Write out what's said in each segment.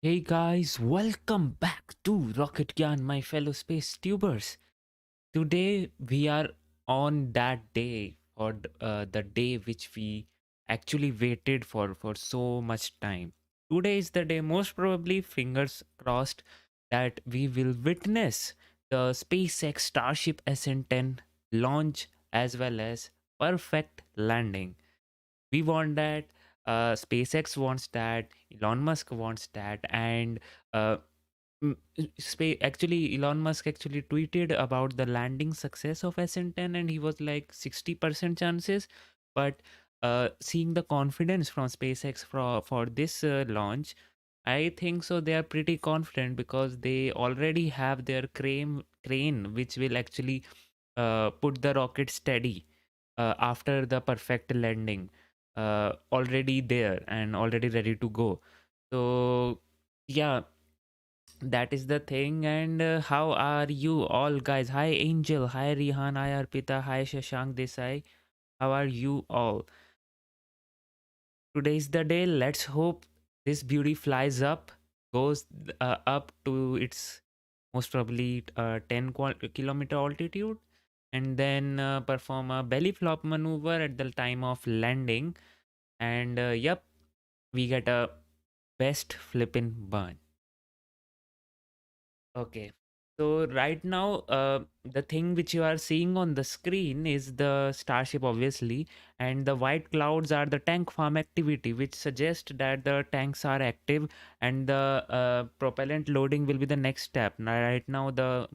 Hey guys, welcome back to Rocket Gyan, my fellow space tubers. Today we are on that day, or the day which we actually waited for so much time. Today is the day, most probably, fingers crossed, that we will witness the SpaceX Starship SN10 launch as well as perfect landing. We want that. SpaceX wants that. Elon Musk wants that. And uh, actually, Elon Musk actually tweeted about the landing success of SN10, and he was like 60% chances. But seeing the confidence from SpaceX for this launch, I think so they are pretty confident because they already have their crane which will actually put the rocket steady after the perfect landing, already there and already ready to go. So yeah, that is the thing. And how are you all, guys? Hi Angel, hi Rihan, hi Arpita, hi Shashank Desai. How are you all? Today is the day. Let's hope this beauty flies up, goes up to its most probably 10 kilometer altitude, and then perform a belly flop maneuver at the time of landing. And yep, we get a best flippin' burn. Okay. So right now, the thing which you are seeing on the screen is the Starship, obviously, and the white clouds are the tank farm activity, which suggests that the tanks are active, and the propellant loading will be the next step. Now, right now, the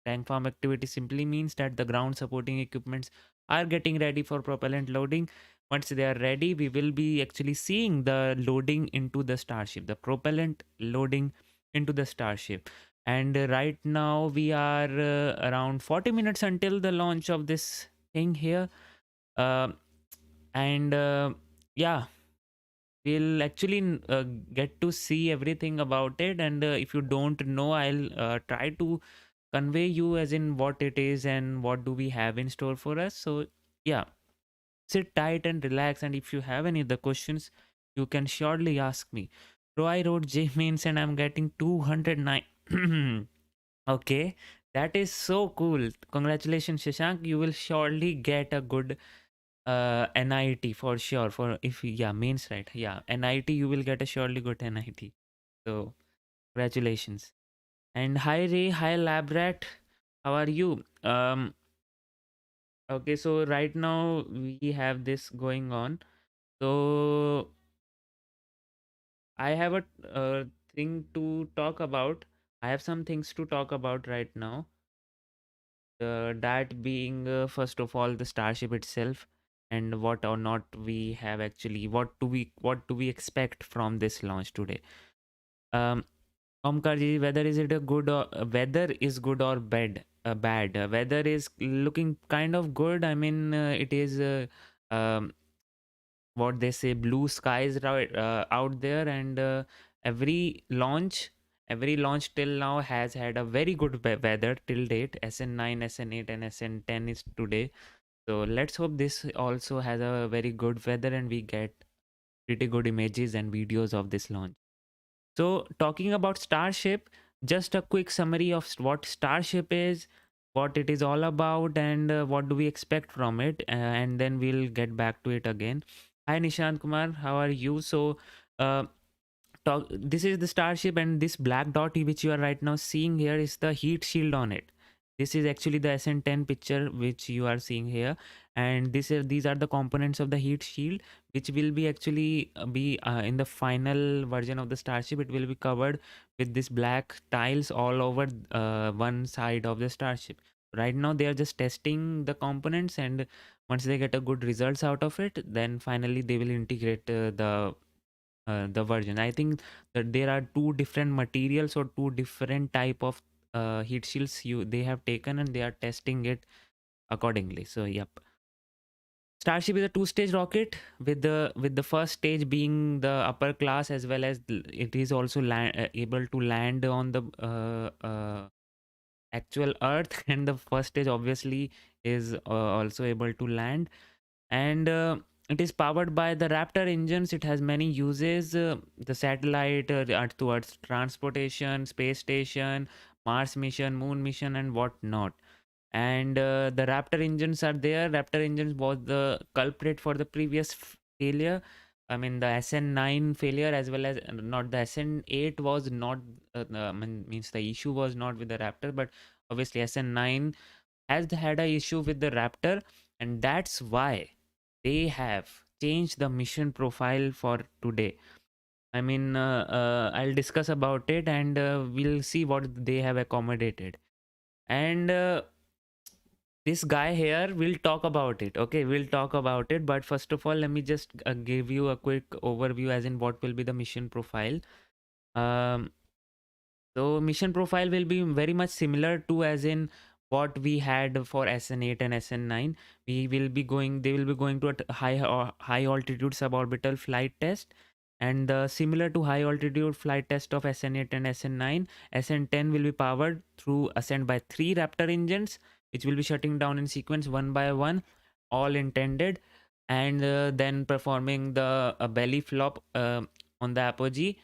tank farm activity simply means that the ground supporting equipments are getting ready for propellant loading. Once they are ready, we will be actually seeing the loading into the Starship, the propellant loading into the Starship. And right now we are around 40 minutes until the launch of this thing here. uh, and yeah, we'll actually get to see everything about it. And if you don't know, I'll try to convey you as in what it is and what do we have in store for us. So yeah, sit tight and relax, and if you have any other questions, you can surely ask me. So I wrote J mains and I'm getting 209. Okay, that is so cool. Congratulations, Shashank. You will surely get a good NIT for sure. For if yeah, mains right. Yeah, NIT you will get a surely good NIT. So congratulations. And hi Ray, hi Labrat. How are you? Okay, so right now we have this going on. So I have a thing to talk about. I have some things to talk about right now. That being first of all the Starship itself, and what or not we have actually, what do we expect from this launch today. um Omkar ji, whether is it a good or weather is good or bad. Weather is looking kind of good. I mean, it is um, what they say, blue skies right out there. And every launch every launch till now has had a very good weather till date. SN9 SN8 and SN10 is today. So let's hope this also has a very good weather and we get pretty good images and videos of this launch. So talking about Starship, just a quick summary of what Starship is, what it is all about, and what do we expect from it, and then we'll get back to it again. Hi Nishant Kumar, how are you? So uh, this is the Starship, and this black dot which you are right now seeing here is the heat shield on it. This is actually the SN10 picture which you are seeing here, and these are the components of the heat shield, which will be actually be in the final version of the Starship. It will be covered with this black tiles all over one side of the Starship. Right now they are just testing the components, and once they get a good results out of it, then finally they will integrate the version. I think that there are two different materials or two different type of heat shields they have taken, and they are testing it accordingly. So yep. Starship is a two-stage rocket, with the first stage being the upper class, as well as it is also able to land on the actual Earth, and the first stage obviously is also able to land. And it is powered by the Raptor engines. It has many uses. The satellite, towards transportation, space station, Mars mission, Moon mission, and whatnot. And the Raptor engines are there. Raptor engines was the culprit for the previous failure. I mean, the SN9 failure, as well as not the SN8 was not, means the issue was not with the Raptor, but obviously SN9 has had a issue with the Raptor, and that's why they have changed the mission profile for today. I mean, I'll discuss about it, and we'll see what they have accommodated. And this guy here will talk about it. Okay, we'll talk about it. But first of all, let me just give you a quick overview, as in what will be the mission profile. Um, so mission profile will be very much similar to as in what we had for SN8 and SN9. We will be going, they will be going to a high altitude suborbital flight test, and similar to high altitude flight test of SN8 and SN9, SN10 will be powered through ascent by 3 Raptor engines, which will be shutting down in sequence one by one, all intended, and then performing the belly flop on the apogee,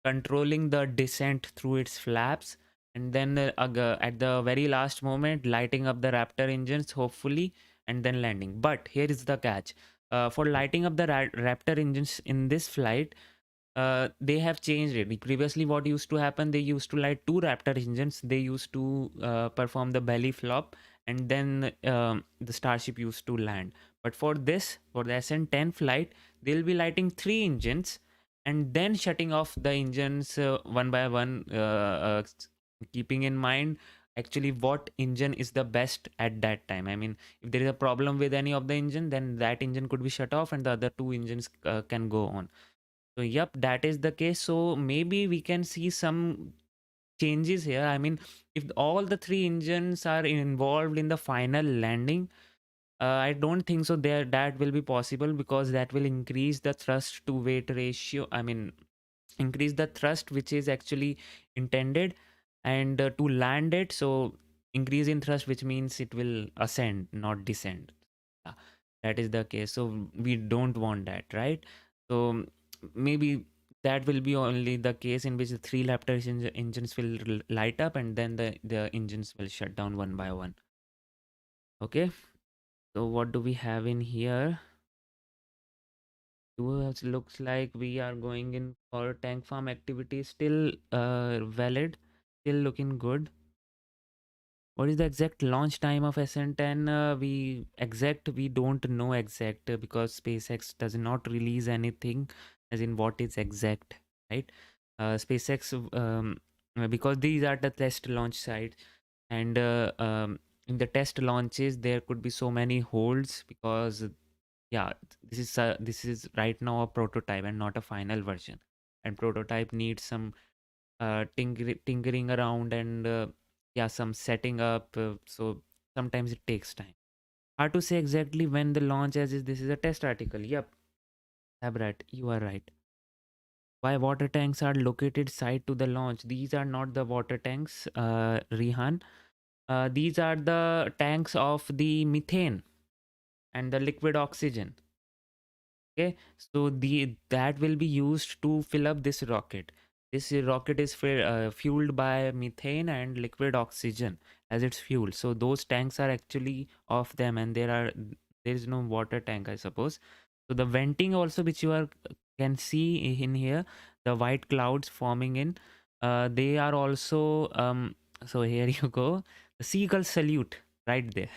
controlling the descent through its flaps, and then at the very last moment lighting up the Raptor engines, hopefully, and then landing. But here is the catch. For lighting up the Raptor engines in this flight, they have changed it. Previously, what used to happen, they used to light 2 Raptor engines. They used to perform the belly flop, and then the Starship used to land. But for this, for the SN10 flight, they'll be lighting 3 engines and then shutting off the engines one by one, keeping in mind actually what engine is the best at that time. I mean, if there is a problem with any of the engine, then that engine could be shut off and the other 2 engines can go on. So yep, that is the case. So maybe we can see some changes here. I mean, if all the 3 engines are involved in the final landing, I don't think so there that will be possible, because that will increase the thrust to weight ratio. I mean, increase the thrust which is actually intended, and to land it. So increase in thrust, which means it will ascend, not descend. Yeah, that is the case. So we don't want that, right? So maybe that will be only the case in which the 3 Raptor engines will light up, and then the engines will shut down one by one. Okay, so what do we have in here? Looks like we are going in for tank farm activity. Still valid, still looking good. What is the exact launch time of SN10? We don't know exact, because SpaceX does not release anything as in what is exact, right? SpaceX, because these are the test launch sites, and in the test launches there could be so many holds, because yeah, this is right now a prototype and not a final version, and prototype needs some tinkering around, and yeah, some setting up, so sometimes it takes time. Hard to say exactly when the launch, as is this is a test article. Yep, Abrat, you are right. Why water tanks are located side to the launch? These are not the water tanks, Rihan. These are the tanks of the methane and the liquid oxygen. Okay, so the that will be used to fill up this rocket. This rocket is fueled by methane and liquid oxygen as its fuel. So those tanks are actually of them, and there is no water tank, I suppose. So the venting also, which you are can see in here, the white clouds forming in, they are also so here you go, the seagull salute right there.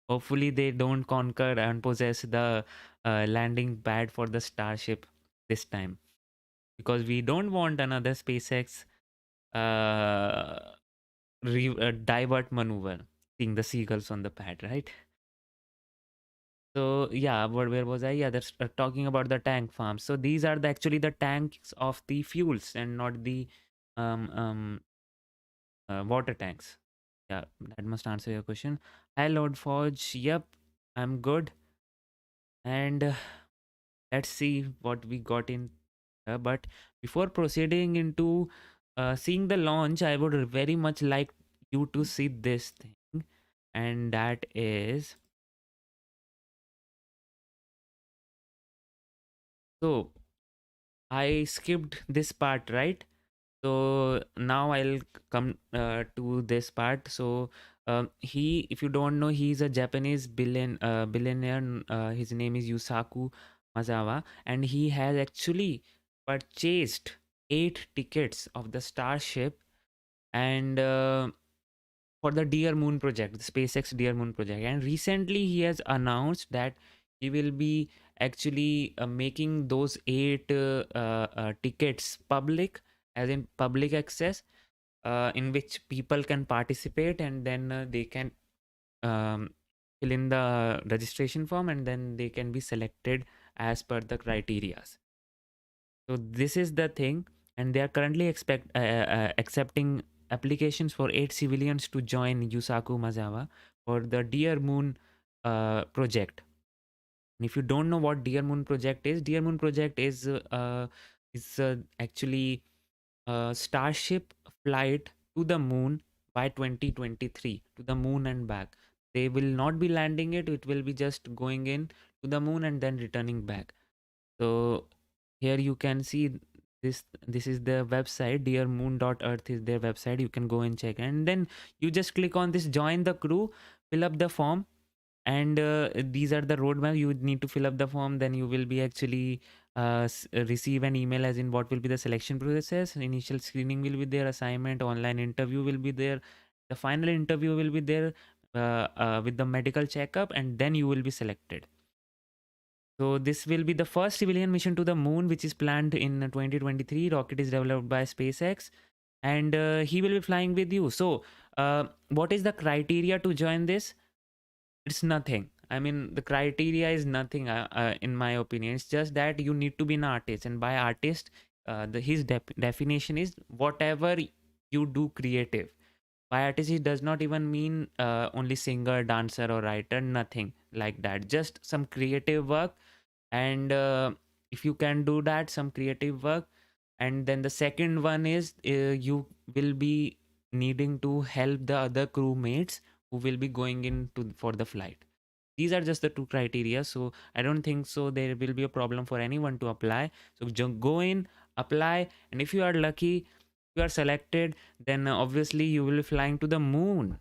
Hopefully they don't conquer and possess the landing pad for the Starship this time, because we don't want another SpaceX uh, divert maneuver, seeing the seagulls on the pad, right? So yeah, where was I? Yeah, that's talking about the tank farm. So these are actually the tanks of the fuels, and not the um, um, water tanks. Yeah, that must answer your question. Hi, Lord Forge. Yep, I'm good. And let's see what we got in. But before proceeding into seeing the launch, I would very much like you to see this thing, and that is So I skipped this part, right? So now I'll come to this part. So he, if you don't know, he's a Japanese billionaire. His name is Yusaku Mazawa, and he has actually purchased 8 tickets of the Starship, and for the Dear Moon project, the SpaceX Dear Moon project. And recently he has announced that he will be actually making those 8 tickets public, as in public access, in which people can participate, and then they can um, fill in the registration form, and then they can be selected as per the criterias. So this is the thing, and they are currently accepting applications for 8 civilians to join Yusaku Mazawa for the Dear Moon project. And if you don't know what Dear Moon project is, Dear Moon project is actually a Starship flight to the moon by 2023, to the moon and back. They will not be landing it; it will be just going in to the moon and then returning back. So here you can see this is the website. Dearmoon.earth is their website. You can go and check, and then you just click on this join the crew, fill up the form, and these are the roadmap. You would need to fill up the form, then you will be actually receive an email as in what will be the selection process. Initial screening will be there, assignment, online interview will be there, the final interview will be there with the medical checkup, and then you will be selected. So this will be the first civilian mission to the moon, which is planned in 2023. Rocket is developed by SpaceX, and he will be flying with you. So what is the criteria to join this? It's nothing. I mean, the criteria is nothing, in my opinion. It's just that you need to be an artist, and by artist, his definition is whatever you do creative. By artist, it does not even mean only singer, dancer, or writer. Nothing like that. Just some creative work, and if you can do that, some creative work. And then the second one is you will be needing to help the other crewmates who will be going into for the flight. These are just the 2 criteria, so I don't think so there will be a problem for anyone to apply. So go in, apply, and if you are lucky, you are selected, then obviously you will be flying to the moon,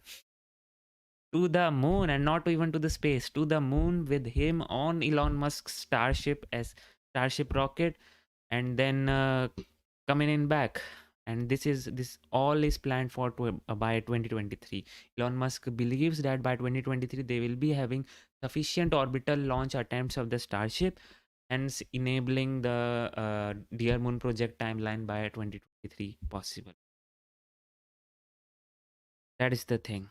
and not even to the space, to the moon with him on Elon Musk's Starship rocket, and then coming in back. And this all is planned for by 2023. Elon Musk believes that by 2023 they will be having sufficient orbital launch attempts of the Starship, hence enabling the Dear Moon project timeline by 2023 possible. That is the thing.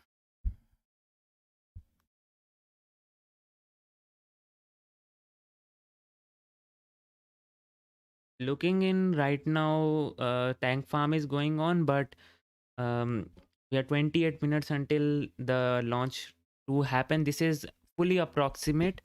Looking in right now, tank farm is going on, but um, we are 28 minutes until the launch to happen. This is fully approximate,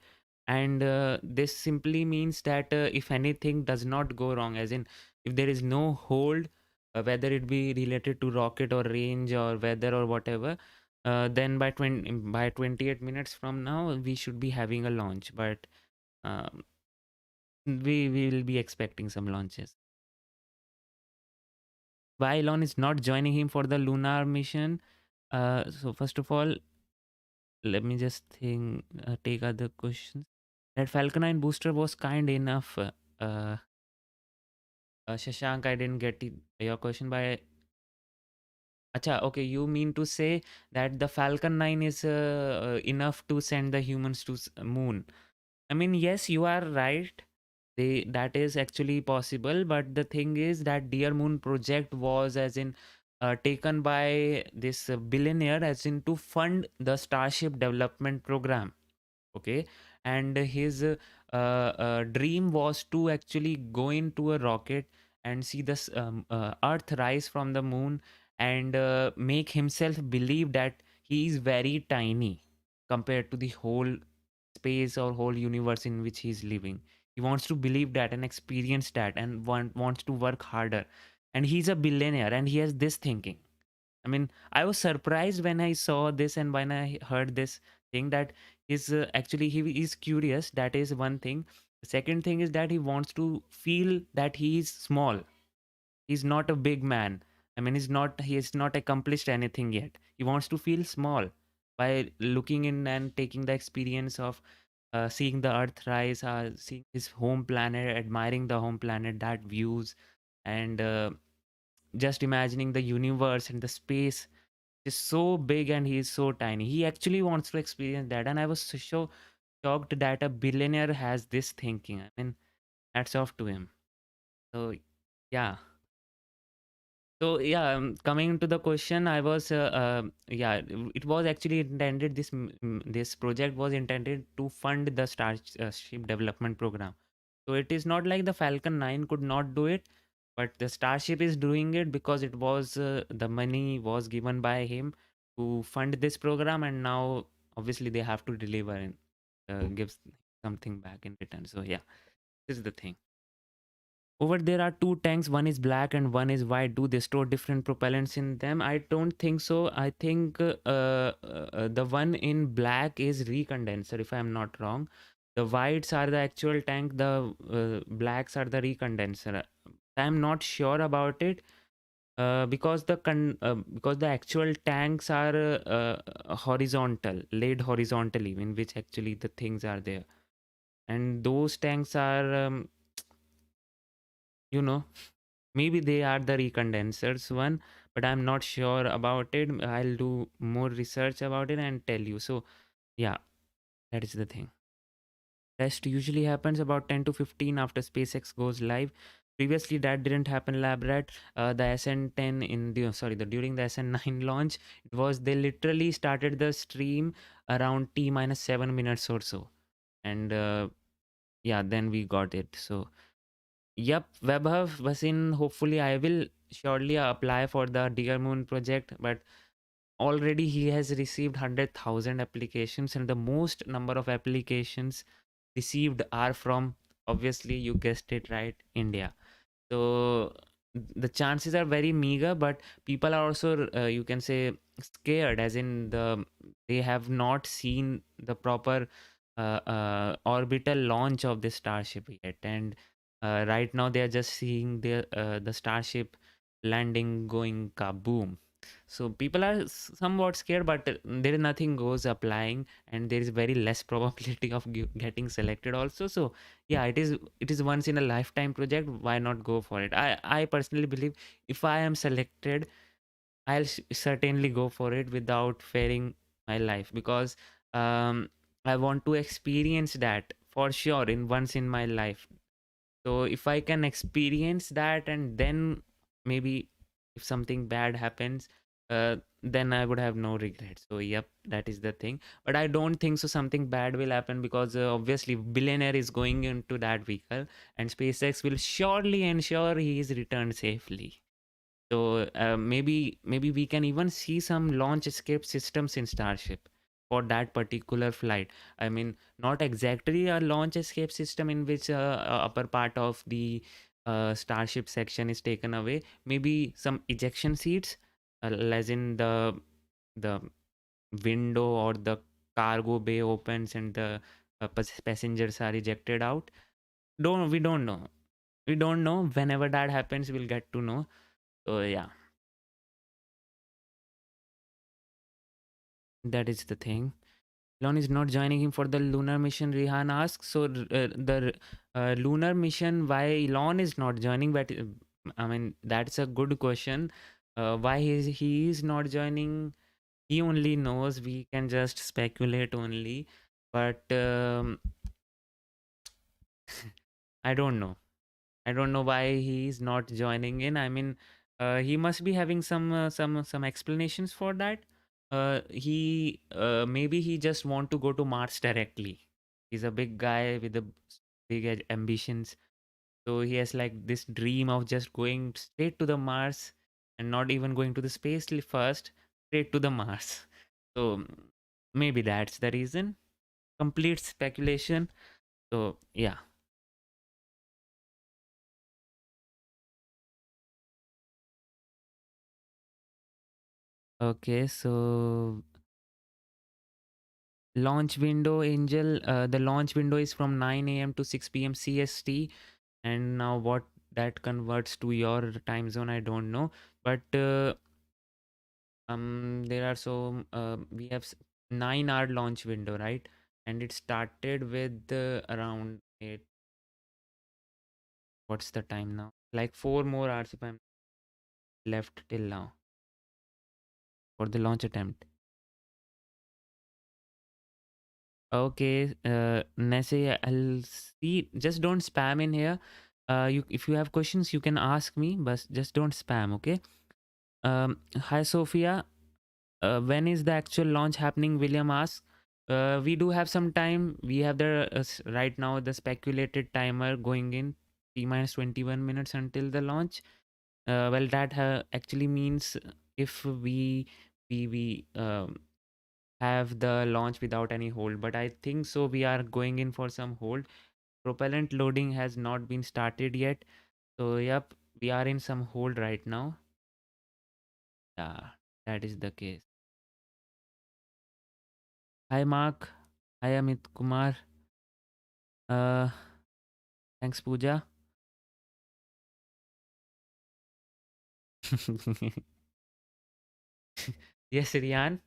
and this simply means that if anything does not go wrong, as in if there is no hold, whether it be related to rocket or range or weather or whatever, then by 28 minutes from now we should be having a launch. But um, we will be expecting some launches. Why Elon is not joining him for the lunar mission? So first of all, let me just think, take other questions. That Falcon 9 booster was kind enough. Shashank, I didn't get your question by. Acha, okay, you mean to say that the Falcon 9 is enough to send the humans to moon? I mean, yes, you are right. That is actually possible, but the thing is that Dear Moon project was as in taken by this billionaire as in to fund the Starship development program. Okay, and his dream was to actually go into a rocket and see this Earth rise from the moon, and make himself believe that he is very tiny compared to the whole space or whole universe in which he's living. He wants to believe that and experience that, and wants to work harder. And he's a billionaire and he has this thinking. I mean, I was surprised when I saw this and when I heard this thing that is actually he is curious. That is one thing. The second thing is that he wants to feel that he is small. He's not a big man. I mean, he has not accomplished anything yet. He wants to feel small by looking in and taking the experience of seeing the earth rise, seeing his home planet, admiring the home planet, that views, and just imagining the universe and the space is so big and he is so tiny. He actually wants to experience that. And I was so shocked that a billionaire has this thinking. I mean, hats off to him. So, yeah. So yeah, coming to the question, I was it was actually intended, this project was intended to fund the Starship development program. So it is not like the Falcon 9 could not do it, but the Starship is doing it because it was the money was given by him to fund this program, and now obviously they have to deliver and give something back in return. So yeah, this is the thing. Over there are two tanks, one is black and one is white. Do they store different propellants in them? I don't think so. I think the one in black is recondenser, if I'm not wrong. The whites are the actual tank, the blacks are the recondenser. I'm not sure about it because the actual tanks are horizontal, laid horizontally, in which actually the things are there. And those tanks are, you know, maybe they are the recondensers one, but I'm not sure about it. I'll do more research about it and tell you. So yeah, that is the thing. Test usually happens about 10 to 15 after SpaceX goes live. Previously that didn't happen, lab rat. The SN10 during the SN9 launch, it was, they literally started the stream around T minus 7 minutes or so, and yeah, then we got it. So yep, Webhub Vasin, hopefully I will surely apply for the Dear Moon project, but already he has received 100,000 applications, and the most number of applications received are from, obviously you guessed it right, India. So the chances are very meager, but people are also you can say scared, as in they have not seen the proper orbital launch of the Starship yet, and right now they are just seeing the Starship landing going kaboom. So people are somewhat scared, but there is nothing goes applying, and there is very less probability of getting selected also. So yeah, it is once in a lifetime project. Why not go for it? I personally believe if I am selected, I'll certainly go for it without fearing my life, because I want to experience that for sure in once in my life. So if I can experience that, and then maybe if something bad happens, then I would have no regret. So yep, that is the thing. But I don't think so something bad will happen, because obviously billionaire is going into that vehicle, and SpaceX will surely ensure he is returned safely. So maybe we can even see some launch escape systems in Starship for that particular flight. I mean, not exactly a launch escape system in which upper part of the Starship section is taken away. Maybe some ejection seats, as in the window or the cargo bay opens and the passengers are ejected out. Don't We don't know. We don't know. Whenever that happens, we'll get to know. So yeah. That is the thing. Elon is not joining him for the lunar mission, Rihan asks. So the lunar mission, why Elon is not joining? But I mean, that's a good question. Why he is not joining? He only knows. We can just speculate only. But I don't know. I don't know why he's not joining in. I mean, he must be having some explanations for that. He maybe he just want to go to Mars directly. He's a big guy with the big ambitions, so he has like this dream of just going straight to the Mars and not even going to the space first, straight to the Mars. So maybe that's the reason. Complete speculation. So yeah. Okay, so Launch window, Angel. The launch window is from 9 a.m. to 6 p.m. CST. And now what that converts to your time zone, I don't know. But there are so we have 9 hour launch window, right? And it started with around 8. What's the time now? Like 4 more hours if I'm left till now for the launch attempt. Okay, Nesse, I'll see. Just don't spam in here. You, if you have questions, you can ask me, but just don't spam. Okay. Hi Sophia. When is the actual launch happening? William asks. We do have some time. We have the right now the speculated timer going in T minus 21 minutes until the launch. Well, that actually means if we have the launch without any hold, but I think so we are going in for some hold. Propellant loading has not been started yet, so yep, we are in some hold right now. Yeah, that is the case. Hi Mark. Hi Amit Kumar. Uh, Thanks Pooja. Yes Riyan.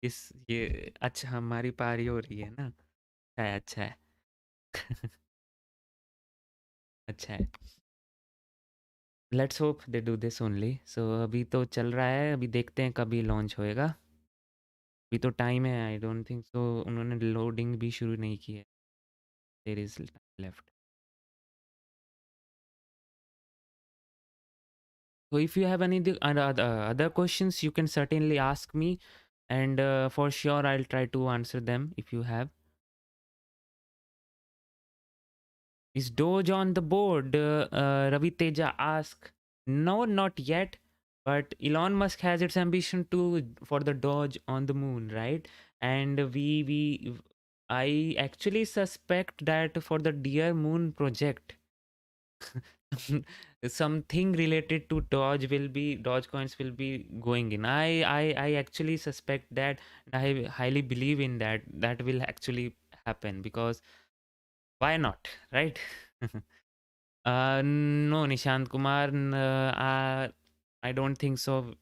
इस ये अच्छा हमारी पारी हो रही है ना. अच्छा है. अच्छा है. Let's hope they do this only. So अभी तो चल रहा है, अभी देखते हैं कभी लॉन्च होएगा. अभी तो टाइम है. आई डोंट थिंक सो उन्होंने लोडिंग भी शुरू नहीं की है. There is left. So if you have any other questions, you can certainly ask me, and for sure I'll try to answer them if you have. Is Doge on the board? Ravi Teja asked. No, not yet. But Elon Musk has its ambition to for the Doge on the moon, right? And I actually suspect that for the Dear Moon project, something related to Doge coins will be going in. I actually suspect that. I highly believe in that. That will actually happen because why not, right? No, Nishant Kumar. I don't think so.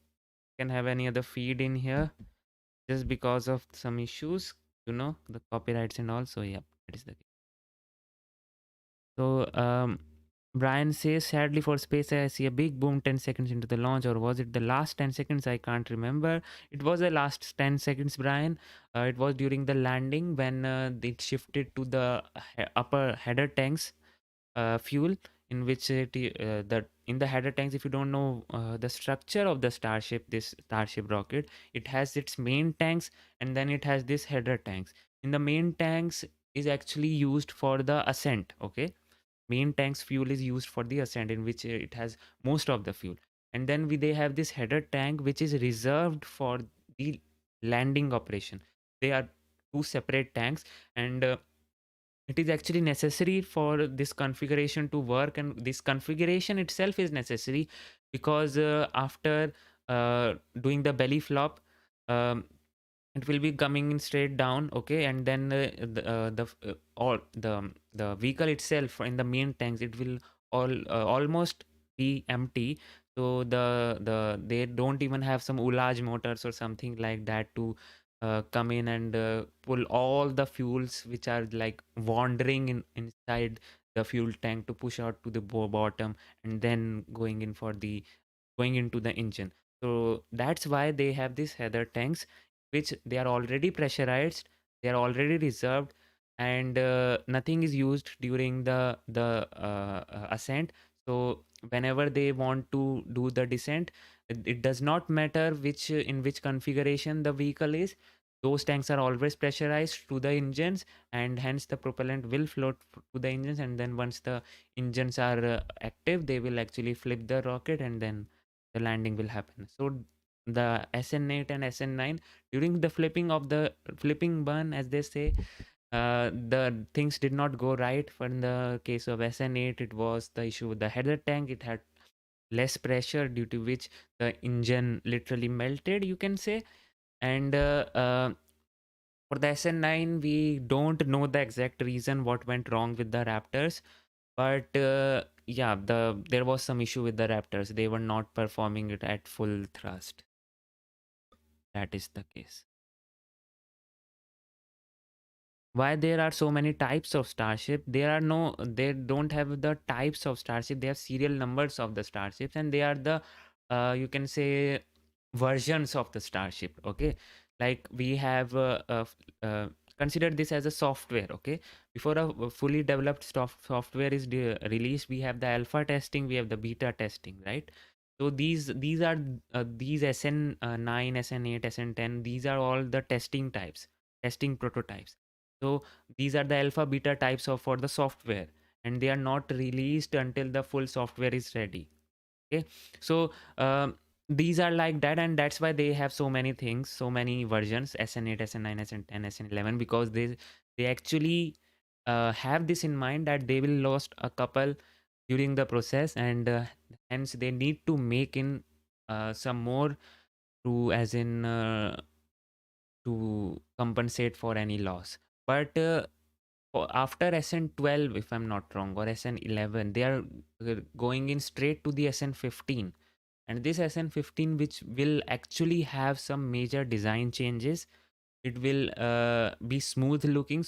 Can have any other feed in here just because of some issues, the copyrights and all. So yeah, that is the case. So Brian says, sadly for space, I see a big boom 10 seconds into the launch, or was it the last 10 seconds? I can't remember. It was the last 10 seconds, Brian. It was during the landing when it shifted to the upper header tanks fuel, in which in the header tanks, if you don't know the structure of the Starship, this Starship rocket, it has its main tanks and then it has this header tanks. In the main tanks is actually used for the ascent. Okay, main tank's fuel is used for the ascent, in which it has most of the fuel, and then they have this header tank which is reserved for the landing operation. They are two separate tanks, and it is actually necessary for this configuration to work, and this configuration itself is necessary because after doing the belly flop, um, it will be coming in straight down. Okay, and then all the vehicle itself in the main tanks, it will almost be empty. So they don't even have some ullage motors or something like that to come in and pull all the fuels which are like wandering inside the fuel tank to push out to the bottom, and then going into the engine. So that's why they have these header tanks, which they are already pressurized, they are already reserved, and nothing is used during the ascent. So whenever they want to do the descent, it does not matter which in which configuration the vehicle is. Those tanks are always pressurized to the engines, and hence the propellant will float to the engines, and then once the engines are active, they will actually flip the rocket, and then the landing will happen. So the SN8 and SN9, during the flipping burn, as they say, the things did not go right. For in the case of SN8, it was the issue with the header tank. It had less pressure, due to which the engine literally melted, you can say. And for the SN9, we don't know the exact reason what went wrong with the Raptors, but yeah, there was some issue with the Raptors. They were not performing it at full thrust. That is the case. Why there are so many types of Starship? There are no, they don't have the types of Starship. They have serial numbers of the Starships, and they are the you can say versions of the Starship. Okay, like we have consider this as a software. Okay, before a fully developed software is released, we have the alpha testing, we have the beta testing, right? So these are these SN9, SN8, SN10. These are all the testing types, testing prototypes. So these are the alpha beta types of for the software, and they are not released until the full software is ready. Okay, so these are like that, and that's why they have so many things, so many versions: SN8, SN9, SN10, SN11, because they actually have this in mind that they will lost a couple during the process, and hence they need to make in some more to as in to compensate for any loss. But after SN12, if I'm not wrong, or SN11, they are going in straight to the SN15. And this SN15, which will actually have some major design changes, it will be smoother looking.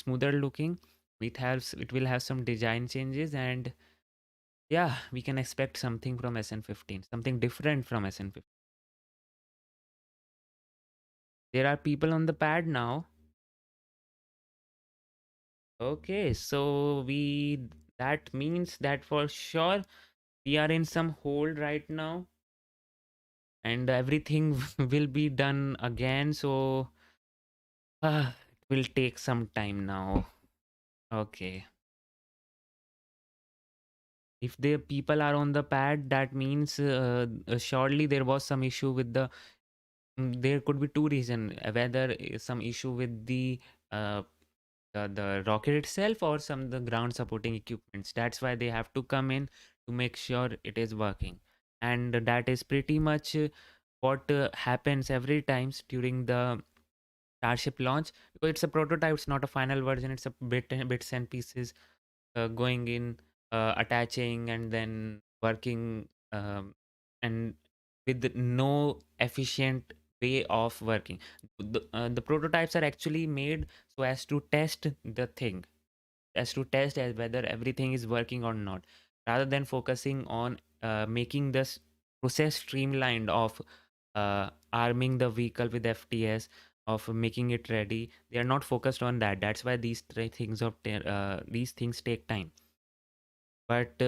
It will have some design changes, and yeah, we can expect something from SN15, something different from SN15. There are people on the pad now. Okay, so that means that for sure we are in some hold right now, and everything will be done again. So it will take some time now. Okay. If the people are on the pad, that means surely there was some issue with the. There could be two reasons: whether some issue with uh, the rocket itself, or some the ground supporting equipments. That's why they have to come in to make sure it is working, and that is pretty much what happens every times during the Starship launch, because it's a prototype, it's not a final version. It's a bits and pieces going in, attaching, and then working, and with no efficient way of working. The prototypes are actually made so as to test the thing, as to test as whether everything is working or not, rather than focusing on making this process streamlined of arming the vehicle with FTS, of making it ready. They are not focused on that. That's why these things take time. But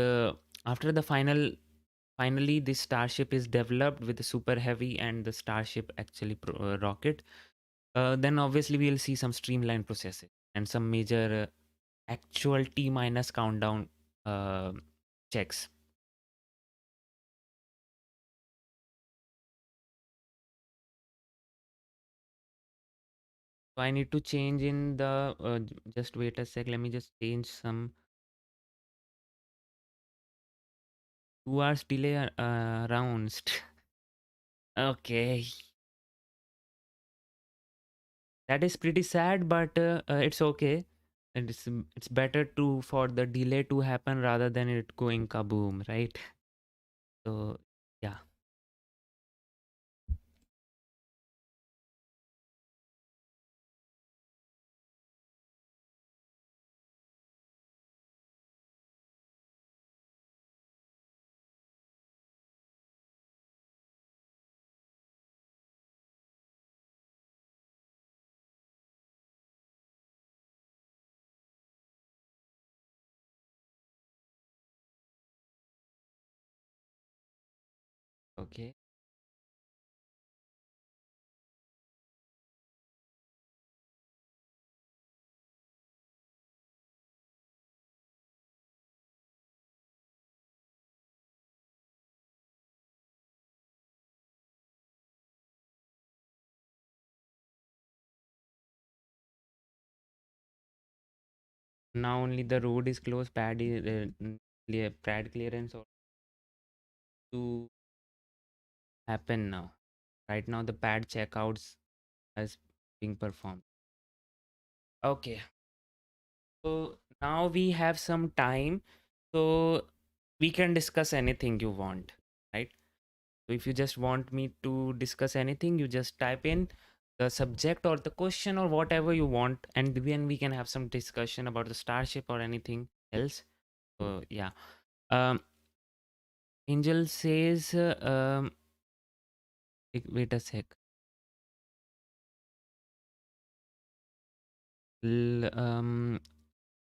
after the finally this Starship is developed with the super heavy and the Starship actually rocket, then obviously we'll see some streamlined processes and some major actual T minus countdown uh, checks. So I need to change in the just wait a sec, let me just change some 2 hours delay rounds. Okay, that is pretty sad, but it's okay. And it's better to for the delay to happen rather than it going kaboom, right? So yeah. Okay. Now only the road is closed. Pad is pad clearance or to happen now. Right now the pad checkouts as being performed. Okay, so now we have some time, so we can discuss anything you want, right? So if you just want me to discuss anything, you just type in the subject or the question or whatever you want, and then we can have some discussion about the Starship or anything else. So yeah. Um, Angel says, wait a sec.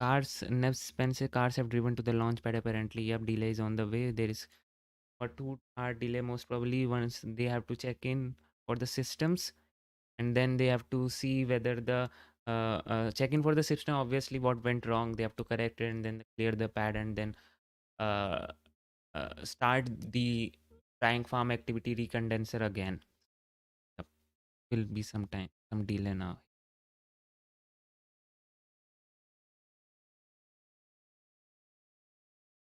Cars, Nev Spencer, cars have driven to the launch pad apparently. Yep, delays on the way. There is a 2 hour delay most probably once they have to check in for the systems, and then they have to see whether the check in for the system, obviously what went wrong, they have to correct it and then clear the pad and then uh, start the tank farm activity recondenser again. Yep. Will be some time, some delay now.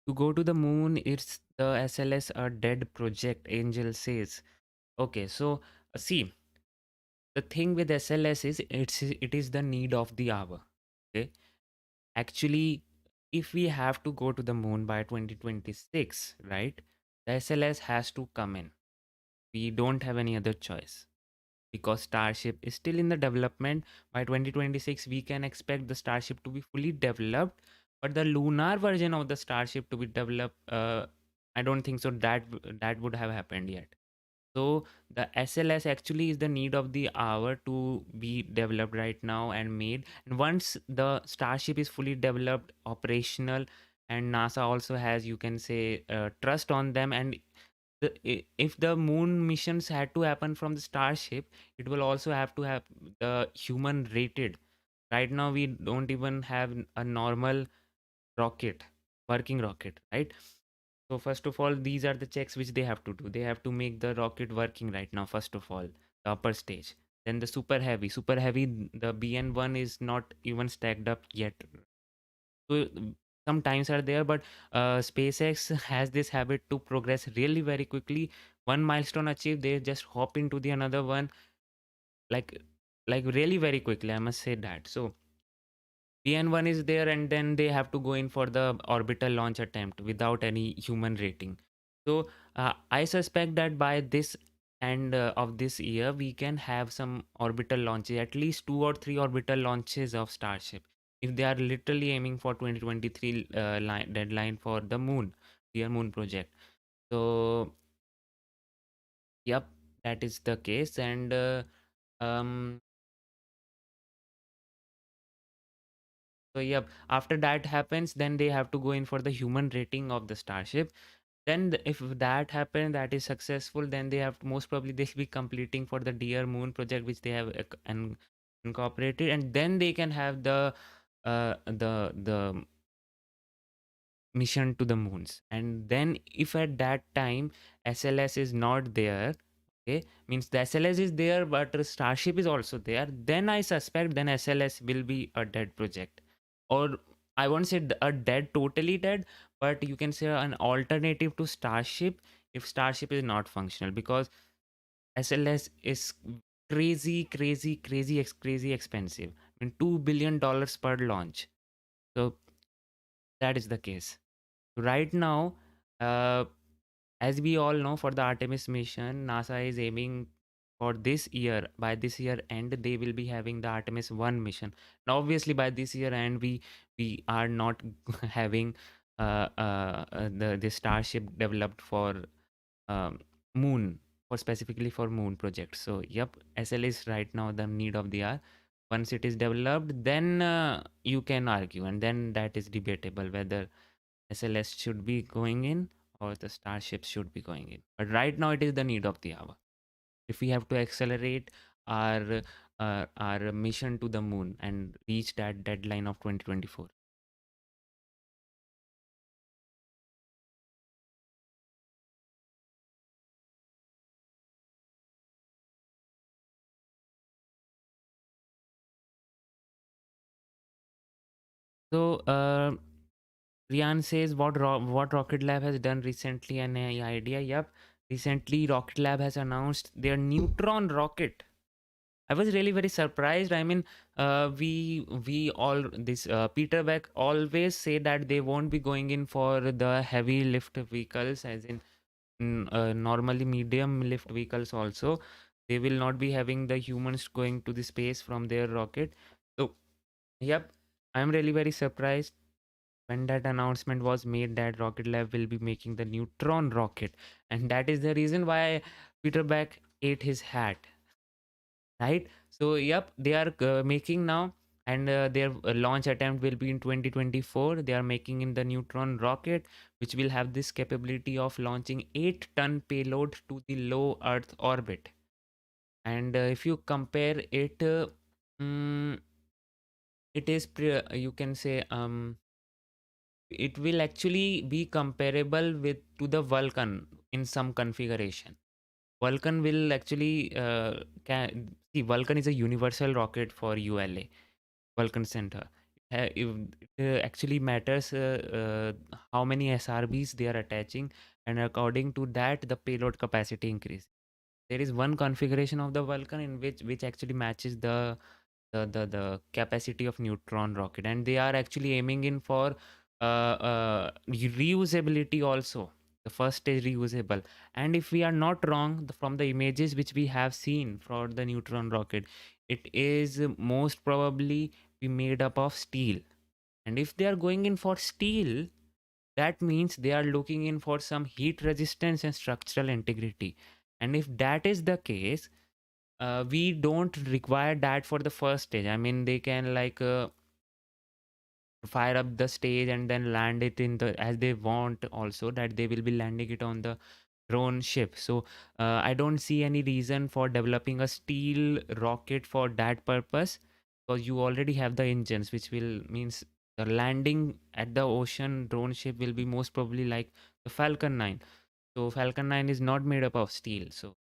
To go to the moon, it's the SLS a dead project, Angel says. Okay, so see, the thing with SLS is it is the need of the hour. Okay, actually, if we have to go to the moon by 2026, right, the SLS has to come in. We don't have any other choice because Starship is still in the development. By 2026, we can expect the Starship to be fully developed, but the lunar version of the Starship to be developed, I don't think so that would have happened yet. So the SLS actually is the need of the hour to be developed right now and made. And once the Starship is fully developed, operational, and NASA also has, you can say, trust on them. And if the moon missions had to happen from the Starship, it will also have to have the human rated. Right now, we don't even have a normal rocket, working rocket, right? So first of all, these are the checks which they have to do. They have to make the rocket working right now, first of all, the upper stage. Then the super heavy. Super heavy, the BN1 is not even stacked up yet. So some times are there, but SpaceX has this habit to progress really very quickly. One milestone achieved, they just hop into the another one, like like really very quickly. I must say that. So PN1 is there, and then they have to go in for the orbital launch attempt without any human rating. So I suspect that by this end of this year, we can have some orbital launches, at least 2 or 3 orbital launches of Starship. If they are literally aiming for 2023 deadline for the moon, their moon project. So, yep, that is the case. And um, so, yep, after that happens, then they have to go in for the human rating of the Starship. Then if that happens, that is successful, then they have most probably they'll be completing for the Dear Moon project which they have incorporated, and then they can have the mission to the moons. And then if at that time SLS is not there, okay, means the SLS is there but Starship is also there, then I suspect then SLS will be a dead project. Or I won't say a dead, totally dead, but you can say an alternative to Starship if Starship is not functional, because SLS is crazy expensive. I mean, $2 billion per launch. So that is the case right now. uh, as we all know, for the Artemis mission, NASA is aiming for this year. By this year end, they will be having the Artemis 1 mission. Now obviously by this year end, we are not having the Starship developed for um, moon, for specifically for moon project. So yep, SL is right now the need of the hour. Once it is developed, then you can argue, and then that is debatable whether SLS should be going in or the Starships should be going in. But right now, it is the need of the hour. If we have to accelerate our our mission to the moon and reach that deadline of 2024. So Rian says, what Rocket Lab has done recently, and any idea? Yep, recently Rocket Lab has announced their neutron rocket. I was really very surprised. I mean, we all this Peter Beck always say that they won't be going in for the heavy lift vehicles, as in normally medium lift vehicles also. They will not be having the humans going to the space from their rocket. So, yep, I'm really very surprised when that announcement was made that Rocket Lab will be making the Neutron rocket, and that is the reason why Peter Beck ate his hat, right? So, yep, they are making now, and their launch attempt will be in 2024. They are making in the Neutron rocket, which will have this capability of launching 8-ton payload to the low Earth orbit. And if you compare it, mm, it is you can say it will actually be comparable with to the Vulcan in some configuration. Vulcan will actually see, Vulcan is a universal rocket for ULA, Vulcan Center. It actually matters how many SRBs they are attaching, and according to that, the payload capacity increase. There is one configuration of the Vulcan in which actually matches the capacity of Neutron rocket, and they are actually aiming in for reusability also. The first stage reusable, and if we are not wrong, from the images which we have seen for the Neutron rocket, it is most probably be made up of steel. And if they are going in for steel, that means they are looking in for some heat resistance and structural integrity. And if that is the case, we don't require that for the first stage. I mean, they can like fire up the stage and then land it in the as they want, also that they will be landing it on the drone ship. So I don't see any reason for developing a steel rocket for that purpose, because you already have the engines, which will means the landing at the ocean drone ship will be most probably like the Falcon 9. So Falcon 9 is not made up of steel. So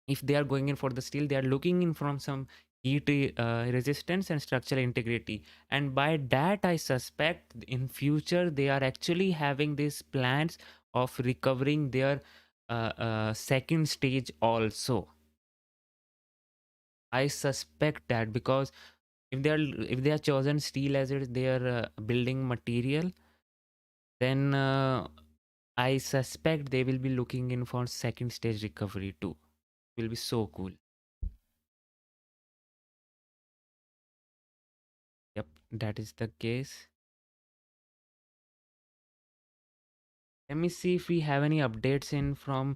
if they are going in for the steel, they are looking in from some heat resistance and structural integrity. And by that, I suspect in future they are actually having these plans of recovering their second stage also. I suspect that, because if they are chosen steel as it is their building material, then I suspect they will be looking in for second stage recovery too. It will be so cool. Yep, that is the case. Let me see if we have any updates in from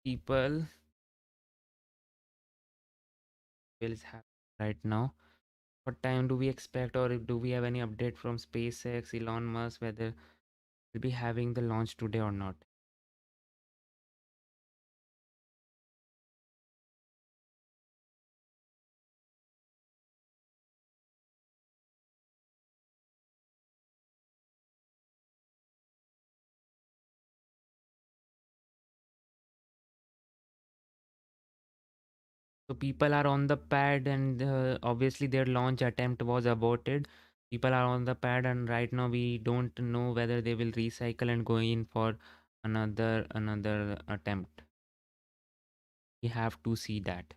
people. Will is happening right now. What time do we expect, or do we have any update from SpaceX, Elon Musk, whether we'll be having the launch today or not? So people are on the pad, and obviously their launch attempt was aborted. People are on the pad, and right now we don't know whether they will recycle and go in for another attempt. We have to see that.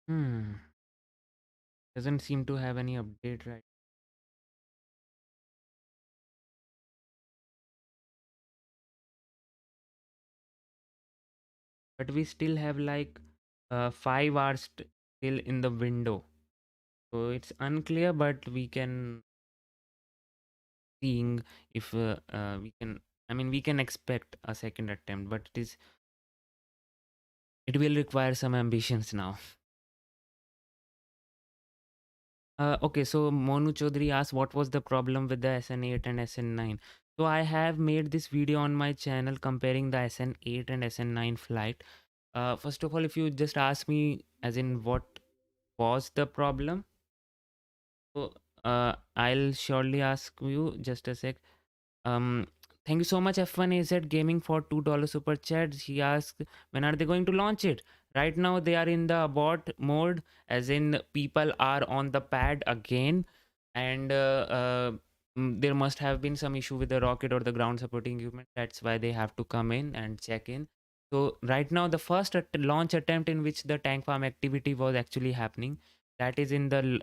Hmm. Doesn't seem to have any update right. But we still have like 5 hours still in the window, so it's unclear, but we can seeing if we can, I mean, we can expect a second attempt, but it will require some ambitions now. Okay, so Monu Chaudhary asked what was the problem with the SN8 and SN9. So I have made this video on my channel comparing the SN8 and SN9 flight. First of all, if you just ask me as in what was the problem, so I'll surely ask you, just a sec. Um, Thank you so much, F1AZ Gaming, for $2 super chat. He asked, when are they going to launch it? Right now, they are in the abort mode, as in people are on the pad again, and there must have been some issue with the rocket or the ground supporting equipment. That's why they have to come in and check in. So right now, the first launch attempt in which the tank farm activity was actually happening, that is in the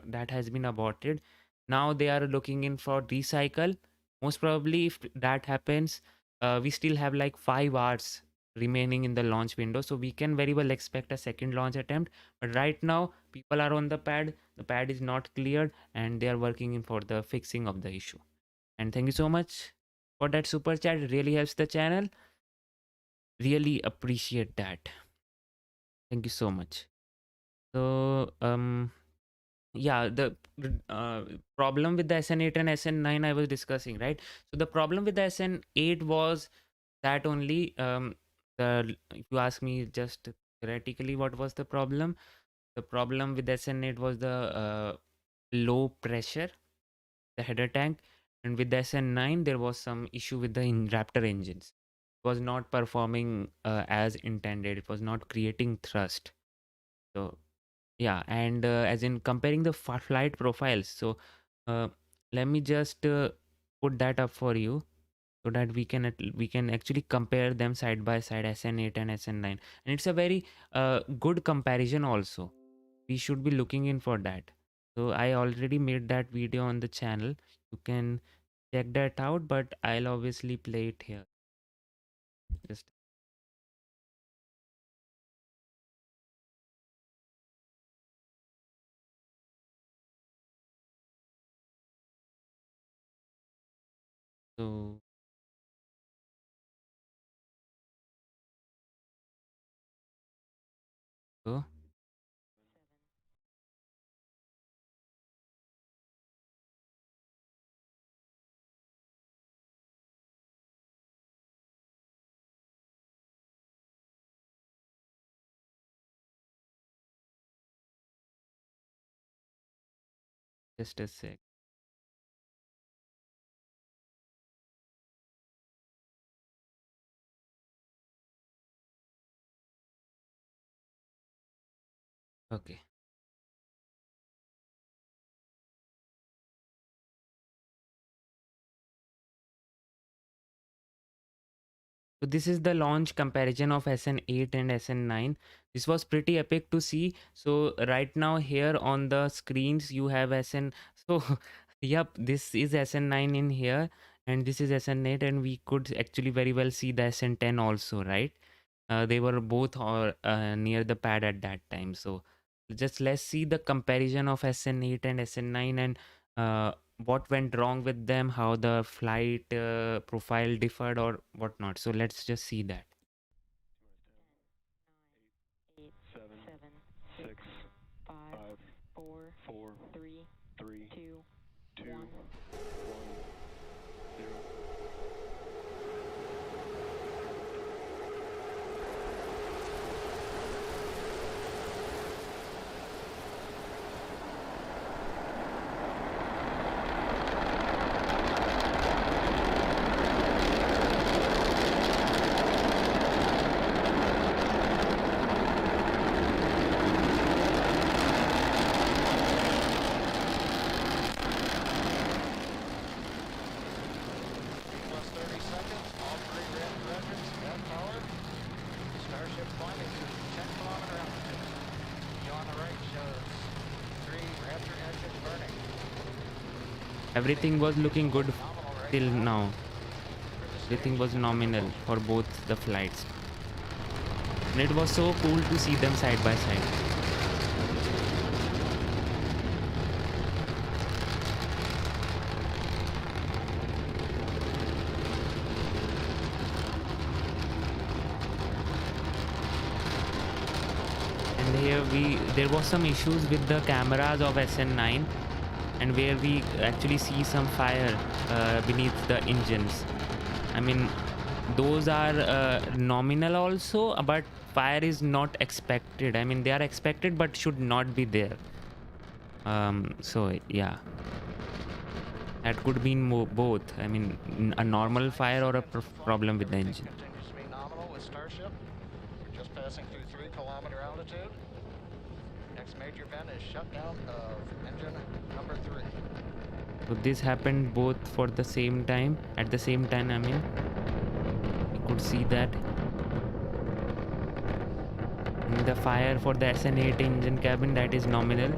that has been aborted. Now they are looking in for recycle. Most probably, if that happens, we still have like 5 hours remaining in the launch window, so we can very well expect a second launch attempt. But right now, people are on the pad. The pad is not cleared, and they are working in for the fixing of the issue. And thank you so much for that super chat. It really helps the channel. Really appreciate that. Thank you so much. So yeah, the problem with the SN8 and SN9 I was discussing, right? So the problem with the SN8 was that only the if you ask me just theoretically what was the problem, the problem with SN8 was the low pressure, the header tank, and with the SN9 there was some issue with the Raptor engines. It was not performing as intended. It was not creating thrust. So yeah, and as in comparing the flight profiles, so uh, let me just put that up for you so that we can actually compare them side by side, SN8 and SN9, and it's a very good comparison also. We should be looking in for that. So I already made that video on the channel. You can check that out, but I'll obviously play it here. Just so so just a sec. Okay. So this is the launch comparison of SN8 and SN9. This was pretty epic to see. So right now here on the screens you have SN. So yep, this is SN9 in here, and this is SN8, and we could actually very well see the SN10 also, right? They were both near the pad at that time. So just let's see the comparison of SN8 and SN9, and what went wrong with them, how the flight profile differed or whatnot. So let's just see that. Plus 30 seconds, all three Raptor engines at power. Starship climbing to 10-kilometer altitude. View on the right shows 3 Raptor engines burning. Everything was looking good till now. Everything was nominal for both the flights. And it was so cool to see them side by side. And here there was some issues with the cameras of SN9, and where we actually see some fire beneath the engines. I mean, those are nominal also, but fire is not expected. I mean, they are expected but should not be there. So yeah, that could mean both. I mean, a normal fire or a problem with the engine. Continues to be nominal with Starship. We're just passing through 3-kilometer altitude. Next major event is shutdown of engine number 3. So this happened both for the same time, at the same time, I mean, you could see that. And the fire for the SN8 engine cabin, that is nominal.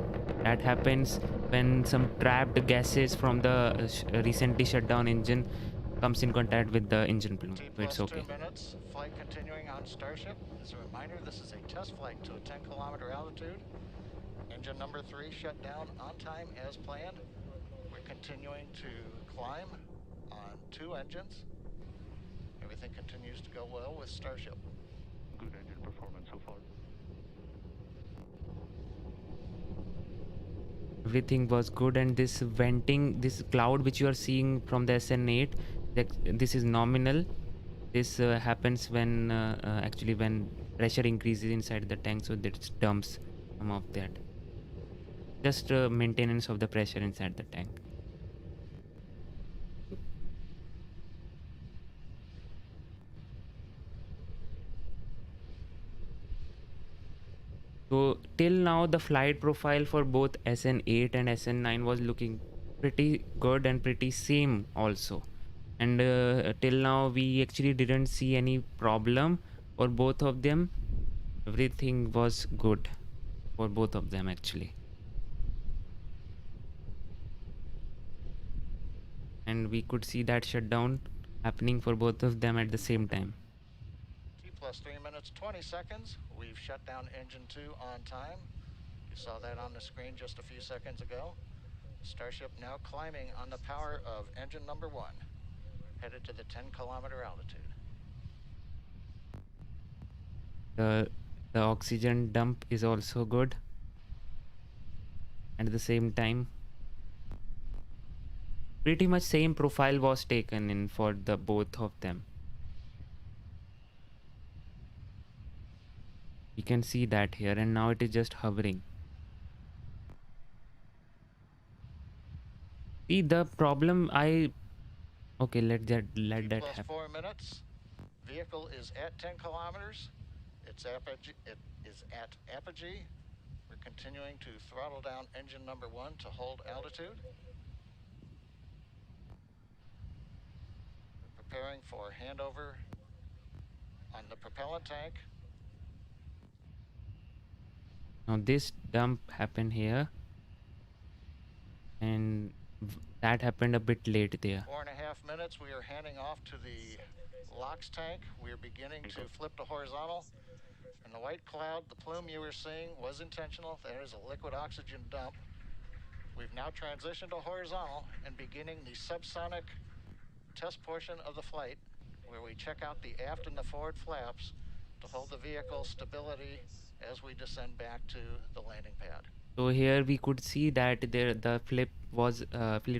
That happens when some trapped gases from the recently shut down engine comes in contact with the engine plume. T So it's plus 2 okay. minutes, flight continuing on Starship. As a reminder, this is a test flight to a 10-kilometer altitude. Engine number 3 shut down on time as planned. We're continuing to climb on 2 engines. Everything continues to go well with Starship. Good engine performance so far. Everything was good, and this venting, this cloud which you are seeing from the SN8, this is nominal. This happens when actually when pressure increases inside the tank, so that dumps some of that. Just maintenance of the pressure inside the tank. So till now, the flight profile for both SN8 and SN9 was looking pretty good and pretty same also. And till now, we actually didn't see any problem for both of them. Everything was good for both of them actually. And we could see that shutdown happening for both of them at the same time. T plus 3 minutes, 20 seconds. We've shut down engine 2 on time. You saw that on the screen just a few seconds ago. Starship now climbing on the power of engine number 1, headed to the 10-kilometer altitude. The oxygen dump is also good. At the same time, pretty much same profile was taken in for the both of them. You can see that here, and now it is just hovering. See the problem, okay, let that happen. 4 minutes. Vehicle is at 10 kilometers. It is at apogee. We're continuing to throttle down engine number 1 to hold altitude. We're preparing for handover on the propellant tank. Now this dump happened here, and that happened a bit late there. 4.5 minutes. We are handing off to the LOX tank. We are beginning to flip to horizontal. And the white cloud, the plume you were seeing was intentional. That is a liquid oxygen dump. We've now transitioned to horizontal and beginning the subsonic test portion of the flight, where we check out the aft and the forward flaps to hold the vehicle stability as we descend back to the landing pad. So here we could see that the flip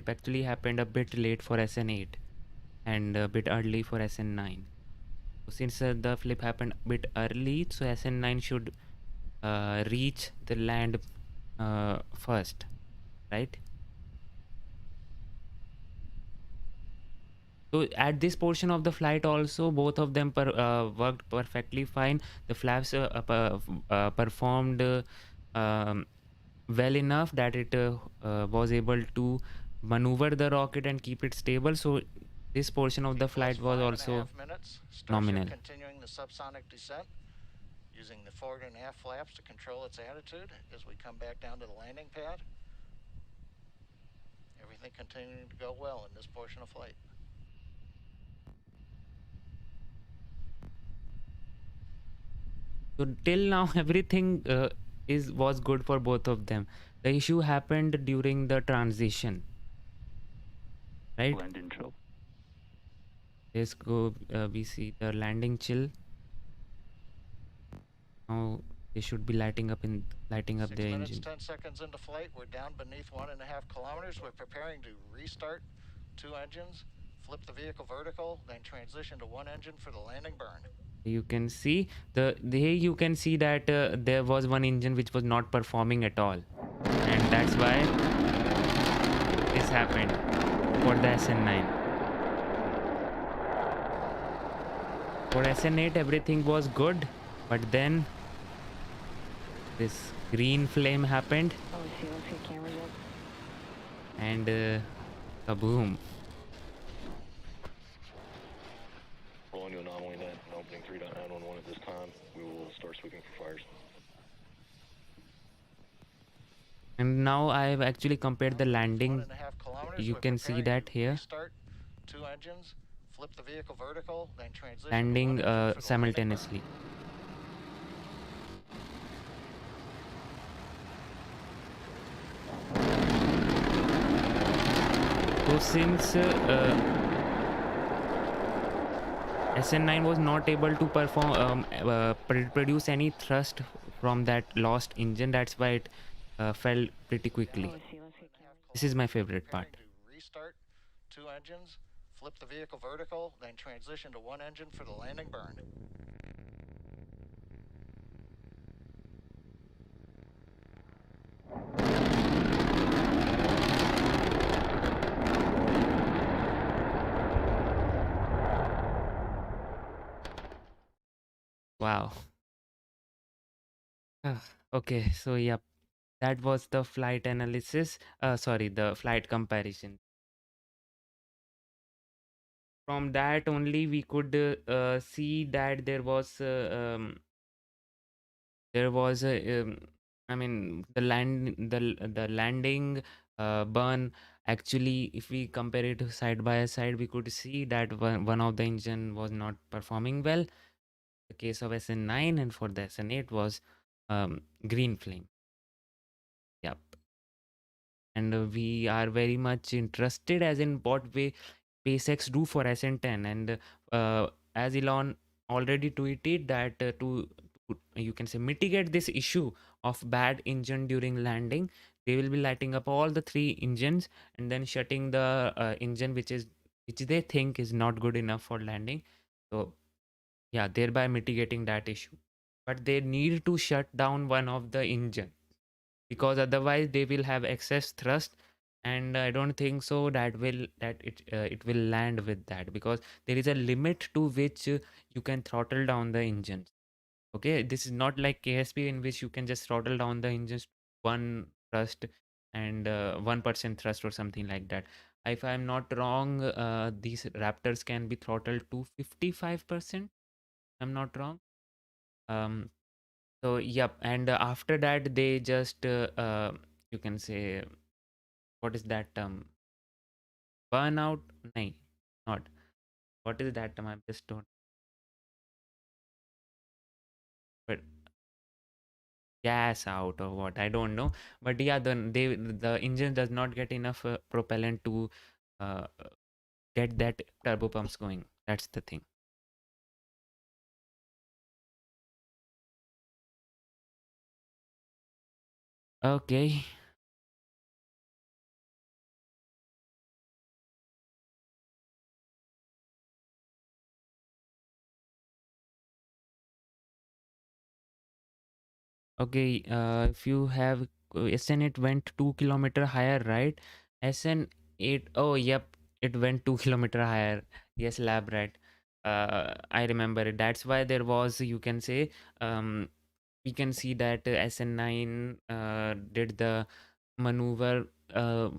actually happened a bit late for SN8 and a bit early for SN9. So since the flip happened a bit early, so SN9 should reach the land first, right? So at this portion of the flight also, both of them worked perfectly fine. The flaps performed well enough that it was able to maneuver the rocket and keep it stable. So this portion of the flight was also nominal. Continuing the subsonic descent, using the forward and aft flaps to control its attitude as we come back down to the landing pad. Everything continuing to go well in this portion of flight. So till now everything was good for both of them. The issue happened during the transition, right? Landing chill. Let's go. We see the landing chill. Now they should be lighting up their 6 minutes, engine. 10 seconds into flight, we're down beneath 1.5 kilometers. We're preparing to restart 2 engines, flip the vehicle vertical, then transition to 1 engine for the landing burn. You can see you can see that there was one engine which was not performing at all, and that's why this happened for the SN9. For SN8 everything was good, but then this green flame happened, and Kaboom. Rolling to anomaly net and opening 3.911 at this time. We will start sweeping for fires. And now I've actually compared the It's landing. 1.5 kilometers. You We're can see preparing that to here. restart 2 engines, flip the vehicle vertical, then transition to 1 Landing engine for the landing burn. simultaneously. So since SN9 was not able to perform produce any thrust from that lost engine, that's why it fell pretty quickly. This is my favorite part. Preparing to restart 2 engines, flip the vehicle vertical, then transition to 1 engine for the landing burn. Wow. Okay, so yep, that was the flight analysis. Sorry, the flight comparison. From that only we could see that there was a I mean the landing burn. Actually, if we compare it side by side, we could see that one of the engine was not performing well. The case of SN9, and for the SN8 was green flame. Yep. And we are very much interested as in what way SpaceX do for SN10. And as Elon already tweeted that to you can say mitigate this issue of bad engine during landing, they will be lighting up all the 3 engines and then shutting the engine which they think is not good enough for landing. So yeah, thereby mitigating that issue. But they need to shut down one of the engine because otherwise they will have excess thrust, and I don't think so it will land with that, because there is a limit to which you can throttle down the engines. Okay, this is not like KSP in which you can just throttle down the engines one thrust and 1% thrust or something like that. If I'm not wrong, these Raptors can be throttled to 55%. I'm not wrong. um so yep, and after that they just you can say, what is that term? Burnout? No, not. What is that term? I just don't. But gas out or what? I don't know. But yeah, the engine does not get enough propellant to uh, get that turbo pumps going. That's the thing. Okay. Okay, if you have SN8 went 2 kilometer higher, right? SN8, oh yep, it went 2 kilometer higher. Yes, lab rat. I remember it. That's why there was, you can say, we can see that SN9 did the maneuver,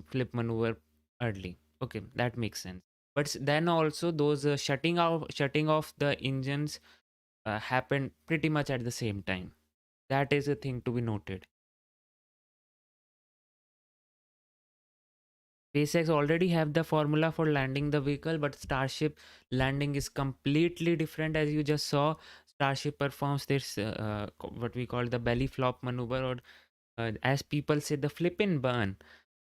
flip maneuver early. Okay, that makes sense. But then also those shutting off the engines happened pretty much at the same time. That is a thing to be noted. SpaceX already have the formula for landing the vehicle, but Starship landing is completely different. As you just saw, Starship performs this what we call the belly flop maneuver, or as people say, the flip and burn,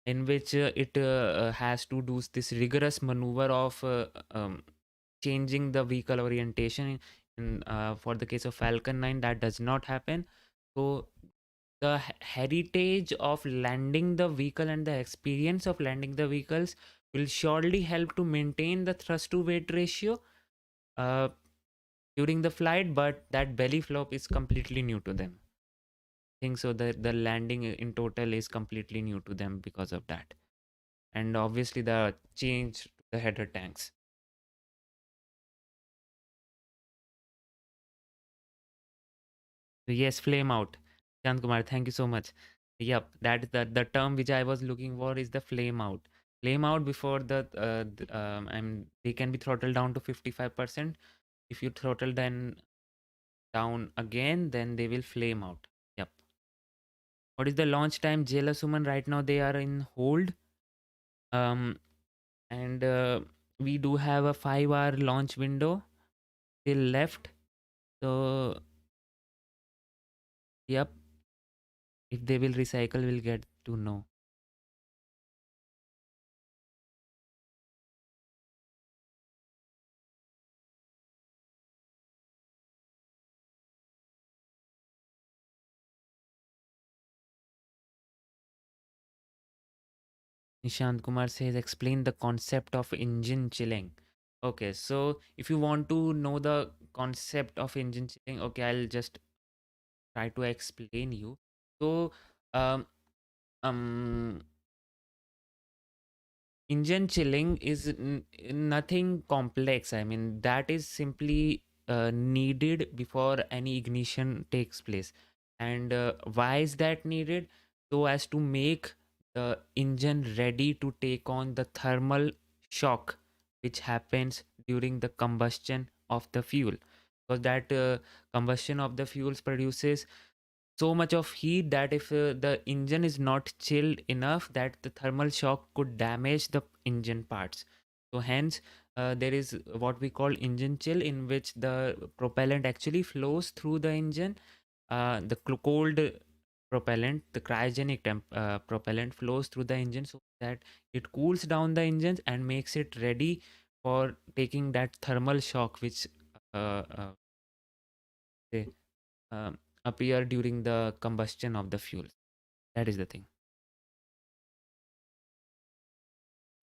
in which it has to do this rigorous maneuver of changing the vehicle orientation. For the case of Falcon 9, that does not happen. So the heritage of landing the vehicle and the experience of landing the vehicles will surely help to maintain the thrust to weight ratio uh, during the flight, but that belly flop is completely new to them. I think so that the landing in total is completely new to them because of that. And obviously the change to the header tanks. So yes, flame out. Chand Kumar, thank you so much. Yep, that is the term which I was looking for, is the flame out. flame out before they can be throttled down to 55%. If you throttle then down again, then they will flame out. Yep. What is the launch time? JLS Human right now they are in hold. Um, and we do have a 5-hour launch window still left. So yep, if they will recycle, we'll get to know. Nishant Kumar says, explain the concept of engine chilling. Okay, so if you want to know the concept of engine chilling, okay, I'll just try to explain you. So, um, um, engine chilling is nothing complex. I mean, that is simply needed before any ignition takes place. And why is that needed? So as to make the engine ready to take on the thermal shock which happens during the combustion of the fuel. Because that combustion of the fuels produces so much of heat that if the engine is not chilled enough, that the thermal shock could damage the engine parts. So hence there is what we call engine chill, in which the propellant actually flows through the engine. The cold propellant, the cryogenic propellant flows through the engine so that it cools down the engines and makes it ready for taking that thermal shock which say, appear during the combustion of the fuel. That is the thing.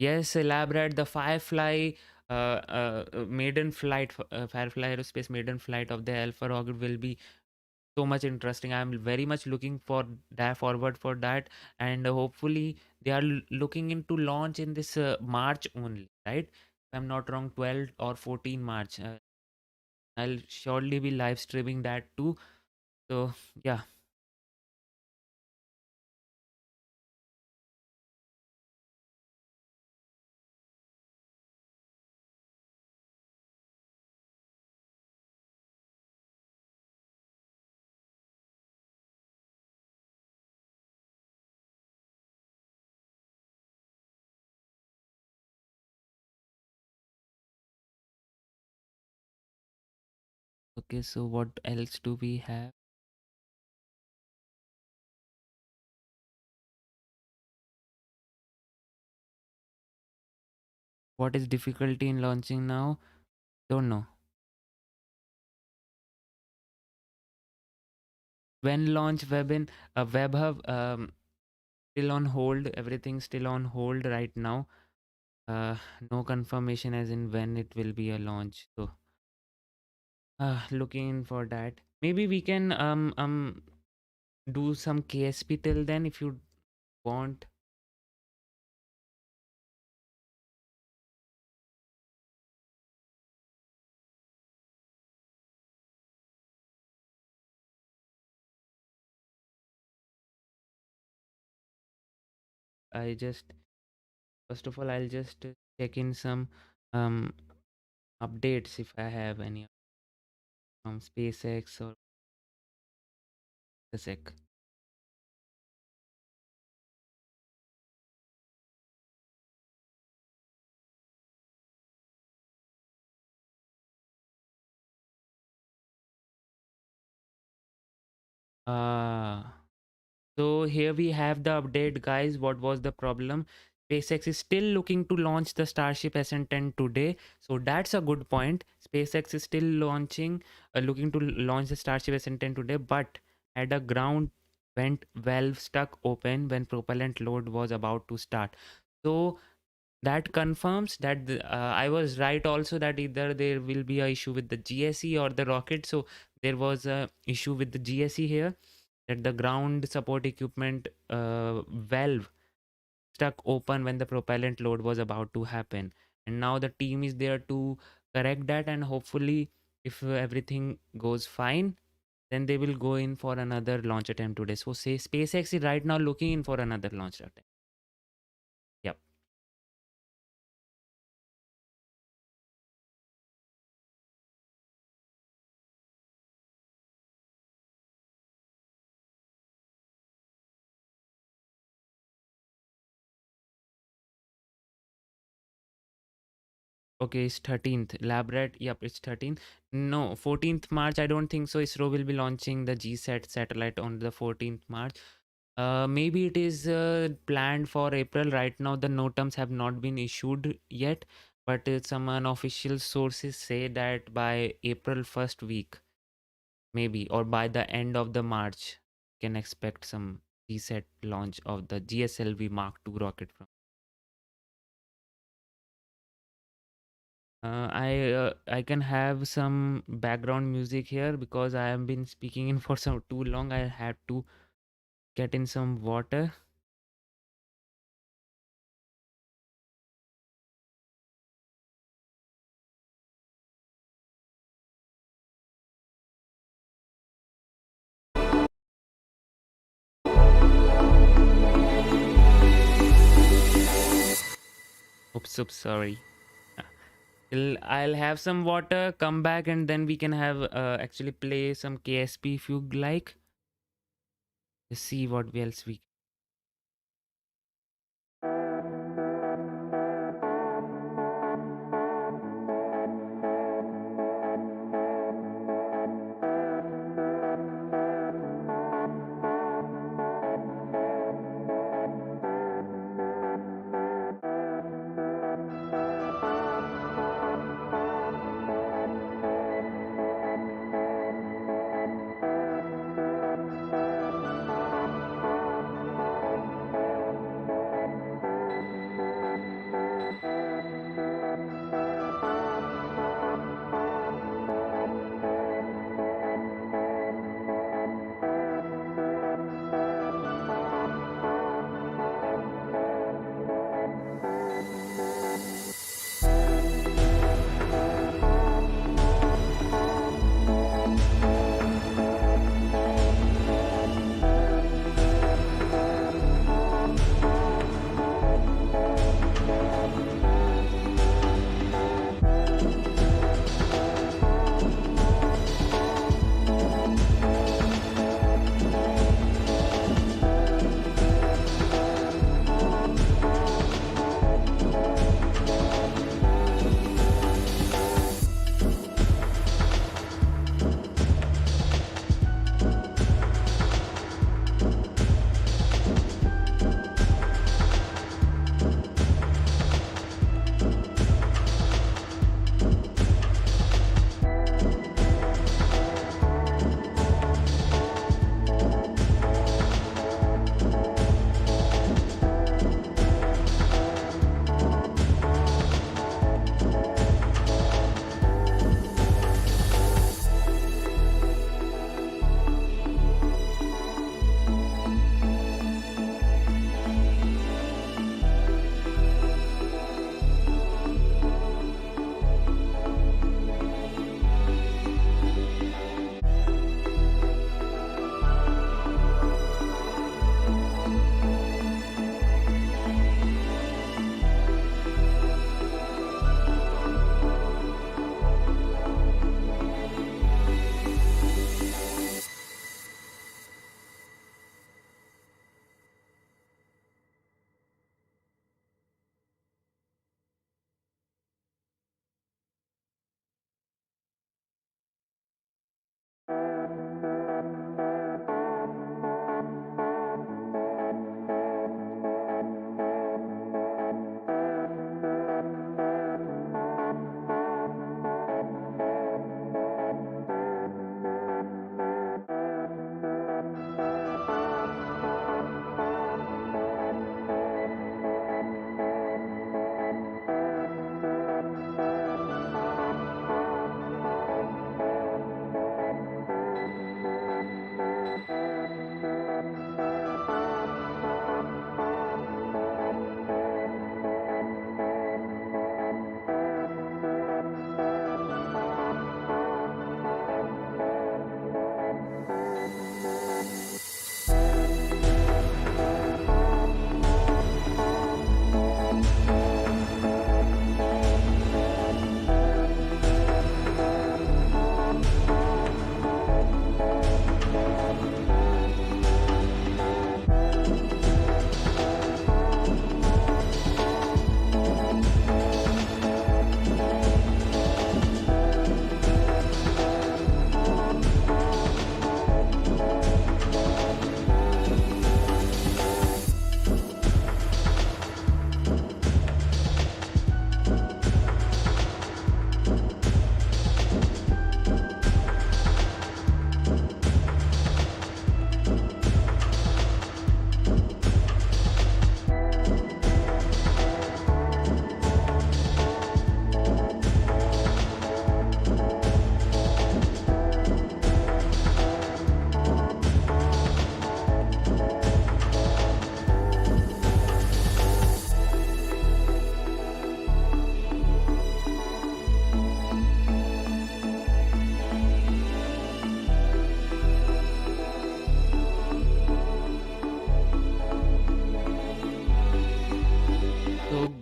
Yes, elaborate the Firefly maiden flight, Firefly Aerospace maiden flight of the Alpha rocket will be so much interesting. I'm very much looking for that forward for that, and hopefully they are looking into launch in this March only, right? If I'm not wrong, 12 or 14 March. I'll surely be live streaming that too. So yeah. Okay, so what else do we have? What is difficulty in launching now? Don't know. When launch WebHub still on hold. Everything still on hold right now. No confirmation as in when it will be a launch. So looking for that. Maybe we can do some KSP till then if you want. I just First of all I'll just check in some um updates if I have any from SpaceX or the sec. Uh So here we have the update, guys. What was the problem? SpaceX is still looking to launch the Starship SN10 today. So that's a good point. SpaceX is still looking to launch the Starship SN10 today, but had a ground vent valve stuck open when propellant load was about to start. So that confirms that I was right also, that either there will be a issue with the GSE or the rocket. So there was a issue with the GSE here, that the ground support equipment valve stuck open when the propellant load was about to happen, and now the team is there to correct that, and hopefully if everything goes fine, then they will go in for another launch attempt today. So say SpaceX is right now looking in for another launch attempt. Yep. Okay, it's 13th. Labrat, yep, it's 13th. No, 14th March, I don't think so. ISRO will be launching the GSAT satellite on the 14th March. Maybe it is planned for April. Right now, the no terms have not been issued yet, but some unofficial sources say that by April first week, maybe, or by the end of the March, can expect some GSAT launch of the GSLV Mark II rocket from. I can have some background music here because I have been speaking in for some too long. I had to get in some water. Oops, sorry. Uh, I'll have some water, come back, and then we can have actually play some KSP if you like. Let's see what else we.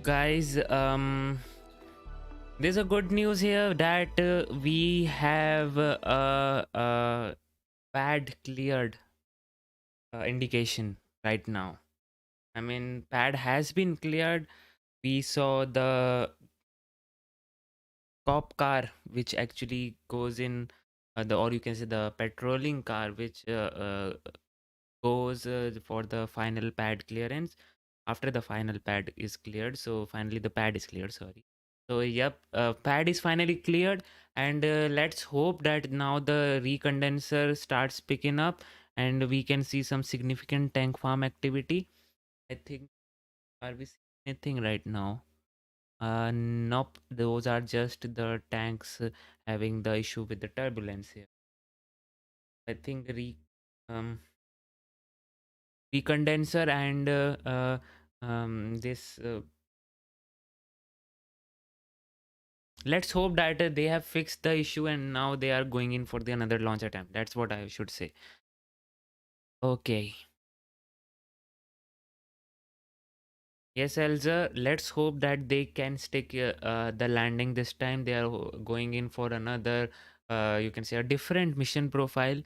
guys, there's a good news here that we have pad cleared indication right now. I mean, pad has been cleared. We saw the cop car, which actually goes in or you can say the patrolling car, which goes for the final pad clearance after the final pad is cleared. So finally the pad is cleared, sorry. So yep, pad is finally cleared, and let's hope that now the recondenser starts picking up and we can see some significant tank farm activity. I think, are we seeing anything right now? Nope, those are just the tanks having the issue with the turbulence here. I think um recondenser and this let's hope that they have fixed the issue and now they are going in for the another launch attempt. That's what I should say. Okay. Yes, Elza, let's hope that they can stick the landing this time. They are going in for another, you can say, a different mission profile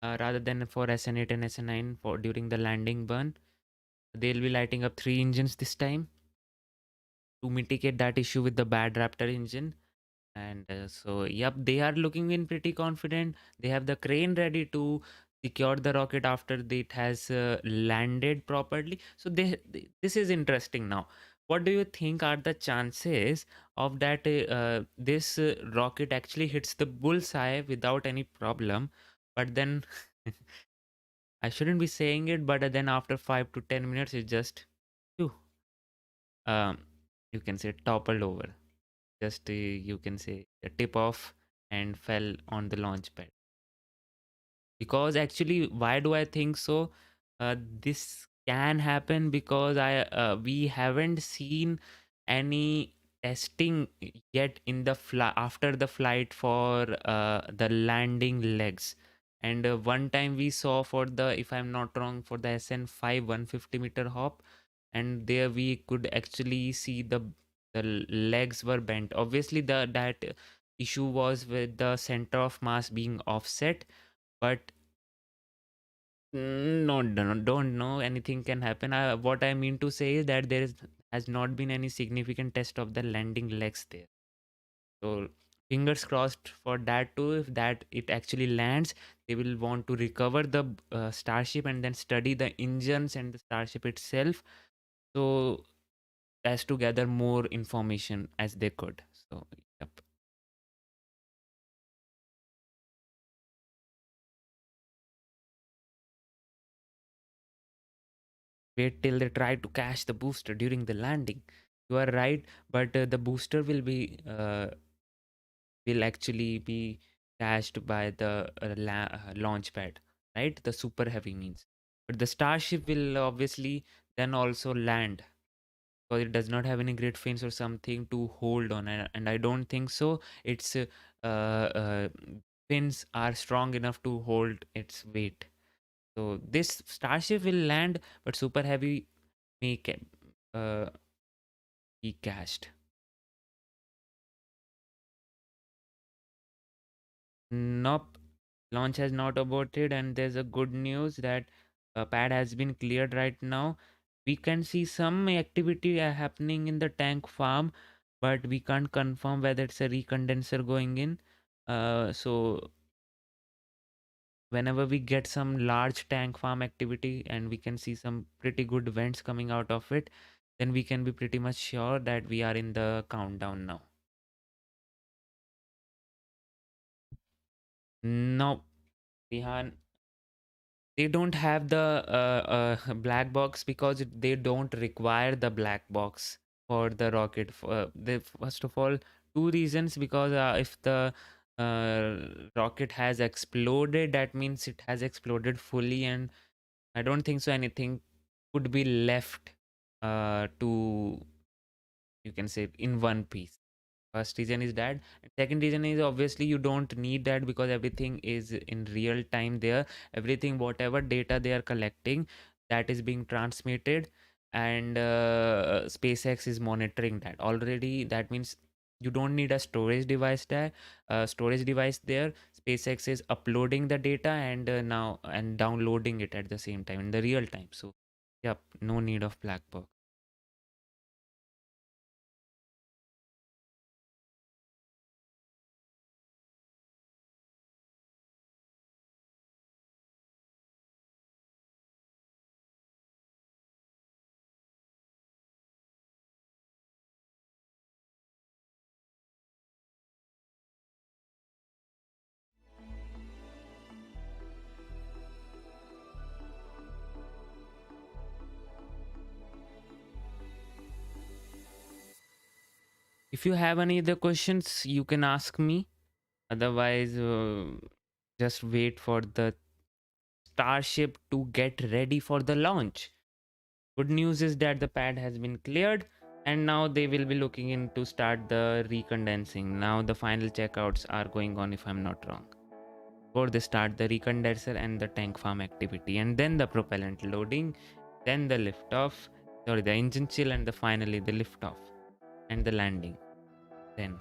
rather than for SN8 and SN9 for during the landing burn. They'll be lighting up 3 engines this time to mitigate that issue with the bad Raptor engine. And so yep, they are looking in pretty confident. They have the crane ready to secure the rocket after it has landed properly. So this is interesting. Now what do you think are the chances of that this rocket actually hits the bullseye without any problem, but then I shouldn't be saying it, but then after 5 to 10 minutes it just phew, um you can say toppled over, just you can say a tip off and fell on the launch pad. Because actually, why do I think so? This can happen because we haven't seen any testing yet in the after the flight for the landing legs. And one time we saw for the, if I'm not wrong, for the SN5 150-meter hop, and there we could actually see the legs were bent. Obviously, that issue was with the center of mass being offset, but no, no, don't know. Anything can happen. What I mean to say is that has not been any significant test of the landing legs there. So fingers crossed for that too. If that it actually lands, they will want to recover the Starship and then study the engines and the Starship itself. So as to gather more information as they could. So yep. Wait till they try to cache the booster during the landing. You are right, but the booster will actually be cached by the launch pad, right? The super heavy means, but the Starship will obviously then also land because it does not have any great fins or something to hold on, and I don't think so. Its fins are strong enough to hold its weight. So this Starship will land, but super heavy may uh, be cached. Nope, launch has not aborted, and there's a good news that pad has been cleared right now. We can see some activity happening in the tank farm, but we can't confirm whether it's a recondenser going in. So whenever we get some large tank farm activity and we can see some pretty good vents coming out of it, then we can be pretty much sure that we are in the countdown now. No, Rihan, they don't have the black box because they don't require the black box for the rocket. First of all, two reasons: because if the rocket has exploded, that means it has exploded fully, and I don't think so anything could be left to, you can say, in one piece. First reason is that. And second reason is obviously you don't need that because everything is in real time there. Everything, whatever data they are collecting, that is being transmitted. and SpaceX is monitoring that already. That means you don't need a storage device there. SpaceX is uploading the data and now and downloading it at the same time in the real time. So yep, no need of black box. If you have any other questions, you can ask me. Otherwise, just wait for the Starship to get ready for the launch. Good news is that the pad has been cleared and now they will be looking in to start the recondensing. Now the final checkouts are going on, if I'm not wrong. Before they start the recondenser and the tank farm activity, and then the propellant loading, then the liftoff, sorry, the engine chill, and finally the liftoff and the landing. Then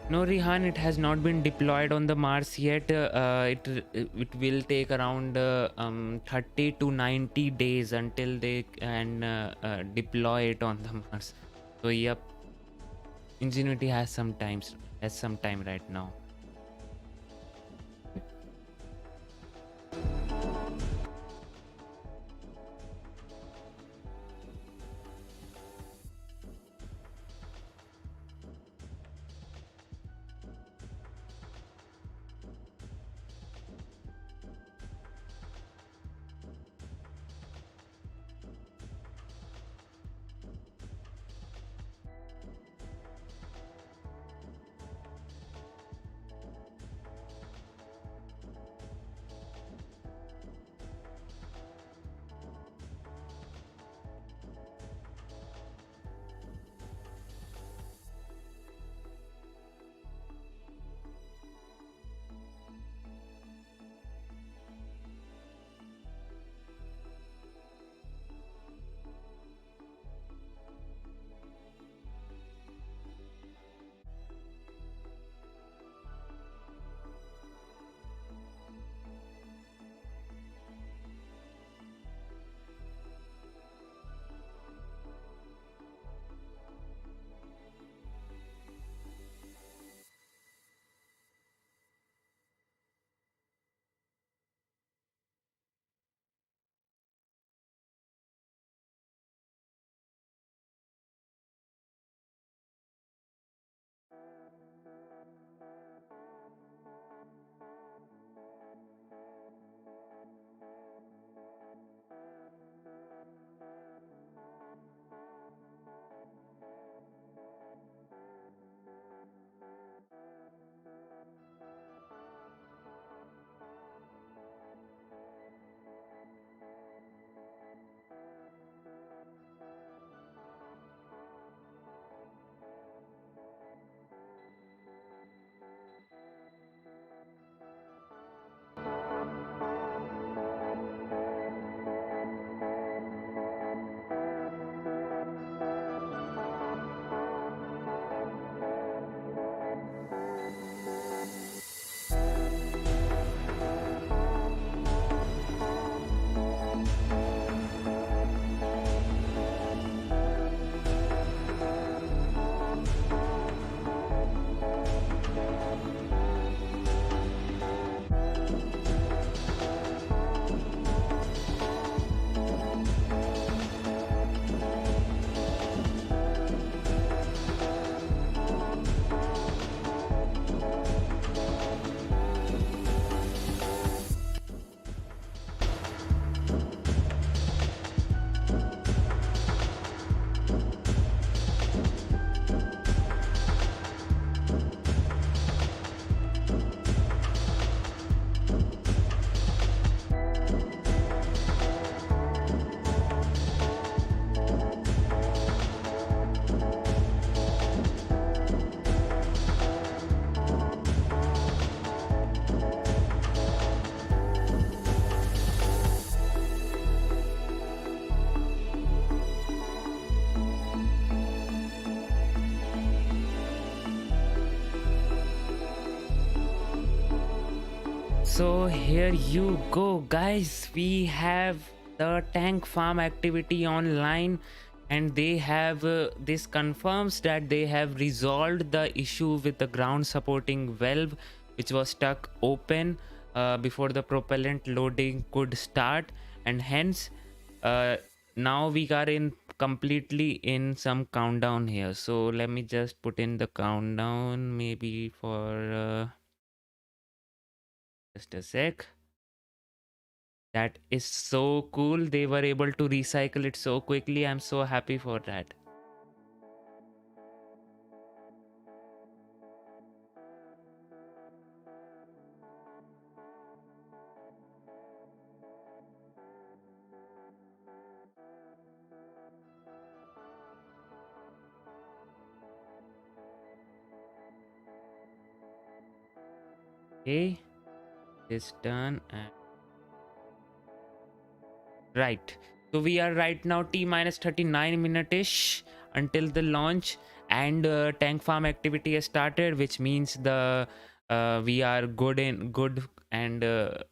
no, Rihan, it has not been deployed on the Mars yet. It will take around 30 to 90 days until they can deploy it on the Mars. So yep, Ingenuity has some time right now. So here you go, guys. We have the tank farm activity online, and they have this confirms that they have resolved the issue with the ground supporting valve, which was stuck open before the propellant loading could start, and hence uh, now we are in completely in some countdown here. So let me just put in the countdown, maybe for just a sec. That is so cool. They were able to recycle it so quickly. I'm so happy for that. Okay, this done. And right. So we are right now T minus 39 minute-ish until the launch, and tank farm activity has started, which means the we are good, and the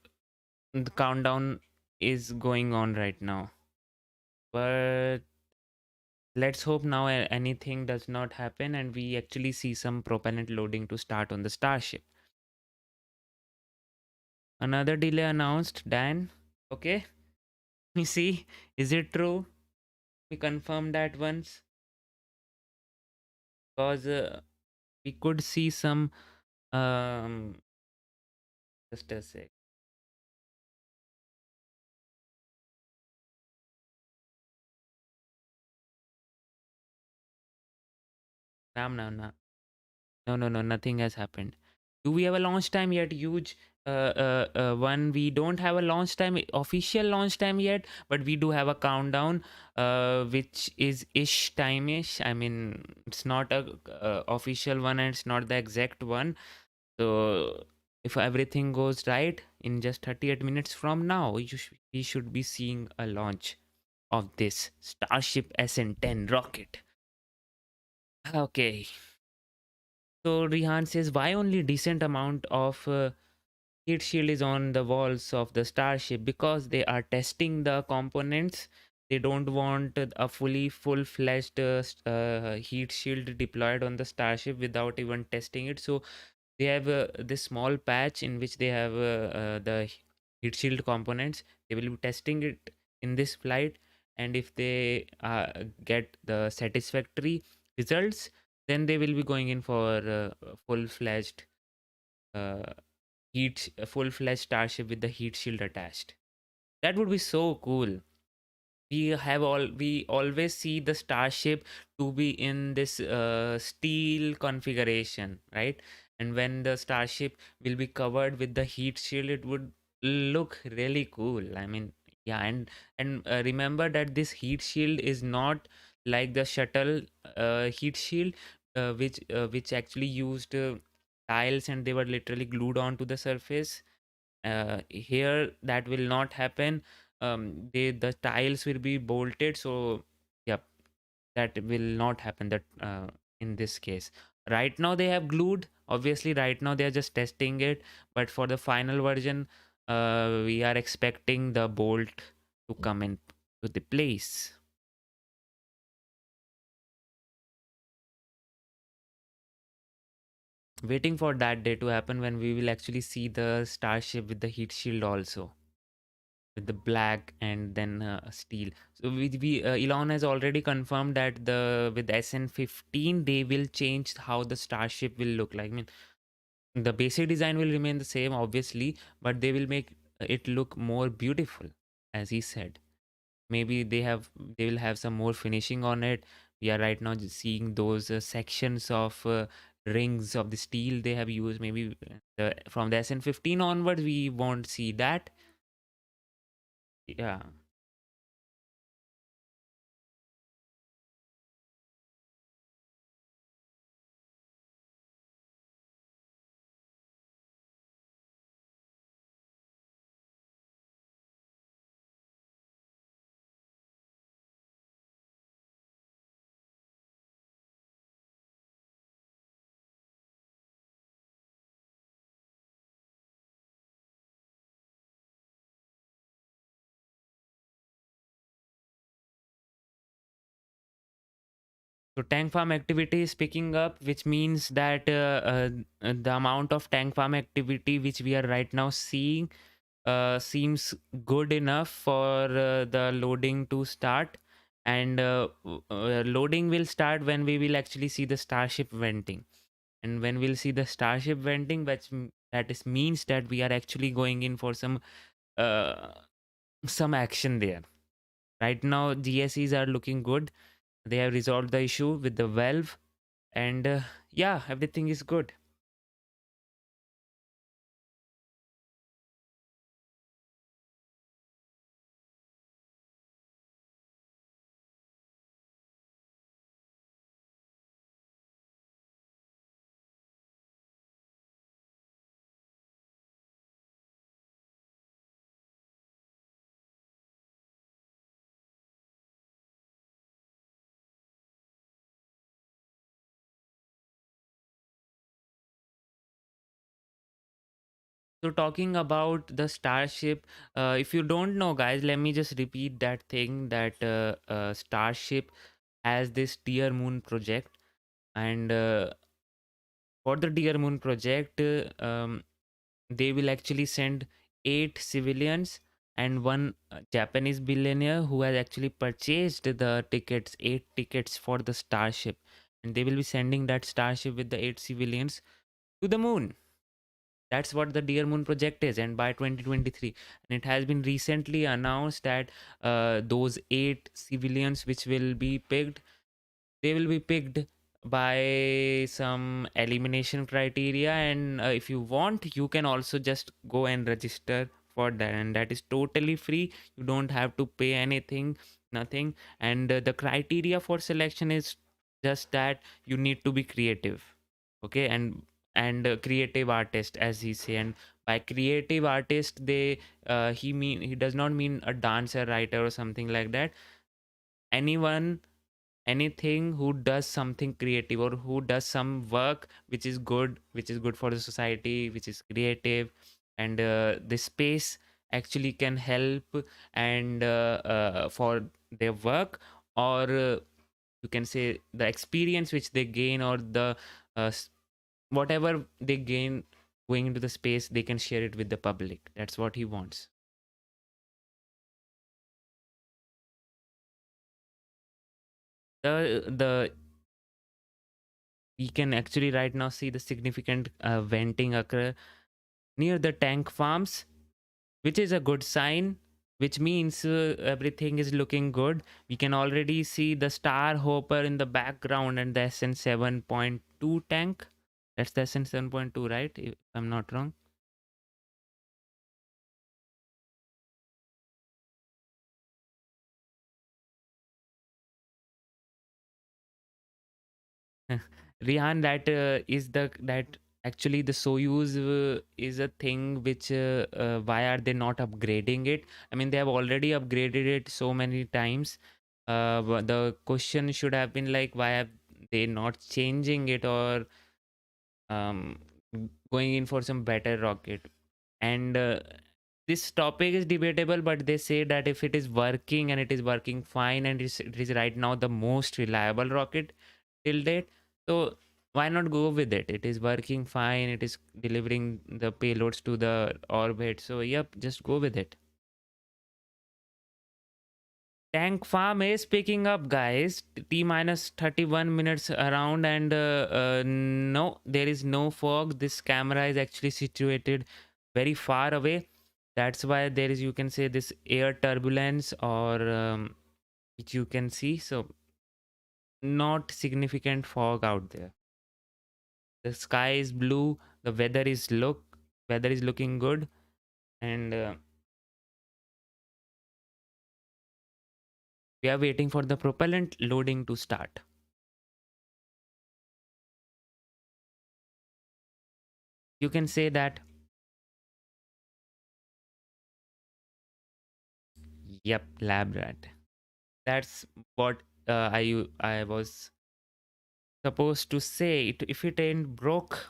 countdown is going on right now. But let's hope now anything does not happen and we actually see some propellant loading to start on the Starship. Another delay announced, Dan. Okay, we see. Is it true? We confirm that once, because we could see some. Um, just a sec. No, no, no. Nothing has happened. Do we have a launch time yet? Huge. One, we don't have a launch time, official launch time yet, but we do have a countdown, which is ish time ish. I mean, it's not a official one and it's not the exact one. So if everything goes right, in just 38 minutes from now, we should be seeing a launch of this Starship SN10 rocket. Okay. So Rihan says, why only decent amount of heat shield is on the walls of the Starship? Because they are testing the components. They don't want a full-fledged heat shield deployed on the Starship without even testing it. So they have this small patch in which they have the heat shield components. They will be testing it in this flight, and if they get the satisfactory results, then they will be going in for full-fledged uh, full-fledged Starship with the heat shield attached. That would be so cool. We always see the Starship to be in this steel configuration, right? And when the Starship will be covered with the heat shield, it would look really cool. I mean, yeah. And remember that this heat shield is not like the shuttle heat shield, which actually used tiles and they were literally glued onto the surface. Here that will not happen. The tiles will be bolted, so yep, that will not happen, that in this case. Right now they have glued, obviously right now they are just testing it, but for the final version we are expecting the bolt to come in to the place. Waiting for that day to happen when we will actually see the Starship with the heat shield also, with the black and then steel. So we Elon has already confirmed that the with SN15 they will change how the Starship will look like. I mean, the basic design will remain the same, obviously, but they will make it look more beautiful, as he said. Maybe they will have some more finishing on it. We are right now just seeing those sections of rings of the steel they have used. Maybe from the SN15 onwards we won't see that. Yeah. So tank farm activity is picking up, which means that the amount of tank farm activity which we are right now seeing seems good enough for the loading to start. And loading will start when we will actually see the Starship venting. And when we'll see the Starship venting, that is means that we are actually going in for uh, some action there. Right now, GSEs are looking good. They have resolved the issue with the valve, and yeah, everything is good. So talking about the Starship, if you don't know, guys, let me just repeat that thing that Starship has this Dear Moon project, and for the Dear Moon project, they will actually send 8 civilians and one Japanese billionaire who has actually purchased the tickets, 8 tickets for the Starship, and they will be sending that Starship with the 8 civilians to the moon. That's what the Dear Moon project is, and by 2023. And it has been recently announced that those 8 civilians which will be picked, they will be picked by some elimination criteria. And if you want, you can also just go and register for that, and that is totally free. You don't have to pay anything, nothing. And the criteria for selection is just that you need to be creative, okay, and creative artist, as he say. And by creative artist, he does not mean a dancer, writer, or something like that. Anyone, anything who does something creative, or who does some work which is good, which is good for the society, which is creative. And the space actually can help, and for their work, or you can say the experience which they gain, or the whatever they gain going into the space, they can share it with the public. That's what he wants. The We can actually right now see the significant venting occur near the tank farms, which is a good sign, which means everything is looking good. We can already see the Star Hopper in the background, and the SN7.2 tank. That's the SN7.2, right? If I'm not wrong. Rihan, that actually the Soyuz is a thing which why are they not upgrading it? I mean, they have already upgraded it so many times. But the question should have been like, why have they not changing it, or um, going in for some better rocket? And this topic is debatable, but they say that if it is working, and it is working fine, and it is right now the most reliable rocket till date, so why not go with it? It is working fine, it is delivering the payloads to the orbit, so yep, just go with it. Tank farm is picking up, guys. T minus 31 minutes around, and no, there is no fog. This camera is actually situated very far away. That's why there is, you can say, this air turbulence, or which you can see. So not significant fog out there. The sky is blue. The weather is looking good, and we are waiting for the propellant loading to start. You can say that. Yep, lab rat. That's what I was supposed to say. If it ain't broke,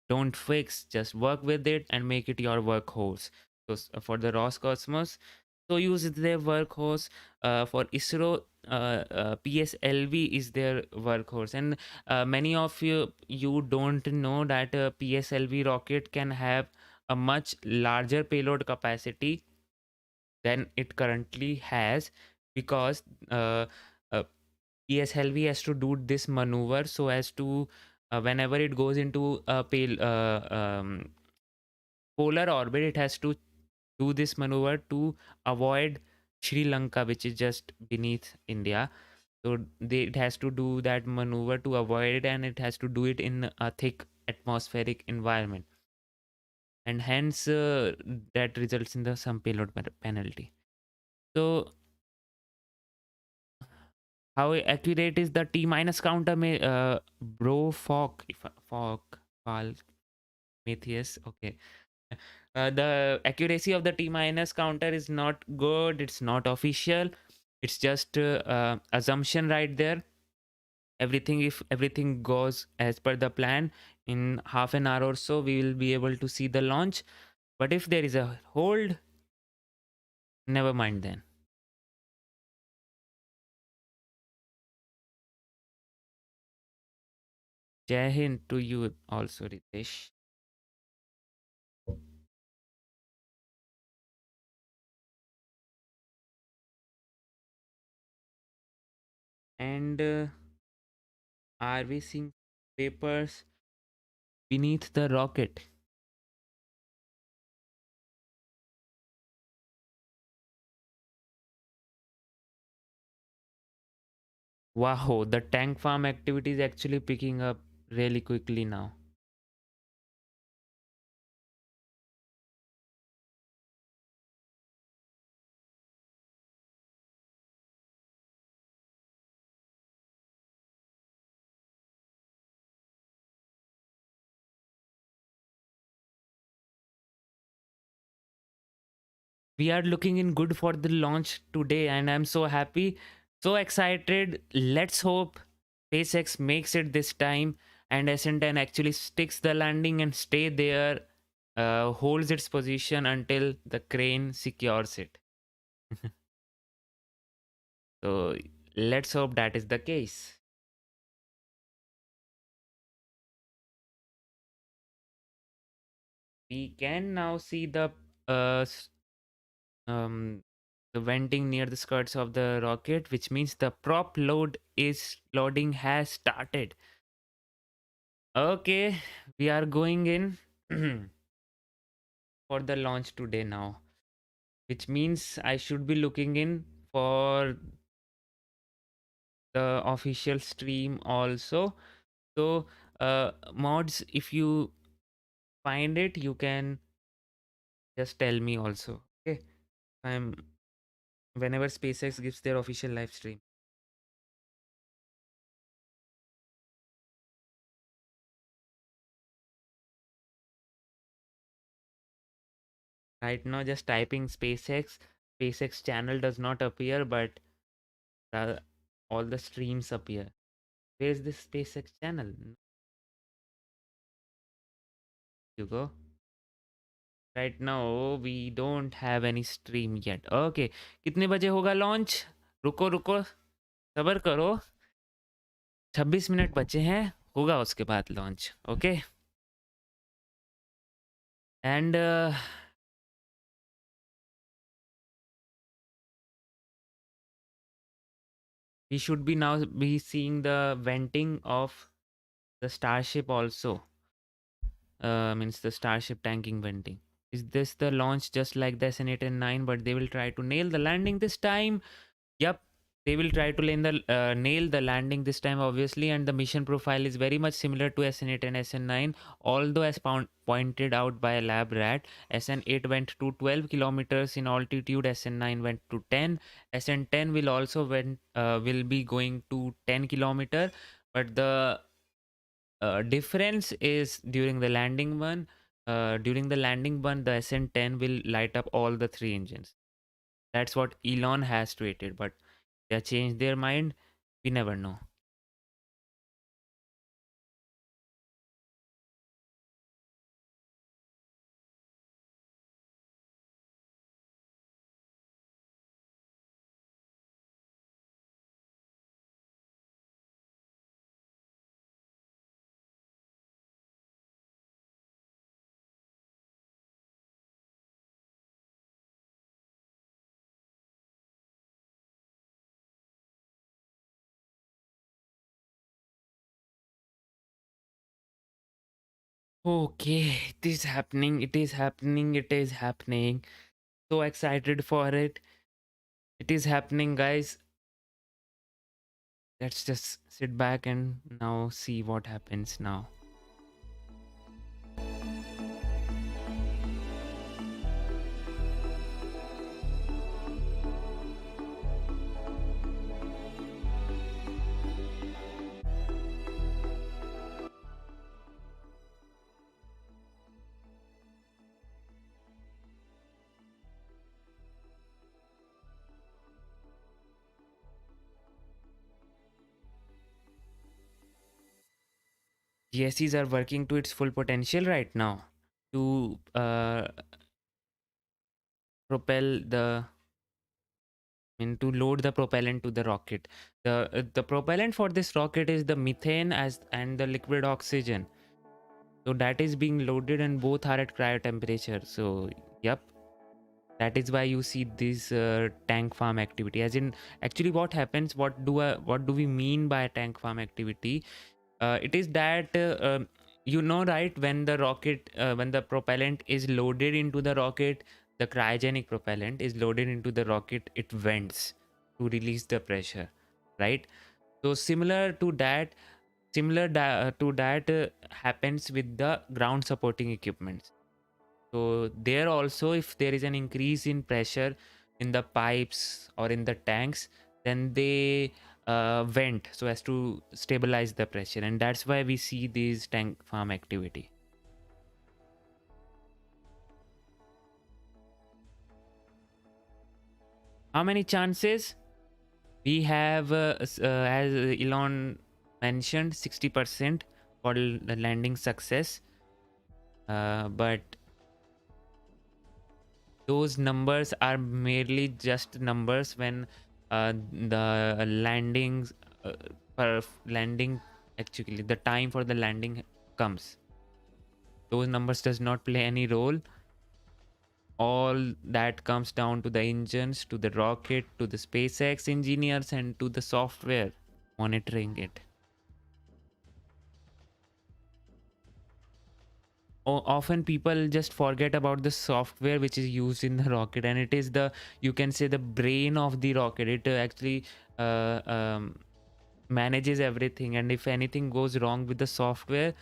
don't fix. Just work with it and make it your workhorse. So for the Roscosmos, Soyuz is their workhorse. For ISRO, PSLV is their workhorse, and many of you don't know that PSLV rocket can have a much larger payload capacity than it currently has, because uh, uh, PSLV has to do this maneuver so as to whenever it goes into a polar orbit, it has to do this maneuver to avoid Sri Lanka, which is just beneath India. So it has to do that maneuver to avoid it, and it has to do it in a thick atmospheric environment, and hence that results in the some payload penalty. So how accurate is the T minus counter? Bro, Falk, if Falk, Falk, Matthias. Okay. The accuracy of the T minus counter is not good. It's not official. It's just assumption right there. Everything, if everything goes as per the plan, in half an hour or so, we will be able to see the launch. But if there is a hold, never mind then. Jai Hind to you also, Ritesh. And are we seeing papers beneath the rocket? Wow, the tank farm activity is actually picking up really quickly now. We are looking in good for the launch today, and I'm so happy, so excited. Let's hope SpaceX makes it this time, and SN10 actually sticks the landing and stay there, holds its position until the crane secures it. So let's hope that is the case. We can now see uh, s- um, the venting near the skirts of the rocket, which means the prop loading has started. Okay, we are going in for the launch today now, which means I should be looking in for the official stream also. So, mods, if you find it, you can just tell me also. Okay, I'm whenever SpaceX gives their official live stream. Right now, just typing SpaceX channel does not appear, but the, all the streams appear. Where is this SpaceX channel? You go. Right now we don't have any stream yet. Okay, कितने बजे होगा launch? रुको रुको, सबर करो. 26 minute बचे हैं, होगा उसके बाद launch. Okay, and we should be now be seeing the venting of the Starship also. Means the Starship tanking venting. Is this the launch just like the SN8 and 9, but they will try to nail the landing this time? Yep, they will try to nail the landing this time, obviously, and the mission profile is very much similar to SN8 and SN9. Although, as pointed out by a lab rat, SN8 went to 12 kilometers in altitude, SN9 went to 10. SN10 will also will be going to 10 kilometer, but the difference is during the landing one. During the landing one, the SN10 will light up all the three engines. That's what Elon has tweeted, but they change their mind. We never know. Okay, it is happening. It is happening. It is happening. So excited for it. It is happening, guys. Let's just sit back and now see what happens now. GSEs are working to its full potential right now to propel the to load the propellant to the rocket. The propellant for this rocket is the methane as and the liquid oxygen. So that is being loaded and both are at cryo temperature. So yep, that is why you see this tank farm activity. As in, actually, what happens? What do we mean by tank farm activity? It is that you know, right, when the rocket when the propellant is loaded into the rocket, the cryogenic propellant is loaded into the rocket, it vents to release the pressure, right? So to that happens with the ground supporting equipments. So there also, if there is an increase in pressure in the pipes or in the tanks, then they vent so as to stabilize the pressure, and that's why we see these tank farm activity. How many chances we have? As Elon mentioned, 60% for the landing success, but those numbers are merely just numbers when the landings landing, actually the time for the landing comes. Those numbers does not play any role. All that comes down to the engines, to the rocket, to the SpaceX engineers, and to the software monitoring it. Often people just forget about the software which is used in the rocket, and it is the, you can say, the brain of the rocket. It actually uh, um, manages everything, and if anything goes wrong with the software,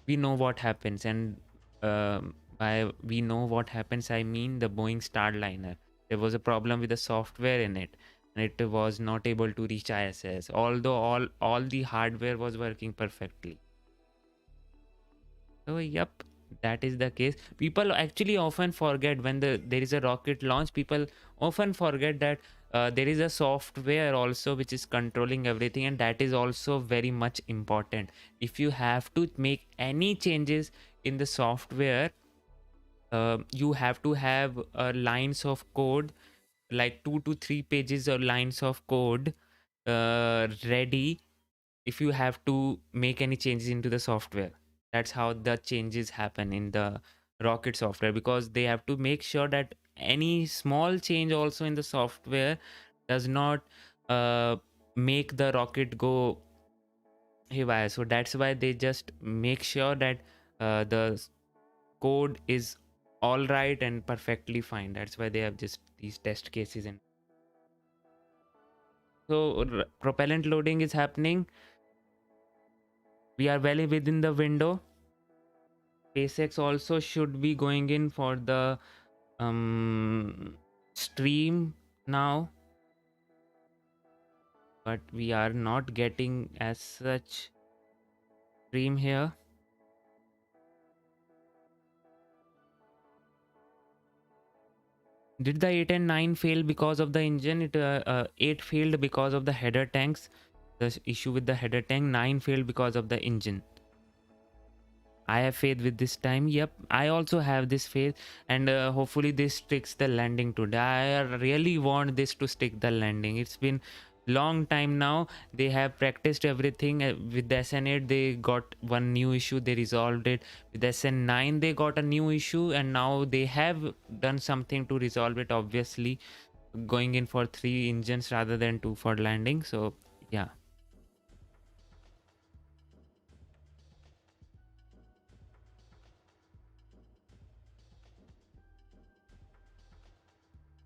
we know what happens. And by we know what happens, I mean the Boeing Starliner, there was a problem with the software in it, and it was not able to reach ISS, although all the hardware was working perfectly. So yep, that is the case. People actually often forget when there is a rocket launch. People often forget that there is a software also which is controlling everything, and that is also very much important. If you have to make any changes in the software, you have to have lines of code, like 2 to 3 pages or lines of code ready if you have to make any changes into the software. That's how the changes happen in the rocket software, because they have to make sure that any small change also in the software does not uh, make the rocket go haywire. So that's why they just make sure that the code is all right and perfectly fine. That's why they have just these test cases. And so propellant loading is happening. We are well within the window. SpaceX also should be going in for the stream now, but we are not getting as such stream here. Did the 8 and 9 fail because of the engine? 8 failed because of the header tanks. The issue with the header tank. 9 failed because of the engine. I have faith with this time. Yep, I also have this faith, and hopefully this sticks the landing today. I really want this to stick the landing. It's been long time now. They have practiced everything with the SN8. They got one new issue, they resolved it. With the SN9 they got a new issue, and now they have done something to resolve it, obviously going in for 3 engines rather than 2 for landing. So yeah.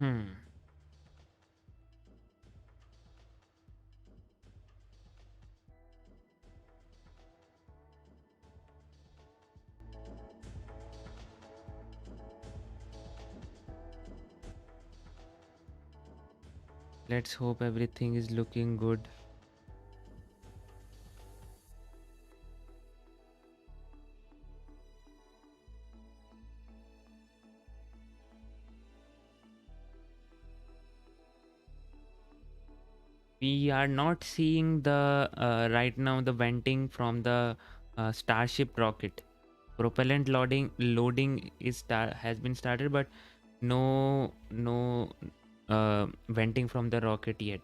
Hmm. Let's hope everything is looking good. We are not seeing the right now the venting from the Starship rocket. Propellant loading has been started, but no venting from the rocket yet.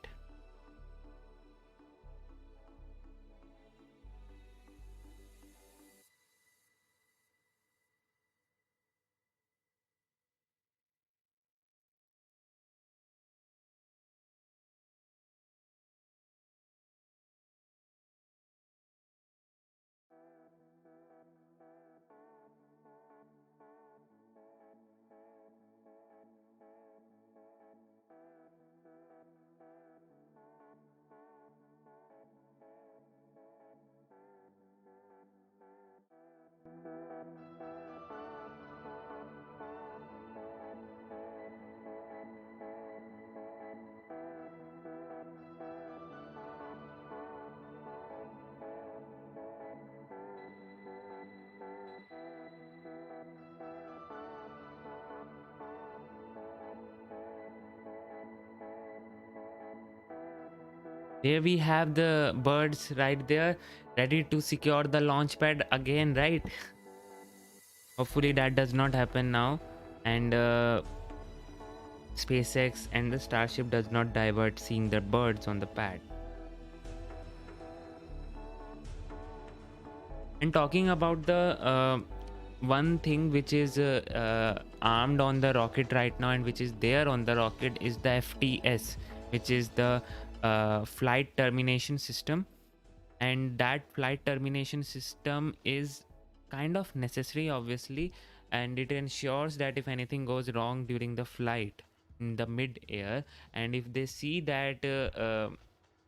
There we have the birds right there, ready to secure the launch pad again, right? Hopefully that does not happen now, and SpaceX and the Starship does not divert seeing the birds on the pad. And talking about the one thing which is armed on the rocket right now and which is there on the rocket is the FTS, which is the flight termination system. And that flight termination system is kind of necessary, obviously, and it ensures that if anything goes wrong during the flight in the mid-air, and if they see that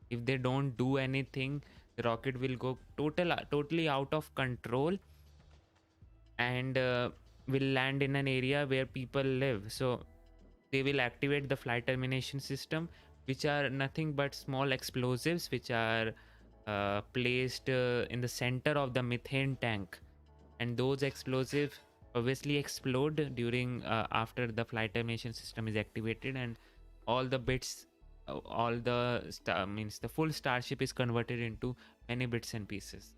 if they don't do anything, the rocket will go totally out of control and will land in an area where people live. So they will activate the flight termination system, which are nothing but small explosives which are placed in the center of the methane tank, and those explosives obviously explode during after the flight termination system is activated, and all the bits all the means the full Starship is converted into many bits and pieces,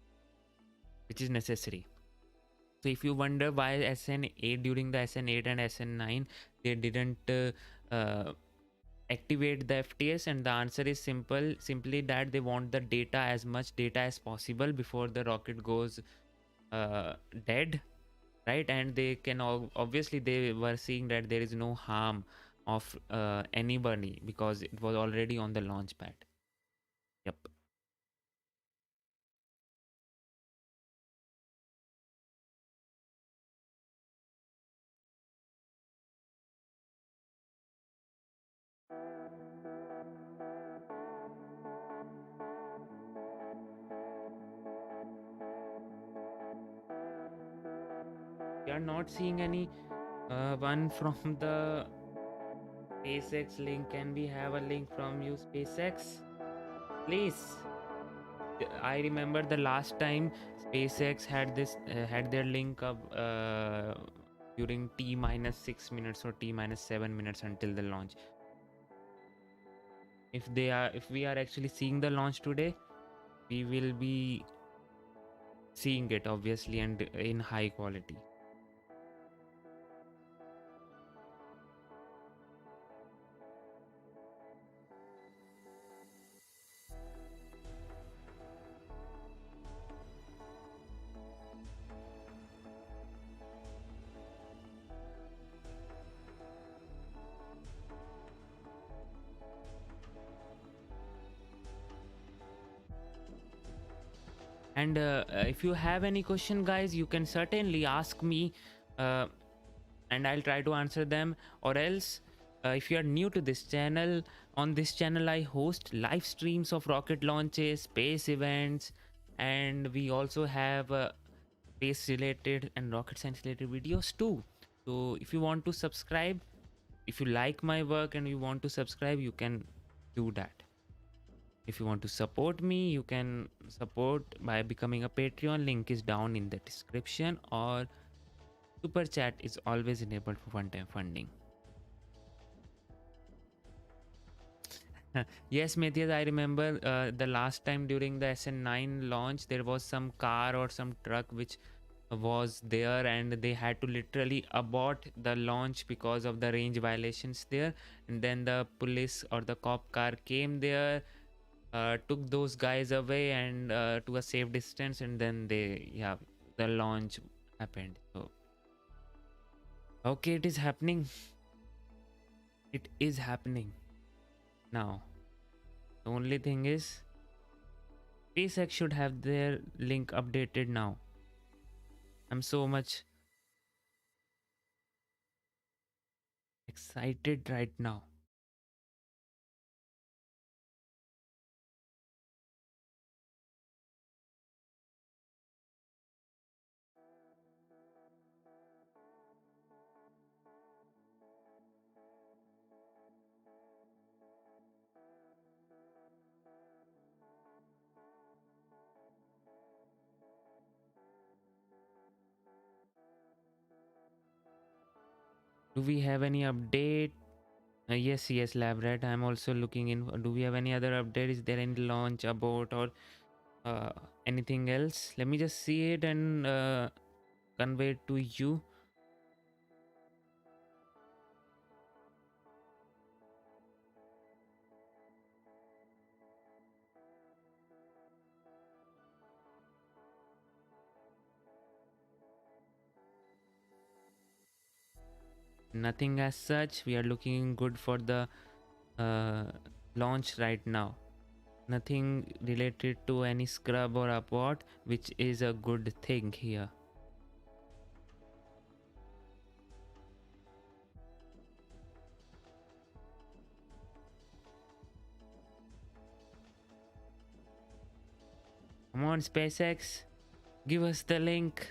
which is necessary. So if you wonder why SN8 during the SN8 and SN9 they didn't activate the FTS, and the answer is simply that they want the data, as much data as possible before the rocket goes dead, right? And they can obviously they were seeing that there is no harm of anybody because it was already on the launch pad. Yep. We are not seeing any one from the SpaceX link. Can we have a link from you, SpaceX? Please. I remember the last time SpaceX had their link up during T minus 6 minutes or T minus 7 minutes until the launch. If we are actually seeing the launch today, we will be seeing it obviously and in high quality. And if you have any question, guys, you can certainly ask me, and I'll try to answer them. Or else, If you are new to this channel, on this channel I host live streams of rocket launches, space events, and we also have space related and rocket science related videos too. So if you want to subscribe, if you like my work and you want to subscribe, you can do that. If you want to support me, you can support by becoming a Patreon. Link is down in the description, or super chat is always enabled for one-time funding. Yes, Matthias, I remember the last time during the SN9 launch, there was some car or some truck which was there, and they had to literally abort the launch because of the range violations there. And then the police or the cop car came there, took those guys away and to a safe distance, and then the launch happened. So okay, it is happening. It is happening now. The only thing is, SpaceX should have their link updated now. I'm so much excited right now. Do we have any update? Yes, lab rat. I'm also looking in. Do we have any other update? Is there any launch about or uh, anything else? Let me just see it and convey it to you. Nothing as such. We are looking good for the uh, launch right now. Nothing related to any scrub or abort, which is a good thing here. Come on, SpaceX, give us the link.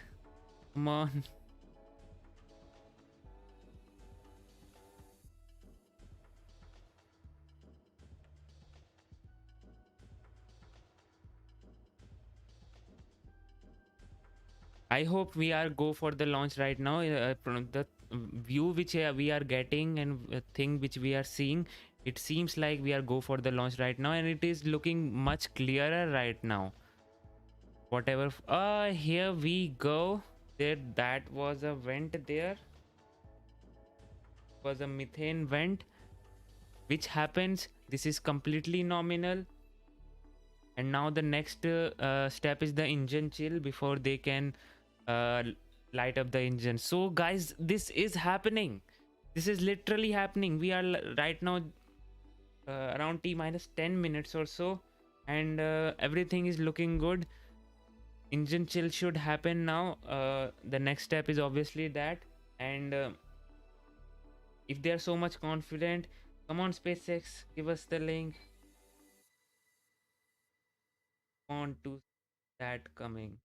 Come on. I hope we are go for the launch right now. From the view which we are getting and thing which we are seeing, it seems like we are go for the launch right now, and it is looking much clearer right now. Whatever. Here we go. There, that was a vent. There was a methane vent, which happens. This is completely nominal. And now the next step is the engine chill before they can uh, light up the engine. So guys, this is happening. This is literally happening. We are right now around t minus 10 minutes or so, and everything is looking good. Engine chill should happen now. The next step is obviously that. And if they are so much confident, come on SpaceX, give us the link. On to that coming.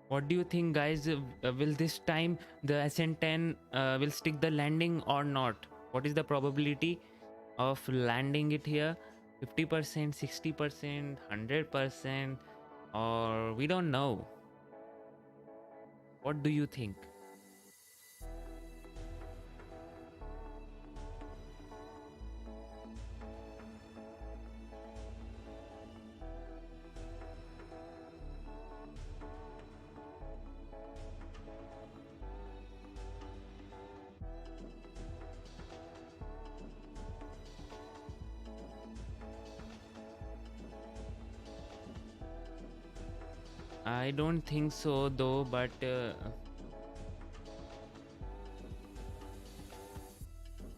What do you think, guys? Will this time the SN10 will stick the landing or not? What is the probability of landing it here? 50%, 60%, 100%, or we don't know. What do you think? don't think so though, but will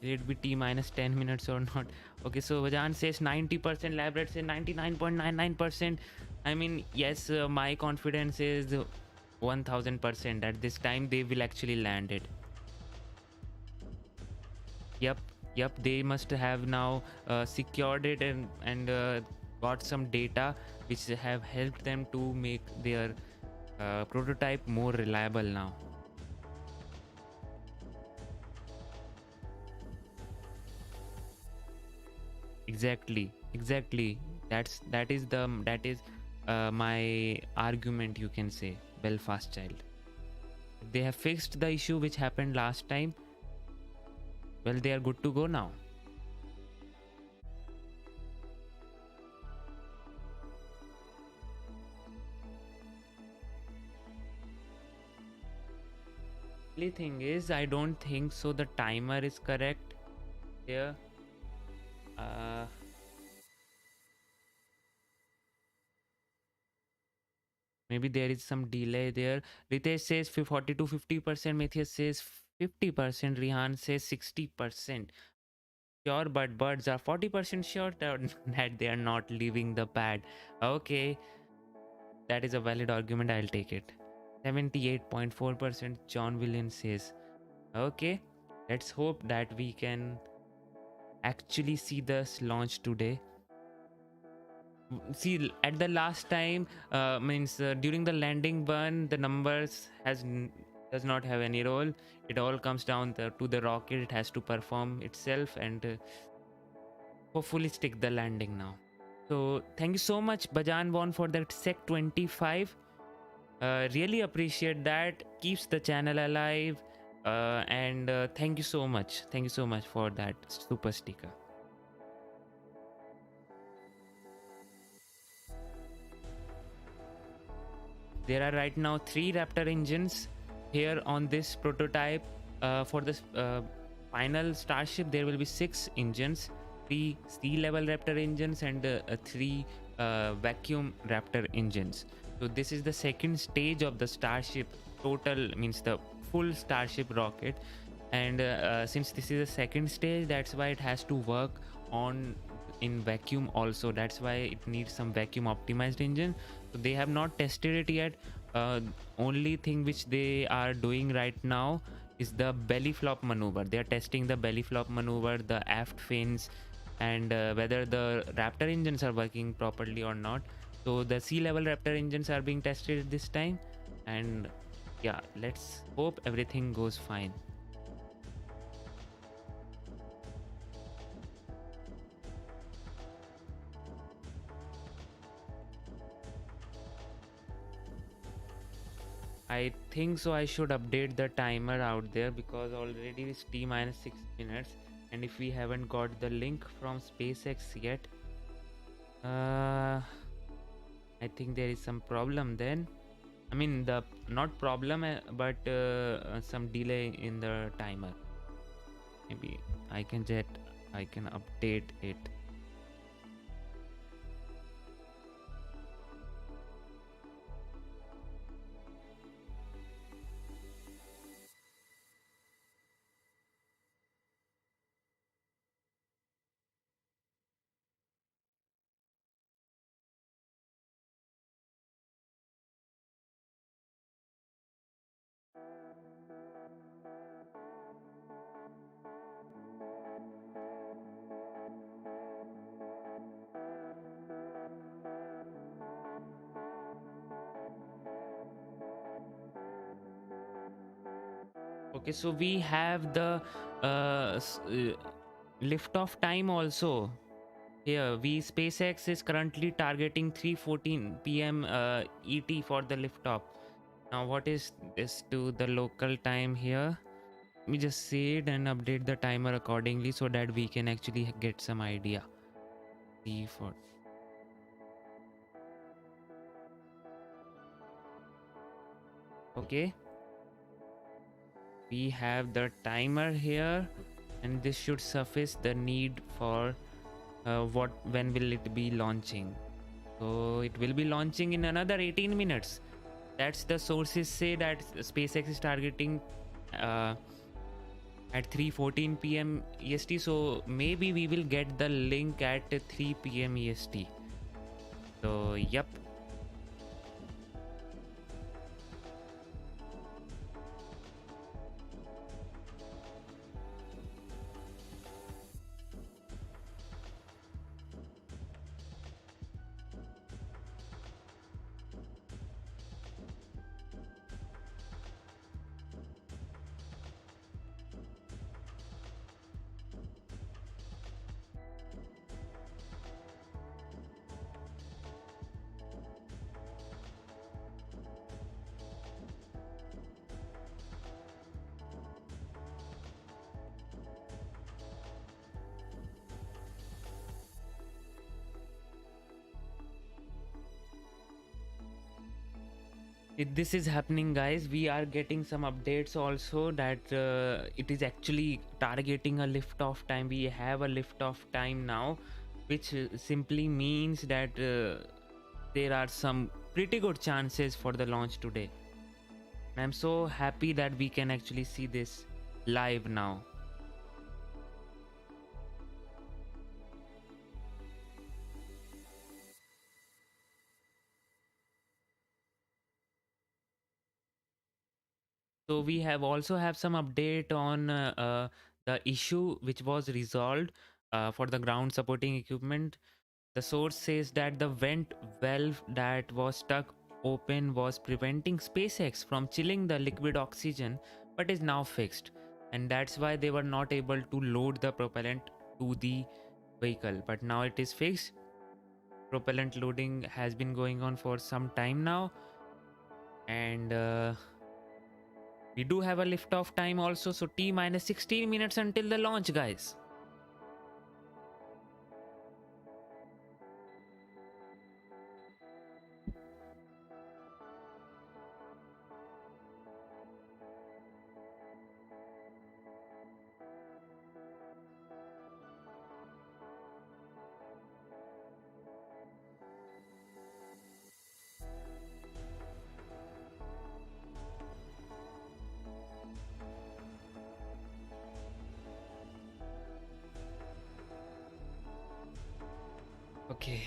it be T minus 10 minutes or not? Okay, so Vajan says 90%, Labret says 99.99%. I mean, yes, my confidence is 1000% at this time they will actually land it. Yep, they must have now secured it and got some data which have helped them to make their prototype more reliable now. Exactly. That is my argument, you can say. Belfast child, they have fixed the issue which happened last time. Well, they are good to go now. The thing is, I don't think so the timer is correct here. Maybe there is some delay there. Ritesh says 40 to 50%. Matthias says 50%. Rihan says 60%. Sure, but birds are 40% sure that they are not leaving the pad. Okay, that is a valid argument. I'll take it. 78.4%. John Williams says. Okay, let's hope that we can actually see this launch today. See, at the last time means during the landing burn, the numbers does not have any role. It all comes down to the rocket. It has to perform itself and hopefully stick the landing now. So thank you so much Bajan Won for that sec 25. Really appreciate that. Keeps the channel alive. And thank you so much for that super sticker. There are right now 3 Raptor engines here on this prototype. For this final Starship, there will be 6 engines, 3 sea level Raptor engines and 3 vacuum Raptor engines. So this is the second stage of the Starship. Total means the full Starship rocket, and since this is the second stage, that's why it has to work on in vacuum also. That's why it needs some vacuum optimized engine. So they have not tested it yet. Only thing which they are doing right now is the belly flop maneuver. They are testing the belly flop maneuver, the aft fins, and whether the Raptor engines are working properly or not. So the sea level Raptor engines are being tested this time, and yeah, let's hope everything goes fine. I think so I should update the timer out there because already it's T minus 6 minutes, and if we haven't got the link from SpaceX yet, I think there is some problem then. I mean, the not problem, but some delay in the timer. Maybe I can update it. Okay, so we have the liftoff time also. Here, SpaceX is currently targeting 3:14 p.m. ET for the liftoff. Now, what is this to the local time here? Let me just say it and update the timer accordingly so that we can actually get some idea. C4. Okay. We have the timer here, and this should suffice the need for when will it be launching. So it will be launching in another 18 minutes. That's the sources say that SpaceX is targeting at 3:14 p.m. EST. So maybe we will get the link at 3 p.m. EST. So yep. This is happening, guys. We are getting some updates also that it is actually targeting a liftoff time. We have a liftoff time now, which simply means that there are some pretty good chances for the launch today. I'm so happy that we can actually see this live now. So we have also have some update on the issue which was resolved for the ground supporting equipment. The source says that the vent valve that was stuck open was preventing SpaceX from chilling the liquid oxygen, but is now fixed, and that's why they were not able to load the propellant to the vehicle. But now it is fixed. Propellant loading has been going on for some time now, and we do have a liftoff time also, so T minus 16 minutes until the launch, guys. Okay.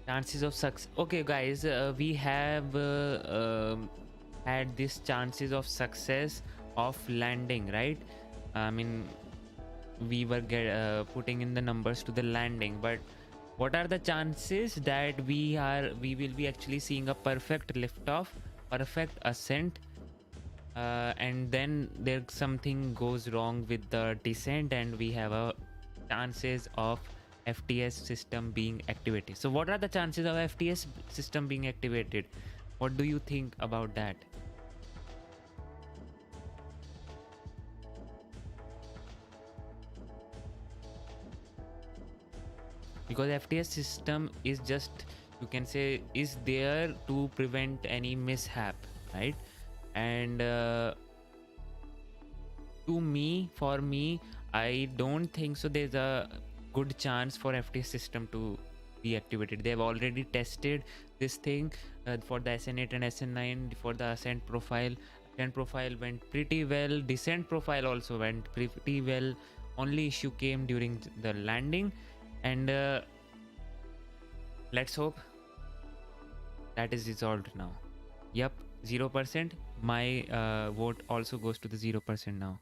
Chances of success. Okay, guys, we have had these chances of success of landing, right? I mean, we were putting in the numbers to the landing, but what are the chances that we will be actually seeing a perfect liftoff, perfect ascent, and then there something goes wrong with the descent, and we have a chances of FTS system being activated. So what are the chances of FTS system being activated? What do you think about that? Because FTS system is just, you can say, is there to prevent any mishap, right? And for me, I don't think so there's a good chance for FTS system to be activated. They've already tested this thing for the SN8 and SN9 for the ascent profile. Ascent profile went pretty well. Descent profile also went pretty well. Only issue came during the landing, and let's hope that is resolved now. Yep, 0%. My vote also goes to the 0% now.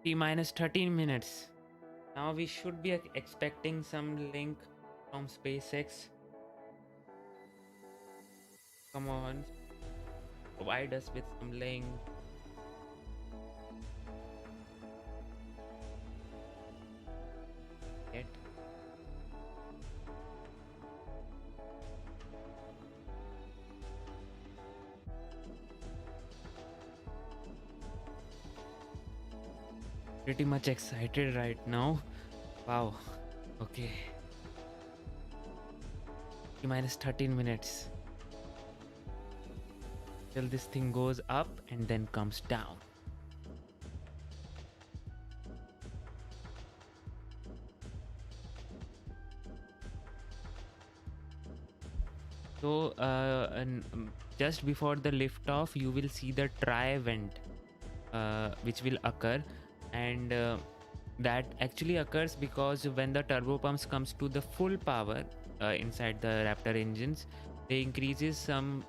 T minus 13 minutes. Now we should be expecting some link from SpaceX. Come on, provide us with some link. Yet. Pretty much excited right now. Wow. Okay. Minus 13 minutes till this thing goes up and then comes down. So just before the liftoff, you will see the try vent which will occur, and that actually occurs because when the turbo pumps comes to the full power inside the Raptor engines, they increases some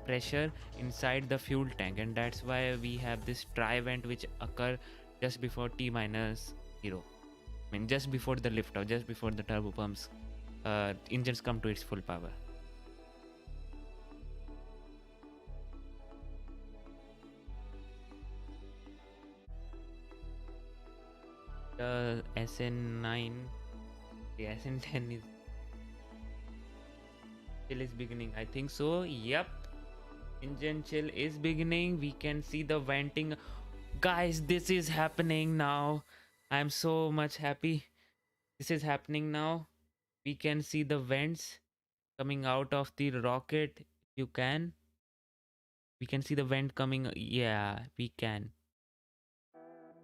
pressure inside the fuel tank, and that's why we have this try vent which occur just before T minus 0. I mean, just before the liftoff, just before the turbo pumps engines come to its full power. The SN9, the SN10 is chill is beginning, I think so. Yep, engine chill is beginning. We can see the venting. Guys, this is happening now. I'm so much happy. This is happening now. We can see the vents coming out of the rocket. You can. We can see the vent coming. Yeah, we can.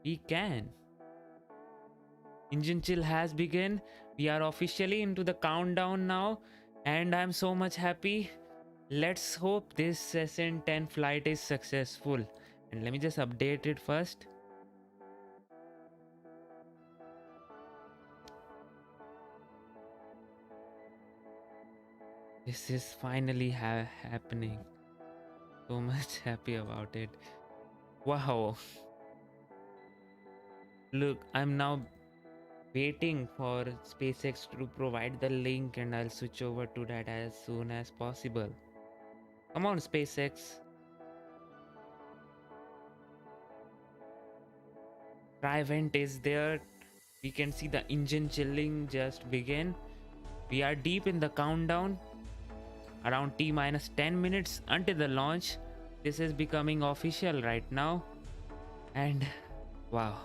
We can. Engine chill has begun. We are officially into the countdown now, and I'm so much happy. Let's hope this SN10 flight is successful. And let me just update it first. This is finally happening. So much happy about it. Wow. Look, I'm now waiting for SpaceX to provide the link, and I'll switch over to that as soon as possible. Come on, SpaceX. Try vent is there. We can see the engine chilling just begin. We are deep in the countdown. Around T minus 10 minutes until the launch. This is becoming official right now. And wow.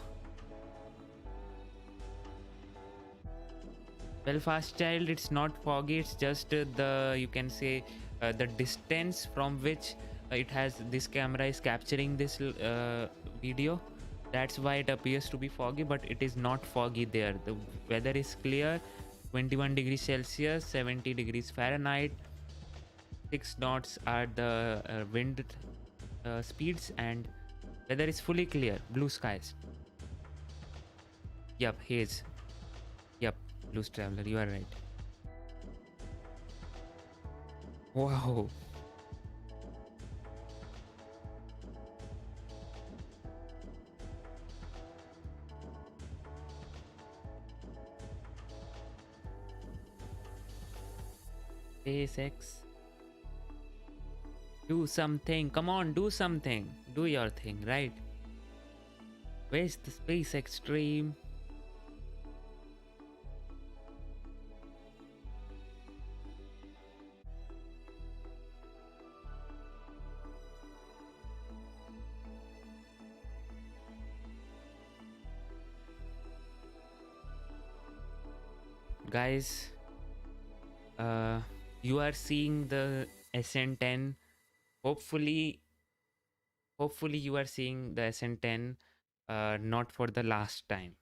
Belfast child, it's not foggy, it's just the, you can say, the distance from which it has, this camera is capturing this video. That's why it appears to be foggy, but it is not foggy there. The weather is clear. 21 degrees Celsius, 70 degrees Fahrenheit. 6 knots are the wind speeds, and weather is fully clear. Blue skies. Yep, haze. Yep, Blues Traveler, you are right. Wow. SpaceX. Do something. Come on, do something. Do your thing, right? Where's the SpaceX stream? Guys, you are seeing the SN10. Hopefully you are seeing the SN10 not for the last time,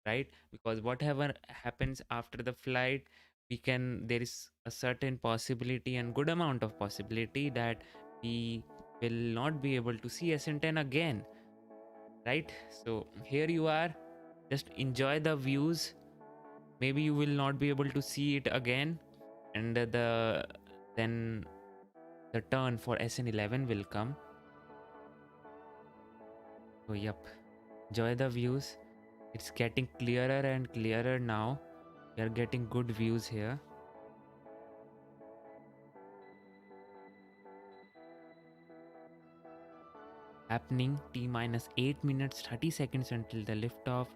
right? Because whatever happens after the flight, there is a certain possibility and good amount of possibility that we will not be able to see SN10 again, right? So here you are, just enjoy the views. Maybe you will not be able to see it again, and then the turn for SN11 will come. So yep, enjoy the views. It's getting clearer and clearer now. We are getting good views here. Happening T minus 8 minutes 30 seconds until the liftoff.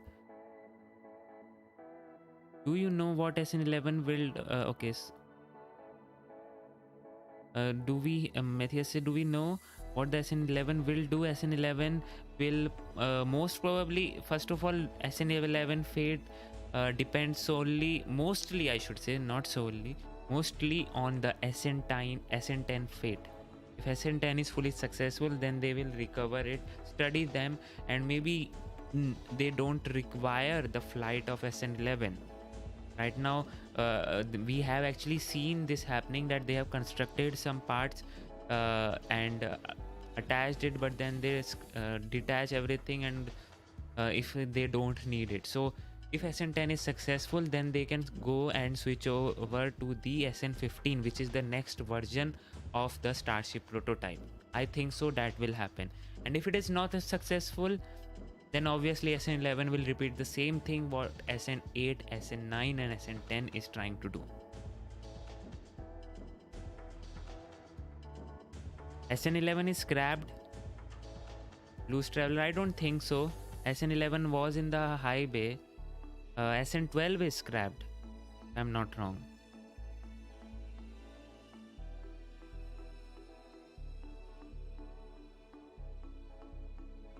Do you know what SN11 will okay, do we Matthias said, do we know what the SN11 will do? SN11 will most probably, first of all, SN11 fate depends solely, mostly I should say, not solely, mostly on the SN10 fate. If SN10 is fully successful, then they will recover it, study them, and maybe they don't require the flight of SN11. Right now we have actually seen this happening, that they have constructed some parts and attached it, but then they detach everything, and if they don't need it. So if SN10 is successful, then they can go and switch over to the SN15, which is the next version of the Starship prototype. I think so that will happen. And if it is not as successful, then obviously SN11 will repeat the same thing what SN8, SN9 and SN10 is trying to do. SN11 is scrapped. Loose Traveler, I don't think so. SN11 was in the high bay. SN12 is scrapped, if I'm not wrong.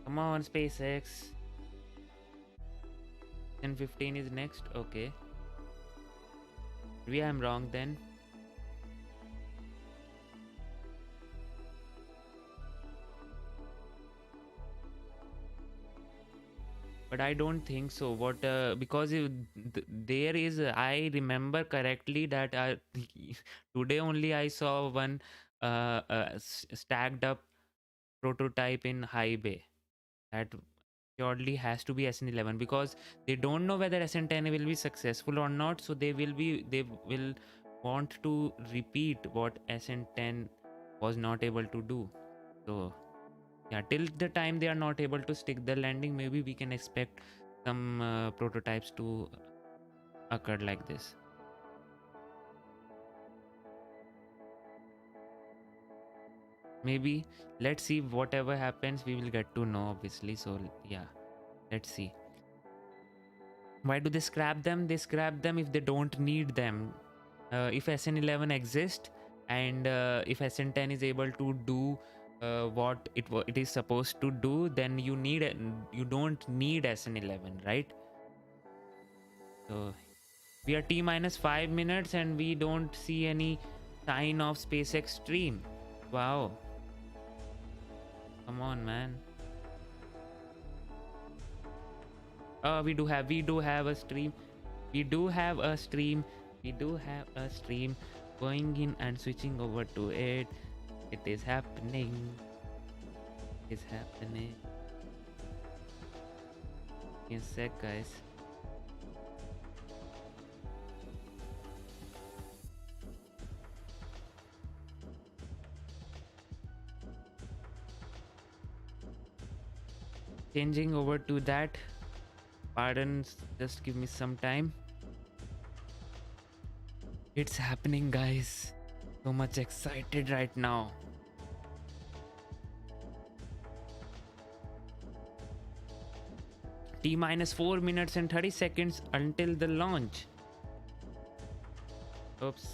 Come on, SpaceX. SN15 is next. Okay. Maybe I'm wrong then. But I don't think so. What because there is I remember correctly that today only I saw one stacked up prototype in high bay. That surely has to be SN11, because they don't know whether SN10 will be successful or not. So they will want to repeat what SN10 was not able to do. So yeah, till the time they are not able to stick the landing, maybe we can expect some prototypes to occur like this. Maybe, let's see. Whatever happens, we will get to know, obviously. So yeah, let's see. Why do they scrap them? They scrap them if they don't need them. If SN11 exists, and if SN10 is able to do what it is supposed to do, then you don't need SN11, right? So we are T minus 5 minutes and we don't see any sign of SpaceX stream. Wow. Come on, man. Oh, we do have a stream. We do have a stream going in and switching over to it. It is happening. It's happening. In a sec, guys. Changing over to that. Pardon, just give me some time. It's happening, guys. So much excited right now. T minus 4 minutes and 30 seconds until the launch. Oops.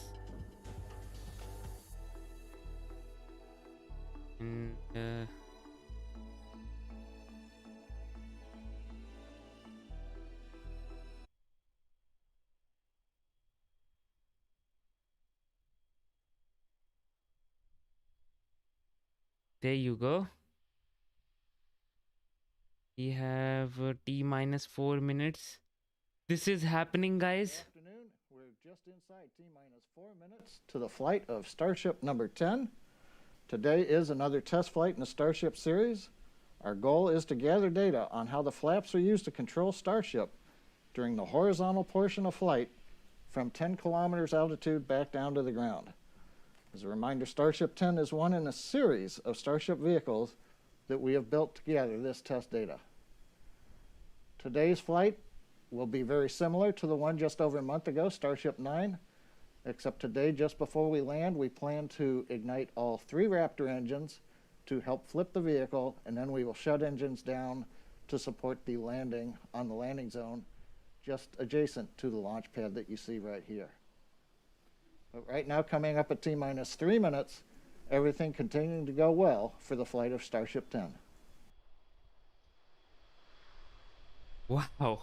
And there you go. We have T minus 4 minutes. This is happening, guys. Good afternoon. We're just inside T minus 4 minutes to the flight of Starship number 10. Today is another test flight in the Starship series. Our goal is to gather data on how the flaps are used to control Starship during the horizontal portion of flight from 10 kilometers altitude back down to the ground. As a reminder, Starship 10 is one in a series of Starship vehicles that we have built to gather this test data. Today's flight will be very similar to the one just over a month ago, Starship 9, except today, just before we land, we plan to ignite all 3 Raptor engines to help flip the vehicle, and then we will shut engines down to support the landing on the landing zone just adjacent to the launch pad that you see right here. But right now, coming up at T-minus 3 minutes, everything continuing to go well for the flight of Starship 10. Wow.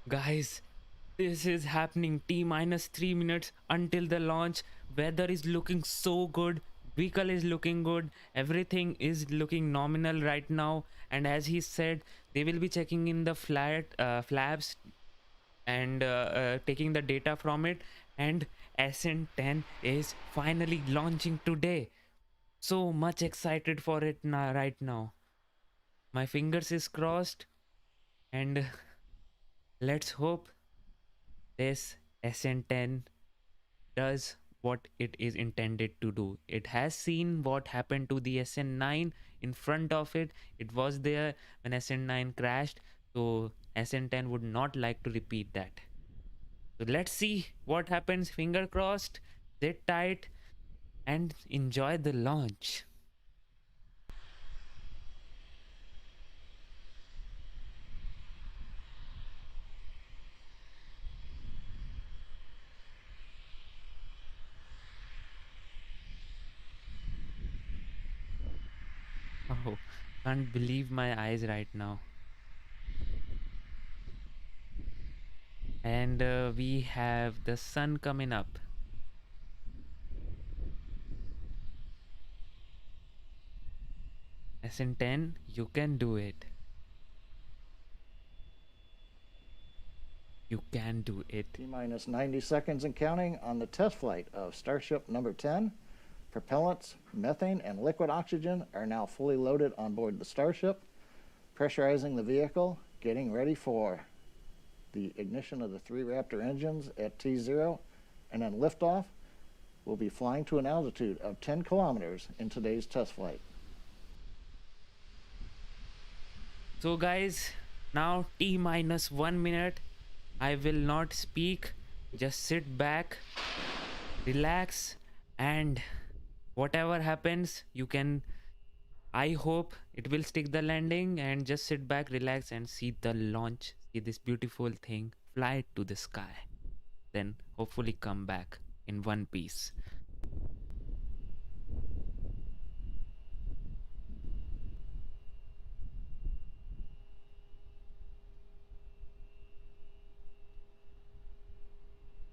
Guys, this is happening. T-minus 3 minutes until the launch. Weather is looking so good. Vehicle is looking good. Everything is looking nominal right now. And as he said, they will be checking in the flaps and taking the data from it. And SN10 is finally launching today. So much excited for it now, right now. My fingers is crossed, and let's hope this SN10 does what it is intended to do. It has seen what happened to the SN9 in front of it. It was there when SN9 crashed, so SN10 would not like to repeat that. So let's see what happens. Finger crossed, sit tight, and enjoy the launch. Oh, can't believe my eyes right now. And we have the sun coming up. SN10, you can do it. You can do it. T-minus 90 seconds and counting on the test flight of Starship number 10. Propellants, methane, and liquid oxygen are now fully loaded on board the Starship, pressurizing the vehicle, getting ready for the ignition of the 3 Raptor engines at T0, and then liftoff. We'll be flying to an altitude of 10 kilometers in today's test flight. So guys, now T-minus 1 minute. I will not speak. Just sit back, relax, and whatever happens, you can, I hope it will stick the landing, and just sit back, relax, and see the launch. See this beautiful thing fly to the sky. Then hopefully come back in one piece.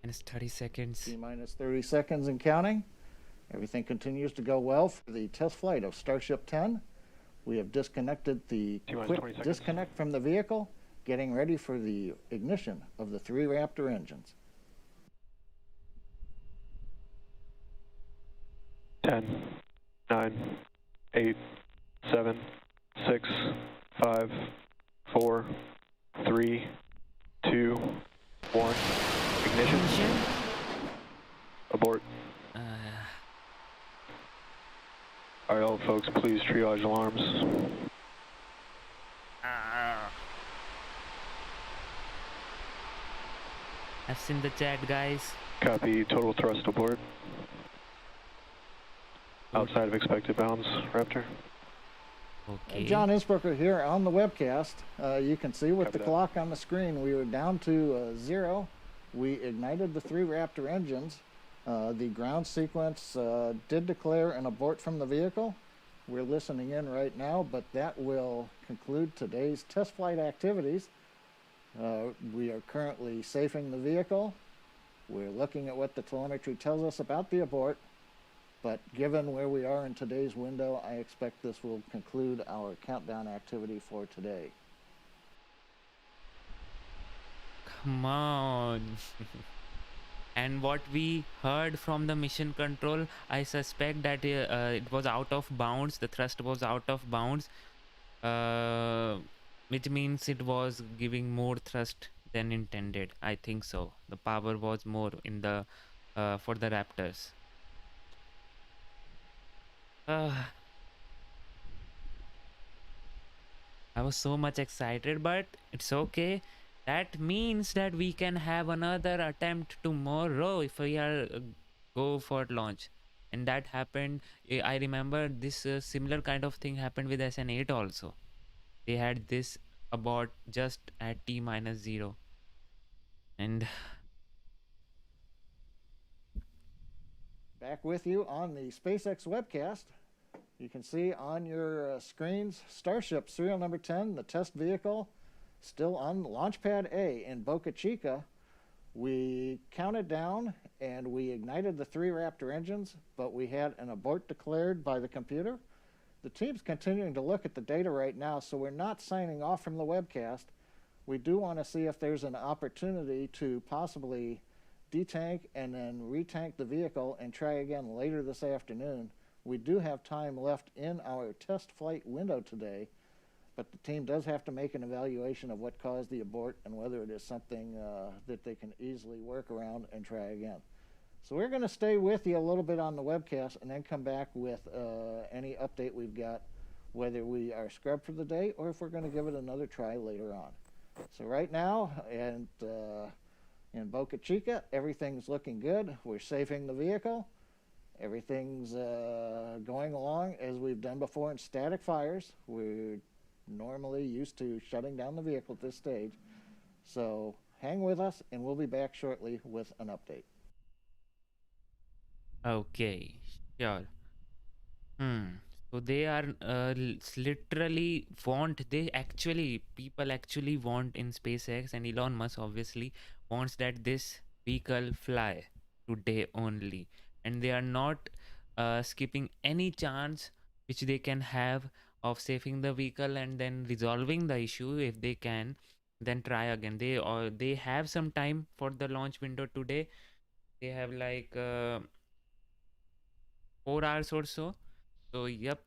And it's 30 seconds. T-minus 30 seconds and counting. Everything continues to go well for the test flight of Starship 10. We have disconnected the quick disconnect from the vehicle, getting ready for the ignition of the 3 Raptor engines. 10, 9, 8, 7, 6, 5, 4, 3, 2, 1. Ignition. Abort. All right, all folks, please triage alarms. I've seen the chat, guys. Copy, total thrust abort. Outside of expected bounds, Raptor. Okay. John Innsbrucker here on the webcast. You can see with Copy the that. clock on the screen, we were down to 0. We ignited the 3 Raptor engines. The ground sequence did declare an abort from the vehicle. We're listening in right now, but that will conclude today's test flight activities. We are currently safing the vehicle. We're looking at what the telemetry tells us about the abort, but given where we are in today's window, I expect this will conclude our countdown activity for today. Come on. And what we heard from the mission control, I suspect that it was out of bounds. The thrust was out of bounds, which means it was giving more thrust than intended. I think so. The power was more in the for the Raptors. I was so much excited, but it's okay. That means that we can have another attempt tomorrow if we are go for launch. And that happened. I remember this similar kind of thing happened with SN8 also. They had this about just at T minus 0. And Back with you on the SpaceX webcast. You can see on your screens Starship serial number 10, the test vehicle, still on Launchpad A in Boca Chica. We counted down and we ignited the 3 Raptor engines, but we had an abort declared by the computer. The team's continuing to look at the data right now, so we're not signing off from the webcast. We do want to see if there's an opportunity to possibly detank and then retank the vehicle and try again later this afternoon. We do have time left in our test flight window today, but the team does have to make an evaluation of what caused the abort and whether it is something that they can easily work around and try again. So we're going to stay with you a little bit on the webcast and then come back with any update we've got, whether we are scrubbed for the day or if we're going to give it another try later on. So right now, and in Boca Chica, everything's looking good. We're safing the vehicle. Everything's going along as we've done before in static fires. We're normally used to shutting down the vehicle at this stage. So hang with us, and we'll be back shortly with an update. okay, sure. So they are literally want, they actually, people actually want in SpaceX, and Elon Musk obviously wants that this vehicle fly today only, and they are not skipping any chance which they can have of saving the vehicle and then resolving the issue if they can, then try again. They have some time for the launch window today. They have like 4 hours or so. So yep,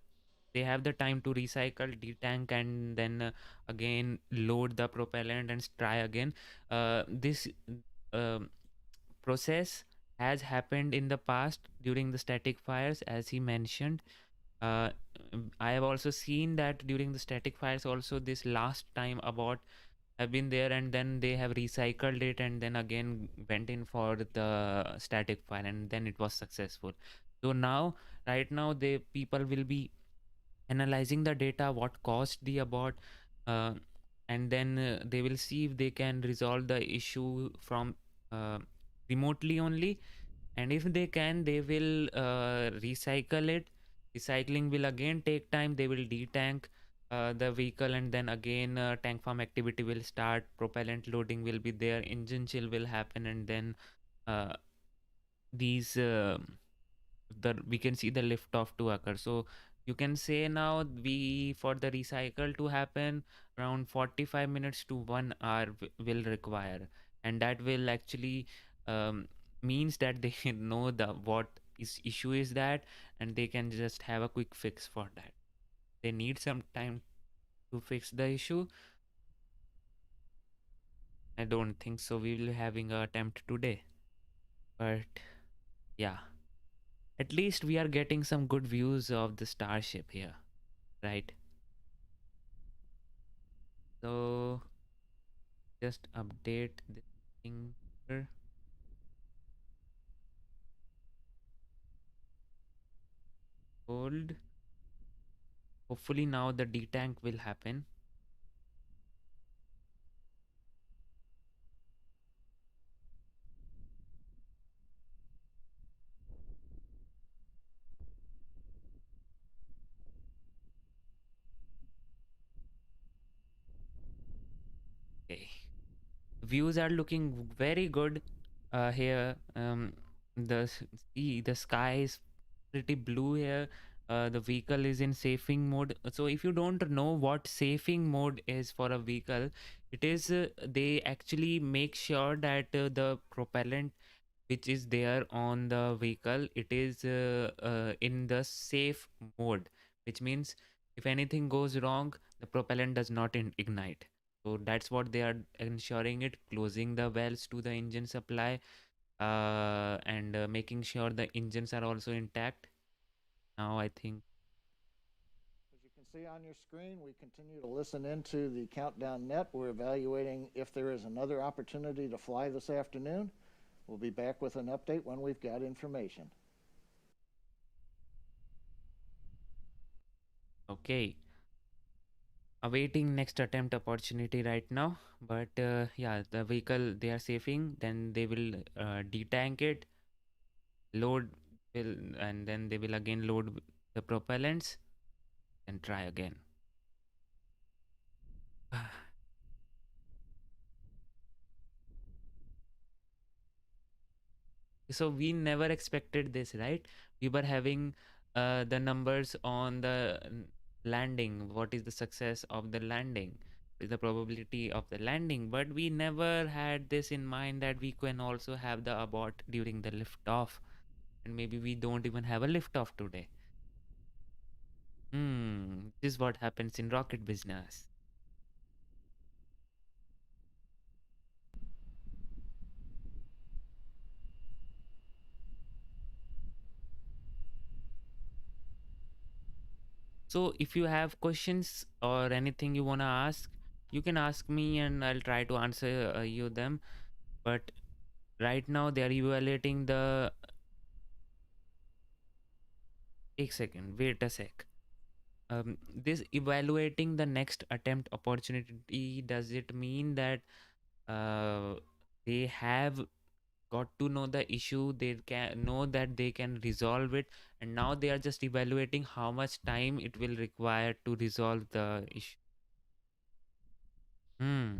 they have the time to recycle, detank, and then again load the propellant and try again. This um process has happened in the past during the static fires, as he mentioned. uh, I have also seen that during the static fires also, this last time about have been there, and then they have recycled it and then again went in for the static fire, and then it was successful. So now, right now, the people will be analyzing the data, what caused the abort, uh, and then they will see if they can resolve the issue from uh, remotely only. And if they can, they will recycle it. Recycling will again take time. They will detank the vehicle, and then again tank farm activity will start, propellant loading will be there, engine chill will happen, and then uh, these we can see the liftoff to occur. So you can say now, we for the recycle to happen, around 45 minutes to 1 hour will require, and that will actually means that they know the what is issue is that, and they can just have a quick fix for that. They need some time to fix the issue. I don't think so we will having a attempt today, but yeah, at least we are getting some good views of the Starship here, right? So just update this thing here. Hold. Hopefully now the detank will happen. Okay. Views are looking very good here. The sky is pretty blue here. The vehicle is in safing mode. So if you don't know what safing mode is for a vehicle, it is they actually make sure that the propellant which is there on the vehicle, it is in the safe mode, which means if anything goes wrong, the propellant does not ignite. So that's what they are ensuring, it closing the valves to the engine supply, and making sure the engines are also intact. Now I think see on your screen, we continue to listen into the countdown net. We're evaluating if there is another opportunity to fly this afternoon. We'll be back with an update when we've got information. Okay, awaiting next attempt opportunity right now, but yeah, the vehicle they are saving, then they will detank it, load will, and then they will again load the propellants and try again. So we never expected this, right? We were having the numbers on the landing. What is the success of the landing? Is the probability of the landing? But we never had this in mind that we can also have the abort during the liftoff, and maybe we don't even have a liftoff today. This is what happens in rocket business. So if you have questions or anything you wanna ask, you can ask me and I'll try to answer you them. But right now they are evaluating the, एक second, wait a sec. This evaluating the next attempt opportunity, does it mean that they have got to know the issue, they can know that they can resolve it, and now they are just evaluating how much time it will require to resolve the issue? Hmm.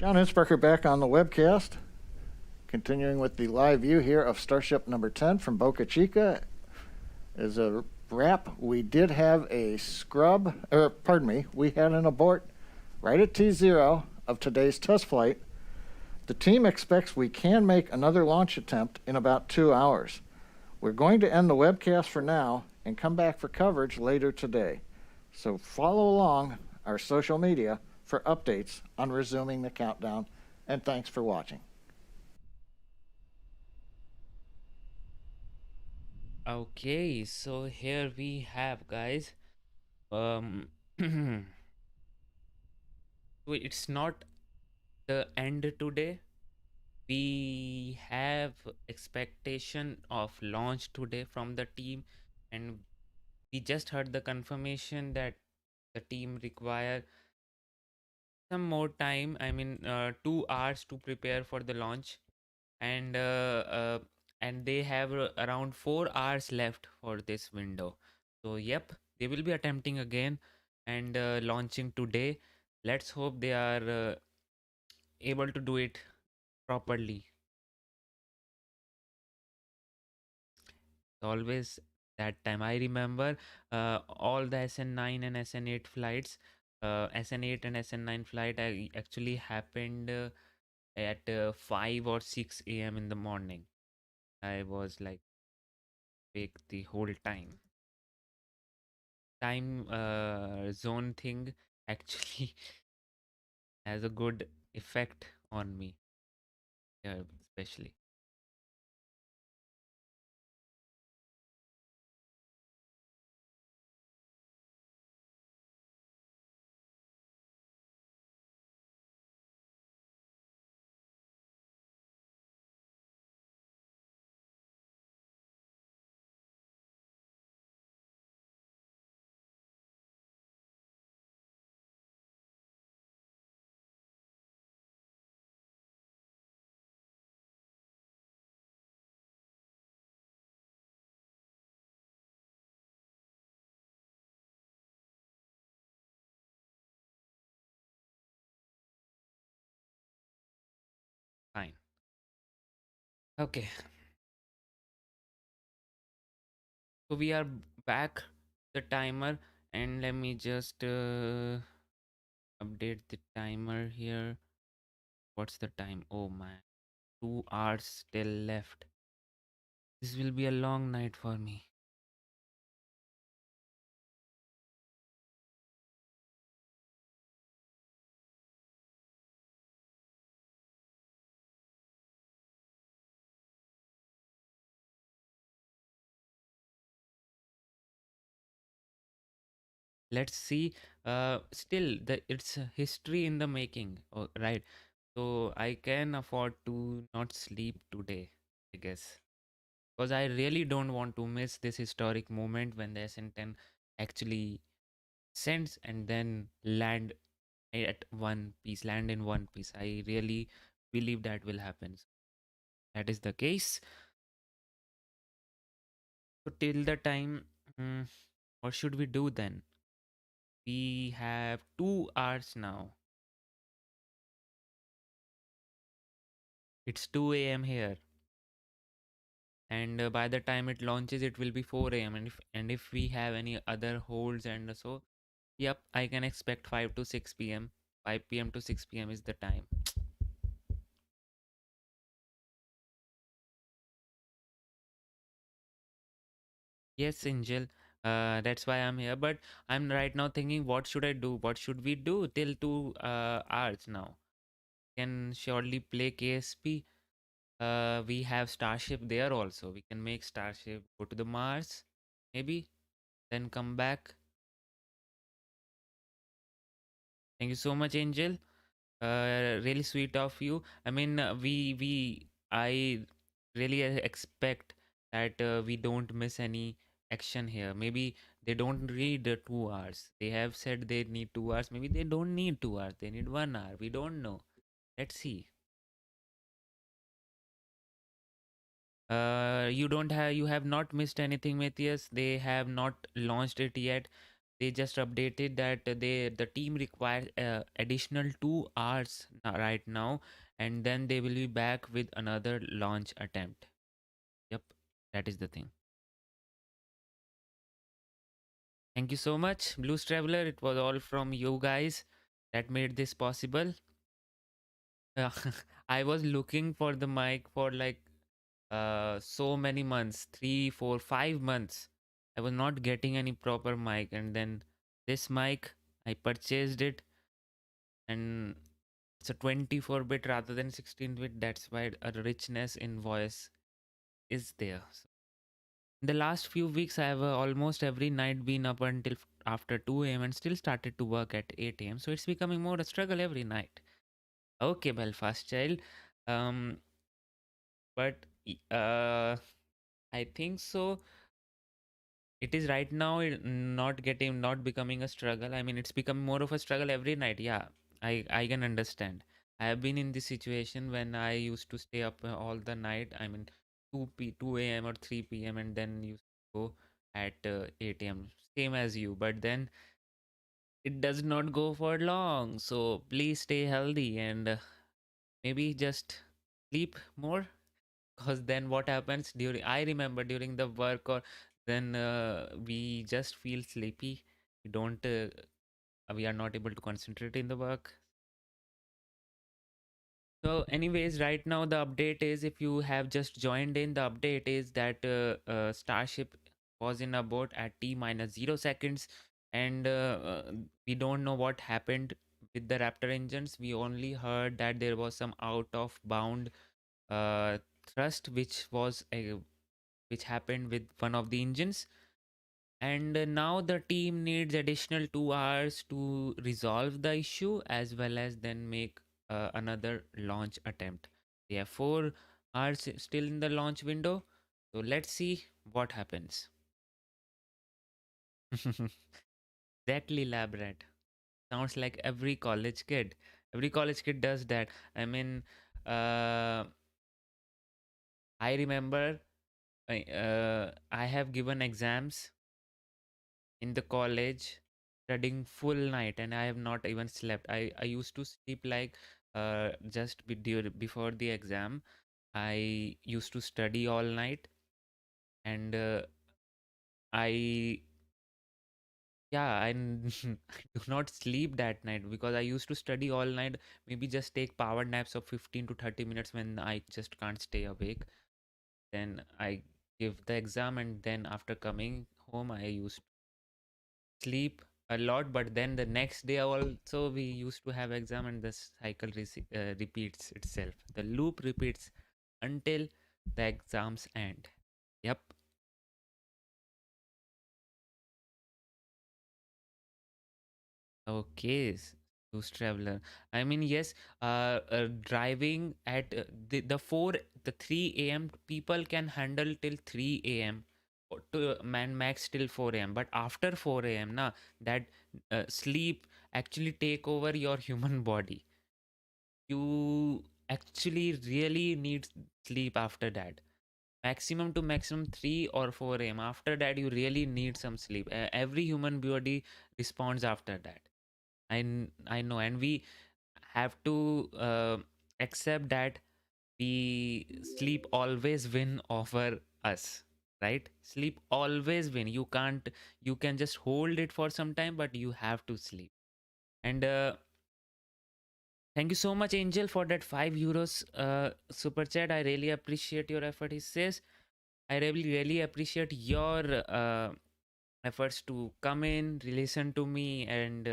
John Hinsparker back on the webcast. Continuing with the live view here of Starship number 10 from Boca Chica. As a wrap, we did have a we had an abort right at T0 of today's test flight. The team expects we can make another launch attempt in about 2 hours. We're going to end the webcast for now and come back for coverage later today. So follow along our social media for updates on resuming the countdown, and thanks for watching. Okay, so here we have, guys. So it's not the end today. We have expectation of launch today from the team, and we just heard the confirmation that the team require some more time. I mean, 2 hours to prepare for the launch, and and they have around 4 hours left for this window. So yep, they will be attempting again and launching today. Let's hope they are able to do it properly. Always that time. I remember all the SN9 and SN8 flights. SN8 and SN9 flight actually happened at 5 or 6 a.m. in the morning. I was like awake the whole time. Time zone thing actually has a good effect on me, especially. Fine. Okay. So we are back the timer, and let me just update the timer here. What's the time? Oh my, 2 hours still left. This will be a long night for me. Let's see. Still, it's a history in the making. Oh, right. So I can afford to not sleep today, I guess, because I really don't want to miss this historic moment when the SN10 actually sends and then land at one piece, land in one piece. I really believe that will happen. So that is the case. So till the time, mm, what should we do then? We have 2 hours now. It's 2 a.m. here, and by the time it launches, it will be 4 a.m. And if we have any other holds and so, yep, I can expect 5 to 6 p.m. 5 p.m. to 6 p.m. is the time. Yes, Angel. That's why I'm here. But I'm right now thinking, what should I do? What should we do till 2 hours now? Can surely play KSP. We have Starship there also. We can make Starship go to the Mars, maybe, then come back. Thank you so much, Angel. Really sweet of you. I mean, I really expect that we don't miss any action here. Maybe they don't need 2 hours. They have said they need 2 hours. Maybe they don't need 2 hours. They need 1 hour. We don't know. Let's see. You have not missed anything, Matthias. They have not launched it yet. they just updated that the team requires additional 2 hours right now, and then they will be back with another launch attempt. Yep, that is the thing. Thank you so much, Blues Traveler. It was all from you guys that made this possible. Uh, I was looking for the mic for like so many months, 3 4 5 months. I was not getting any proper mic, and then this mic, I purchased it, and it's a 24-bit rather than 16-bit. That's why a richness in voice is there. So in the last few weeks, I have almost every night been up until after 2 a.m. and still started to work at 8 a.m. So it's becoming more a struggle every night. Okay, Belfast child. Um, but I think so. It is right now not becoming a struggle. I mean, it's becoming more of a struggle every night. Yeah, I can understand. I have been in this situation when I used to stay up all the night. I mean, 2 a.m. or 3 p.m. and then used to go at 8 a.m. Same as you, but then it does not go for long. So please stay healthy and maybe just sleep more, because then what happens during, I remember during the work, or then we just feel sleepy. We don't we are not able to concentrate in the work. So anyways, right now the update is, if you have just joined in, the update is that Starship was in a boat at t minus 0 seconds, and we don't know what happened with the Raptor engines. We only heard that there was some out of bound uh, thrust which happened with one of the engines, and now the team needs additional 2 hours to resolve the issue, as well as then make another launch attempt. They have 4 hours still in the launch window, so let's see what happens. Exactly, lab rat. Sounds like every college kid. Every college kid does that. I mean, uh, I remember I have given exams in the college, studying full night, and I have not even slept. I used to sleep like before the exam. I used to study all night, and I yeah, I do not sleep that night because I used to study all night. Maybe just take power naps of 15 to 30 minutes when I just can't stay awake. Then I give the exam, and then after coming home, I used sleep a lot, but then the next day also we used to have exam, and the cycle repeats itself. The loop repeats until the exams end. Yep. Okay, Loose Traveler. I mean, yes, driving at the 3 a.m. people can handle till 3 a.m. to man max till 4 a.m. But after 4 a.m., na, that sleep actually take over your human body. You actually really need sleep after that. Maximum to maximum 3 or 4 a.m. After that, you really need some sleep. Every human body responds after that. I know, and we have to accept that we sleep always win over us, right? Sleep always win. You can just hold it for some time, but you have to sleep. And thank you so much, Angel, for that 5 euros super chat. I really appreciate your effort. He says, I really appreciate your efforts to come in, listen to me, and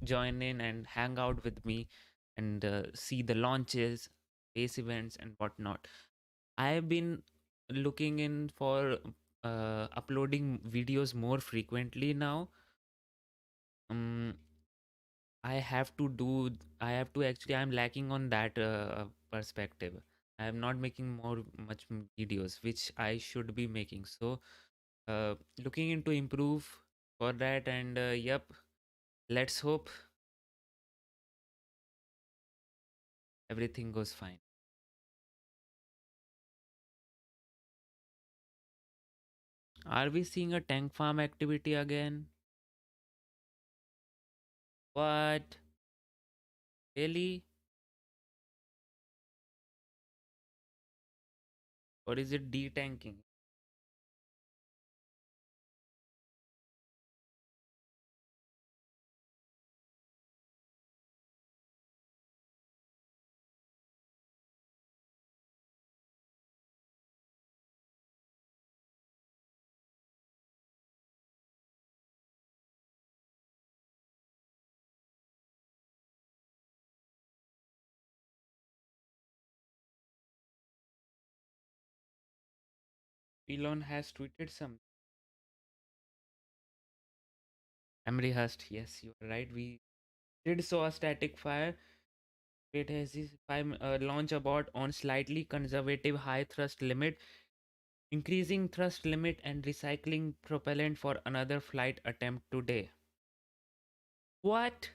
join in and hang out with me, and see the launches, space events, and whatnot. I have been looking in for uploading videos more frequently now. Um, I have to do. I have to actually. I'm lacking on that perspective. I am not making much videos, which I should be making. So, looking into improve for that, and yep, let's hope everything goes fine. Are we seeing a tank farm activity again? What? Really? Or is it detanking? Elon has tweeted some. Emery Hurst, yes, you're right. We did saw a static fire. It has this launch abort on slightly conservative high thrust limit, increasing thrust limit and recycling propellant for another flight attempt today. What?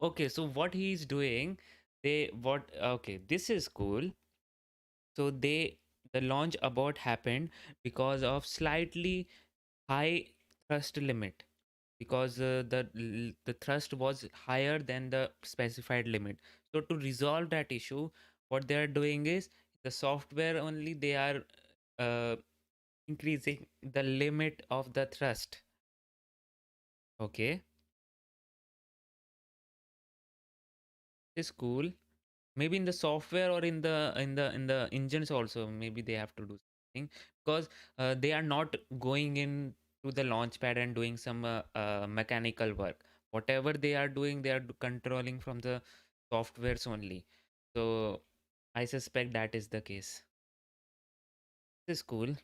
Okay, so what he's doing, okay, this is cool. So the launch abort happened because of slightly high thrust limit, because the thrust was higher than the specified limit. So to resolve that issue, what they are doing is the software only, they are uh, increasing the limit of the thrust. Okay, it's cool. Maybe in the software or in the engines also, maybe they have to do something, because they are not going in to the launch pad and doing some mechanical work. Whatever they are doing, they are controlling from the softwares only. So I suspect that is the case. This is cool.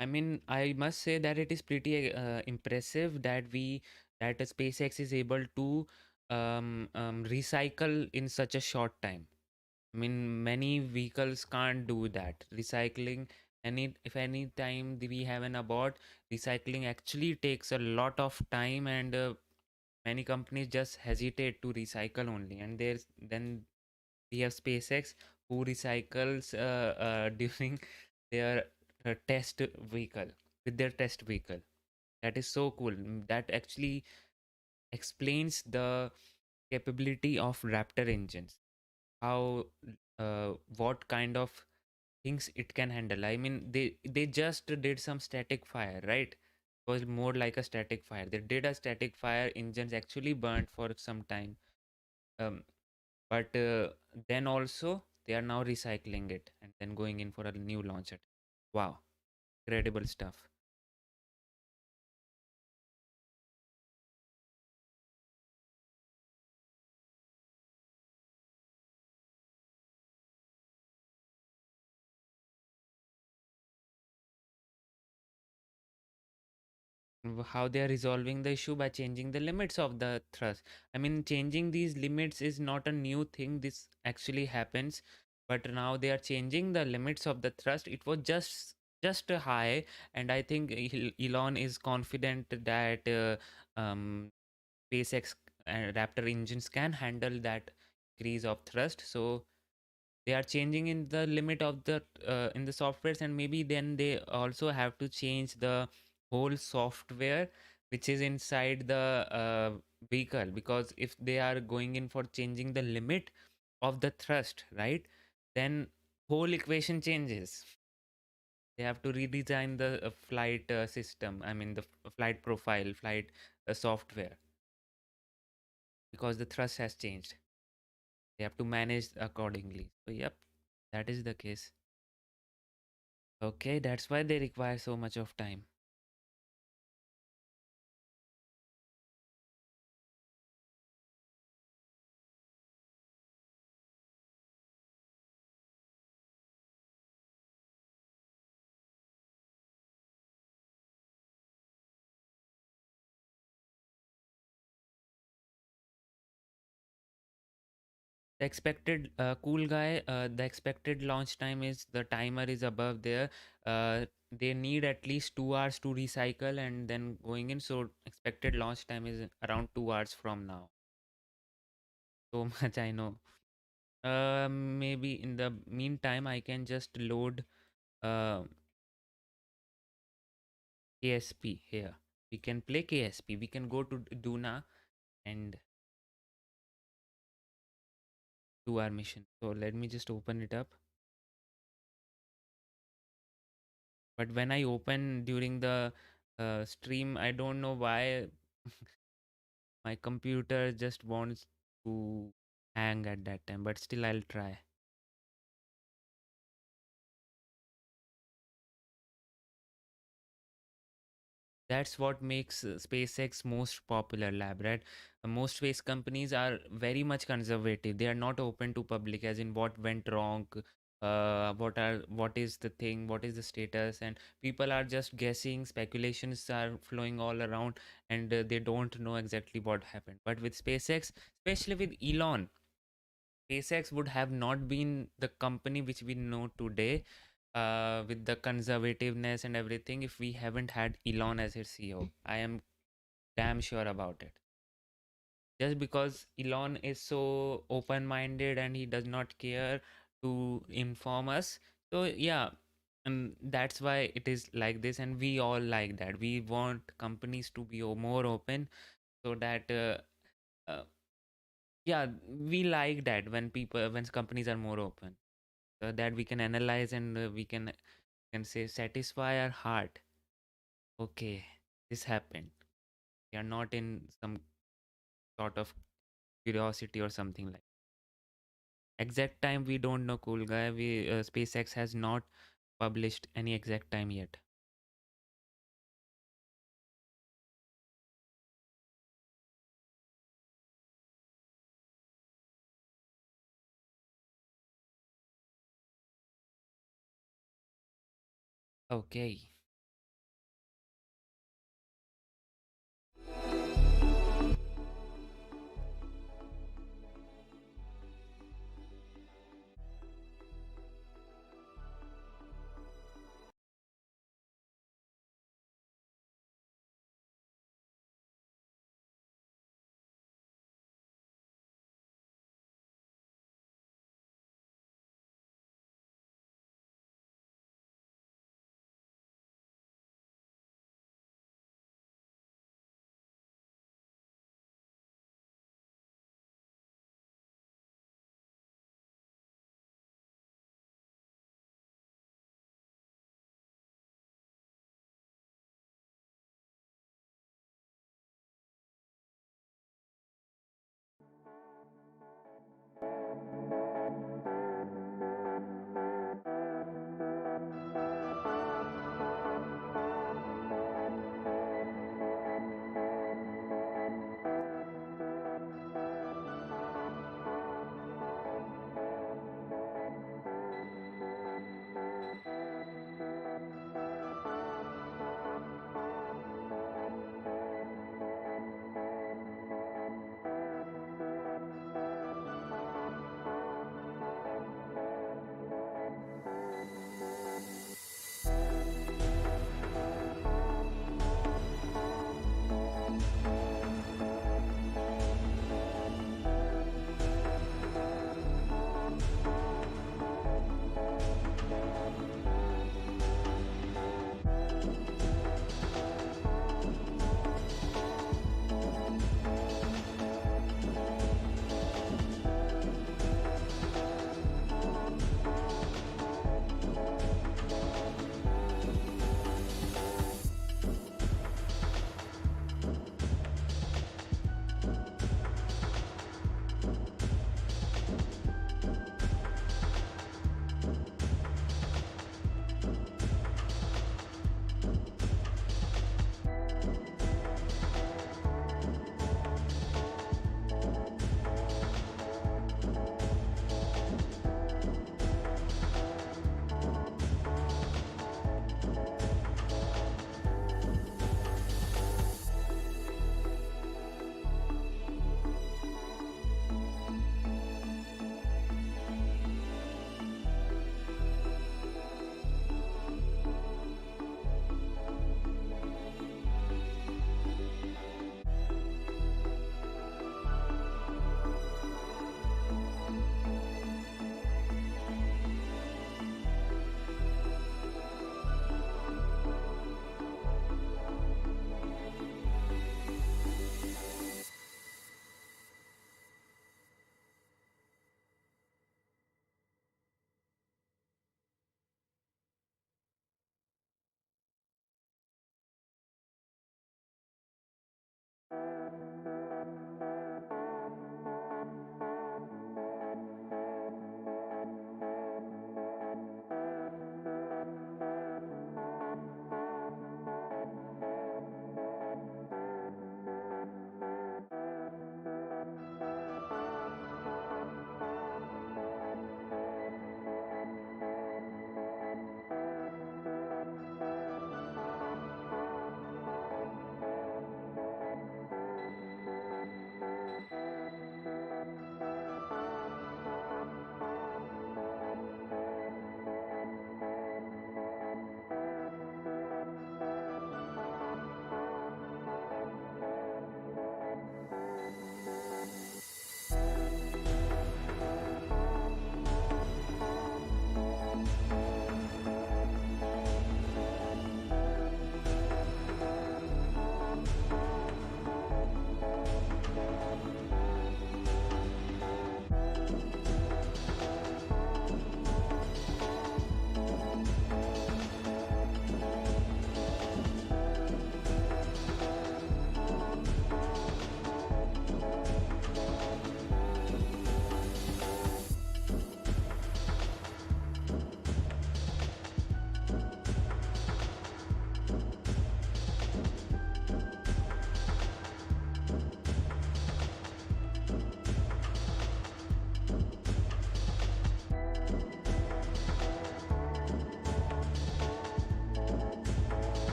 I mean, I must say that it is pretty impressive that SpaceX is able to recycle in such a short time. I mean, many vehicles can't do that. Recycling, if any time we have an abort, recycling actually takes a lot of time, and many companies just hesitate to recycle only. And then we have SpaceX, who recycles during their test vehicle, with their test vehicle. That is so cool. That actually explains the capability of Raptor engines, how what kind of things it can handle. I mean, they just did some static fire, right? It was more like a static fire. They did a static fire, engines actually burnt for some time. um, but then also they are now recycling it and then going in for a new launch. Wow, incredible stuff. How they are resolving the issue by changing the limits of the thrust. I mean, changing these limits is not a new thing. This actually happens, but now they are changing the limits of the thrust. It was just a high, and I think Elon is confident that SpaceX and Raptor engines can handle that increase of thrust. So they are changing in the limit of the in the softwares, and maybe then they also have to change the whole software which is inside the vehicle, because if they are going in for changing the limit of the thrust, right, then whole equation changes. They have to redesign the flight system, I mean the flight profile, flight software, because the thrust has changed. They have to manage accordingly. So yep, that is the case. Okay, that's why they require so much of time. The expected cool guy, the expected launch time is, the timer is above there. They need at least 2 hours to recycle and then going in. So expected launch time is around 2 hours from now. So much I know. Maybe in the meantime, I can just load uh, KSP here. We can play KSP. We can go to Duna and do our mission. So let me just open it up. But when I open during the stream, I don't know why my computer just wants to hang at that time. But still, I'll try. That's what makes SpaceX most popular lab, right? Most space companies are very much conservative. They are not open to public, as in what went wrong, what is the thing, what is the status, and people are just guessing. Speculations are flowing all around, and they don't know exactly what happened. But with SpaceX, especially with Elon, SpaceX would have not been the company which we know today, with the conservativeness and everything, if we haven't had Elon as its CEO. I am damn sure about it. Just because Elon is so open minded and he does not care to inform us. So, yeah, and that's why it is like this. And we all like that. We want companies to be more open so that. Uh, yeah, we like that when companies are more open, that we can analyze and we can say satisfy our heart. Okay, this happened. We are not in some sort of curiosity or something like. Exact time we don't know, cool guy. We SpaceX has not published any exact time yet. Okay.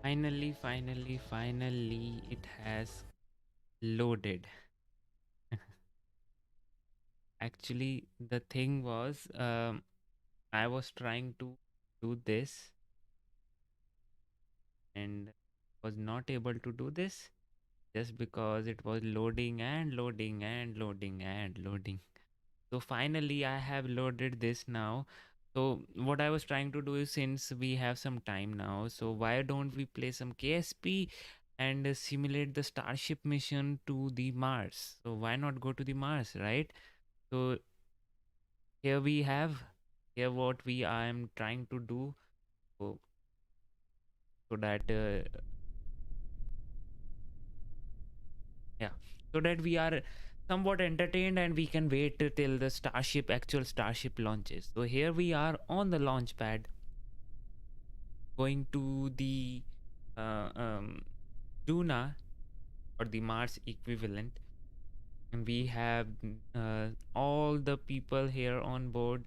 Finally, it has loaded. Actually, the thing was, I was trying to do this and was not able to do this just because it was loading and loading and loading and loading. So finally, I have loaded this now. So what I was trying to do is, since we have some time now, so why don't we play some KSP and simulate the Starship mission to the Mars? So why not go to the Mars, right? So here we have here what we I am trying to do, so, so that yeah, so that we are somewhat entertained and we can wait till the actual Starship launches. So here we are on the launch pad, going to the uh, um, Luna, or the Mars equivalent, and we have all the people here on board.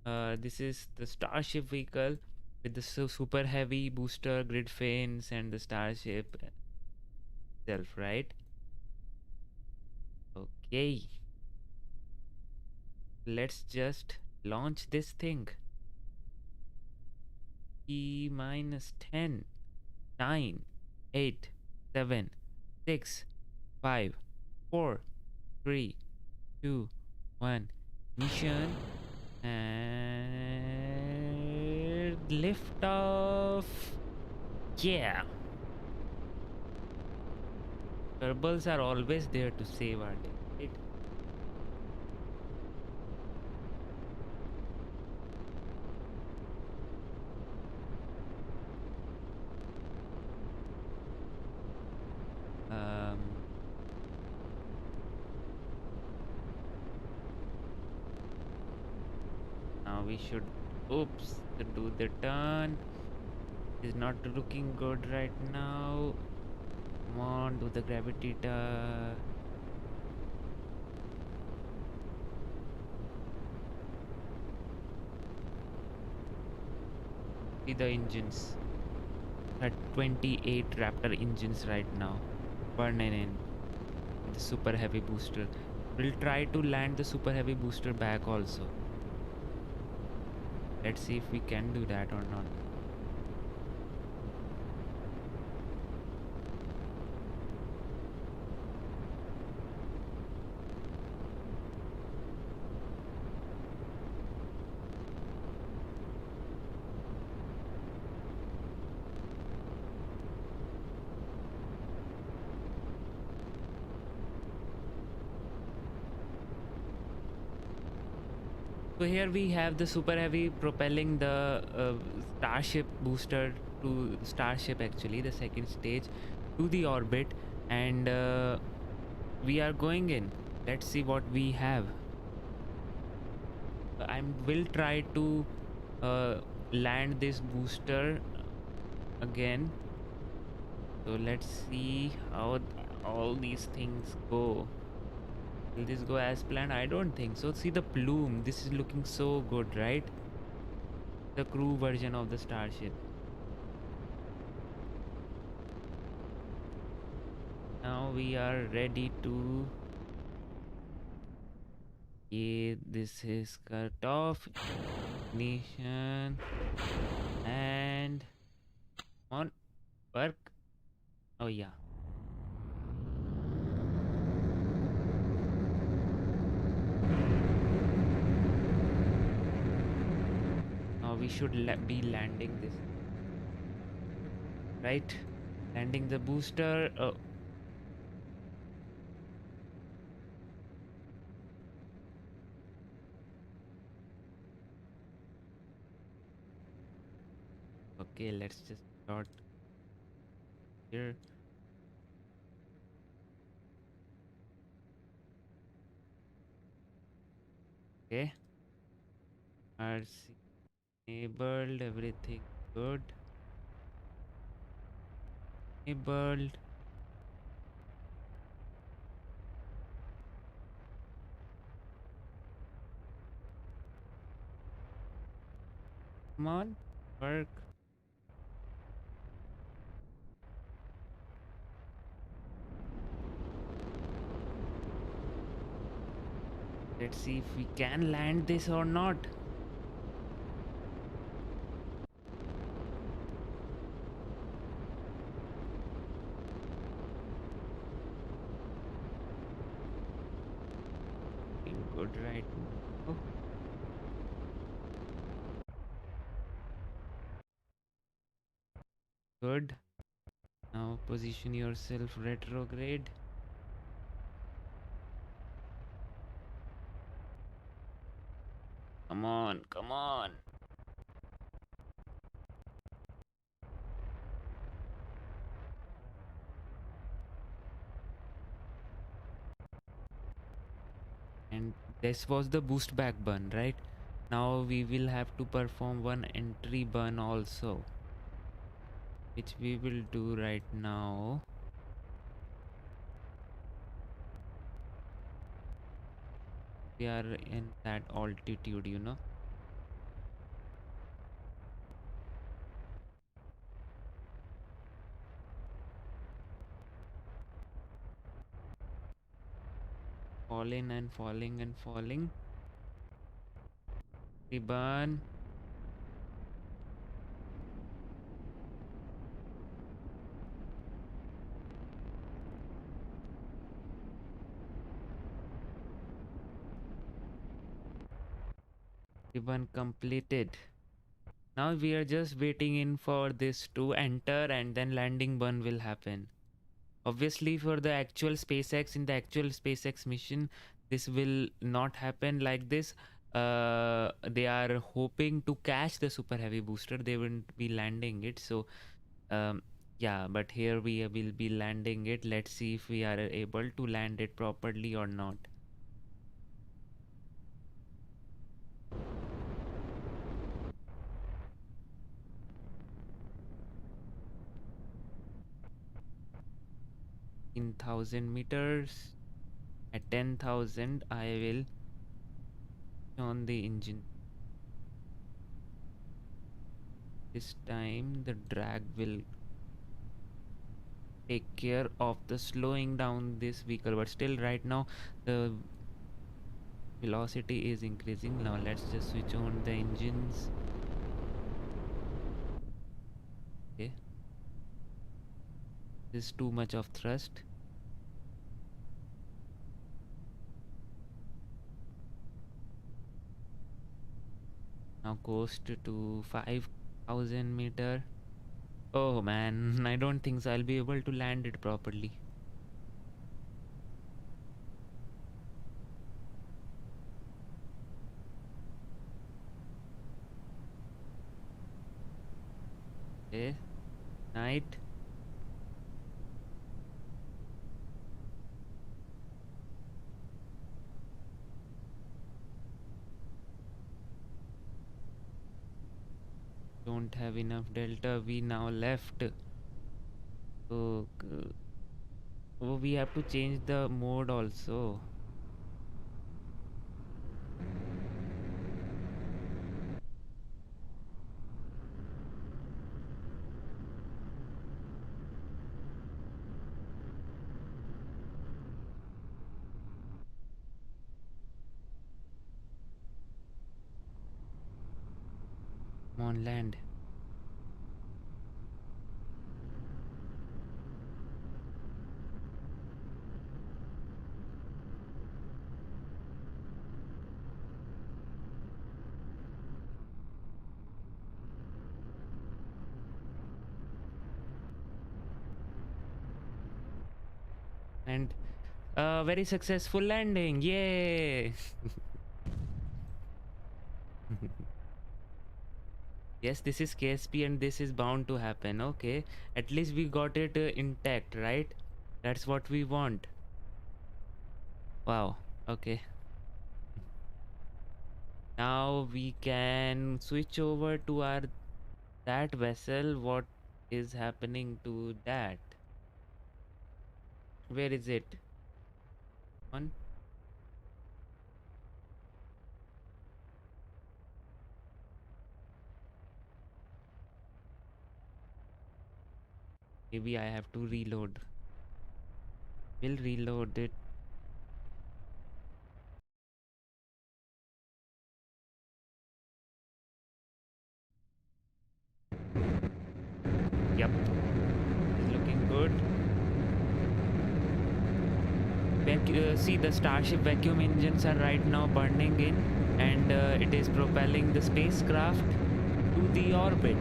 This is the Starship vehicle with the super heavy booster, grid fins, and the Starship itself, right? Okay, let's just launch this thing. E minus 10, 9, 8, 7, 6, 5, 4, 3, 2, 1. Mission and liftoff. Yeah. Kerbals are always there to save our day, right? Um, Now we should, oops, do the turn. Is not looking good right now. Come on, do the gravity turn. See the engines. At 28 Raptor engines right now, burning in the super heavy booster. We'll try to land the super heavy booster back also. Let's see if we can do that or not. So here we have the super heavy propelling the Starship booster to Starship, actually the second stage, to the orbit, and we are going in. Let's see what we have. I will try to land this booster again. So let's see how all these things go. Will this go as planned? I don't think so. See the plume. This is looking so good, right? The crew version of the Starship. Now we are ready to. Yeah, this is cut off. Ignition. And on work. Oh yeah. Now we should be landing this. Right? Landing the booster. Oh. Okay, let's just start here. Okay. RC enabled. Everything good. Enabled. Come on. Work. Let's see if we can land this or not. Looking good right now. Good. Now position yourself retrograde. Come on, come on. And this was the boost back burn, right? Now we will have to perform one entry burn also, which we will do right now. We are in that altitude, you know. Falling and falling and falling. We burn. We burn completed. Now we are just waiting in for this to enter and then landing burn will happen. Obviously for the actual SpaceX, in the actual SpaceX mission, this will not happen like this. They are hoping to catch the super heavy booster. They won't be landing it. So um, yeah, but here we will be landing it. Let's see if we are able to land it properly or not. In 1,000 meters, at 10,000 I will on the engine. This time the drag will take care of the slowing down this vehicle, but still right now the velocity is increasing. Now let's just switch on the engines. Okay, this is too much of thrust. Now coast to 5,000 meter. Oh man, I don't think so I'll be able to land it properly. Okay, night. Don't have enough delta V now left. So oh, we have to change the mode also. Come on, land. And very successful landing. Yay! Yes, this is KSP and this is bound to happen. Okay, at least we got it intact, right? That's what we want. Wow. Okay, now we can switch over to our that vessel. What is happening to that? Where is it? On. Maybe I have to reload. We'll reload it. Yep, it's looking good. See, the Starship vacuum engines are right now burning in, and it is propelling the spacecraft to the orbit.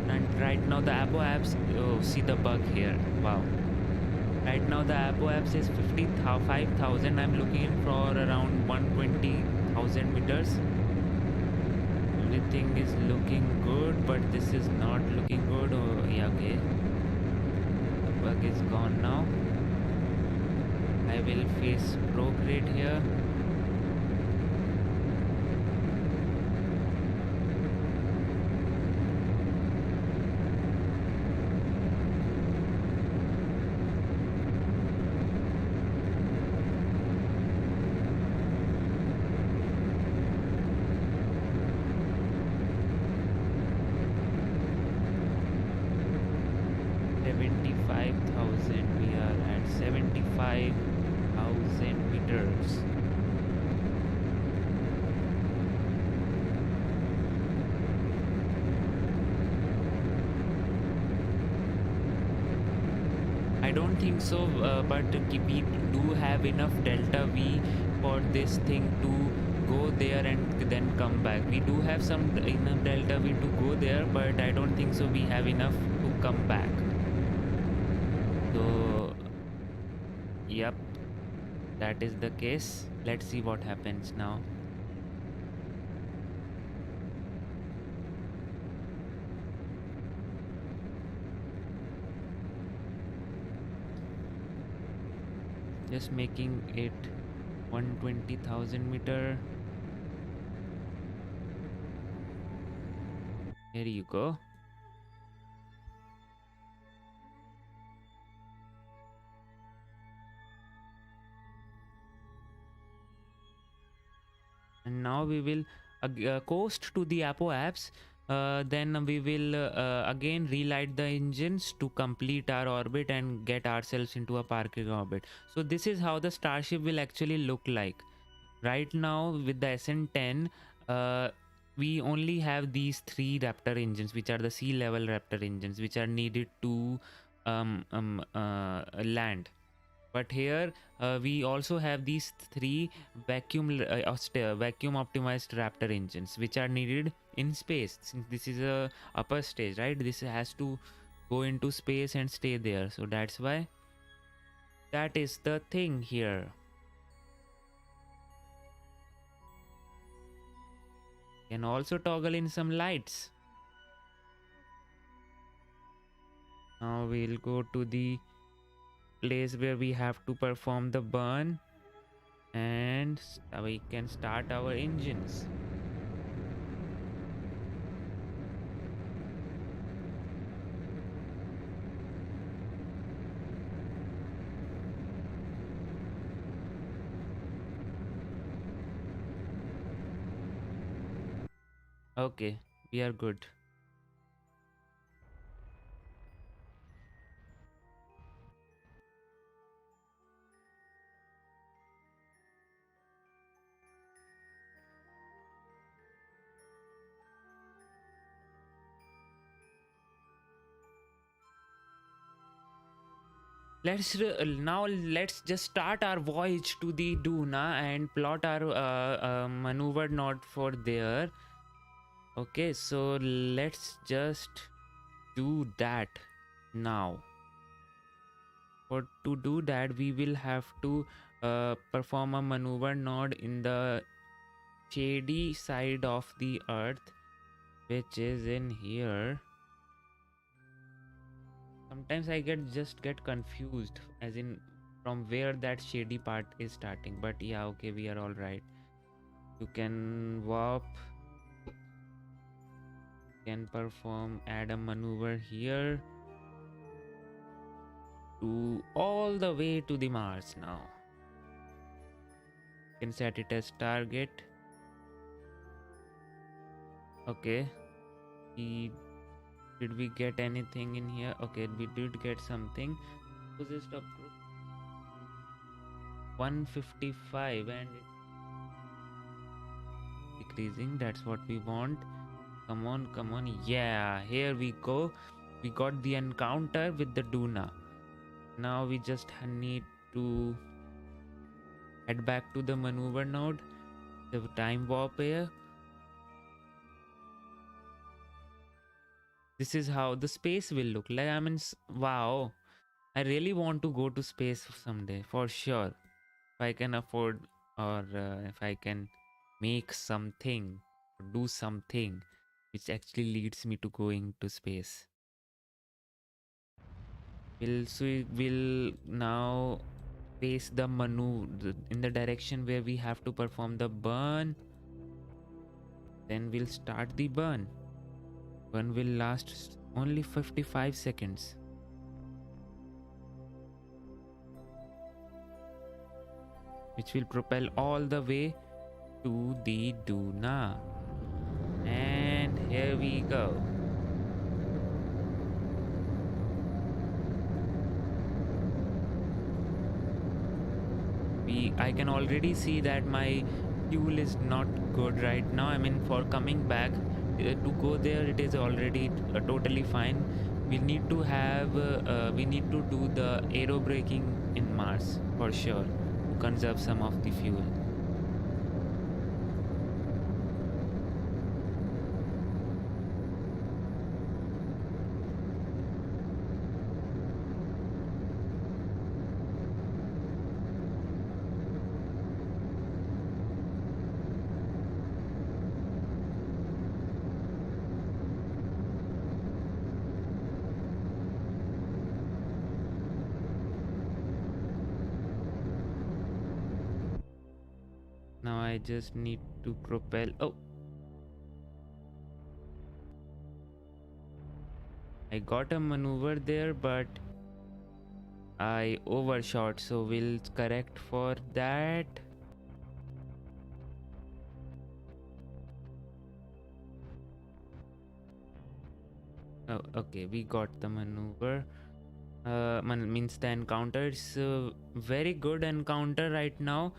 And right now the apoapse, oh, see the bug here, wow. Right now the apoapse is 55,000. I'm looking for around 120,000 meters. Everything is looking good, but this is not looking good. Oh yeah, okay, the bug is gone now. I will face prograde here. We are at 75,000 meters. I don't think so, but we do have enough delta V for this thing to go there and then come back. We do have some enough delta V to go there, but I don't think so we have enough to come back. So yep, that is the case. Let's see what happens now. Just making it 120,000 meter. Here you go. And now we will coast to the apoapse. Then we will again relight the engines to complete our orbit and get ourselves into a parking orbit. So this is how the Starship will actually look like. Right now with the SN10, we only have these 3 Raptor engines, which are the sea level Raptor engines, which are needed to land. But here we also have these 3 vacuum optimized Raptor engines, which are needed in space. Since this is a upper stage, right? This has to go into space and stay there. So that's why that is the thing here. Can also toggle in some lights. Now we'll go to the place where we have to perform the burn, and we can start our engines. Okay, we are good. Let's just start our voyage to the Duna and plot our maneuver node for there. Okay, so let's just do that now. For to do that, we will have to perform a maneuver node in the shady side of the earth, which is in here. Sometimes I get confused as in from where that shady part is starting, but yeah, okay, we are all right. You can warp, can perform add a maneuver here to all the way to the Mars now. You can set it as target. Okay, did we get anything in here? Okay, we did get something. Possessed of 155 and it's decreasing. That's what we want. Come on, yeah, here we go. we got the encounter with the Duna. Now we just need to head back to the maneuver node, the time warp here. This is how the space will look like. I mean, wow. I really want to go to space someday, for sure. If I can afford, or if I can make something, or do something which actually leads me to going to space. We'll now face the maneuver in the direction where we have to perform the burn. Then we'll start the burn. Burn will last only 55 seconds. Which will propel all the way to the Duna. And here we go. I can already see that my fuel is not good right now. I mean, for coming back to go there, it is already totally fine. We need to have we need to do the aero braking in Mars for sure to conserve some of the fuel. Now I just need to propel. Oh, I got a maneuver there, but I overshot, so we'll correct for that. Oh, okay, we got the maneuver. Means the encounter is very good encounter right now.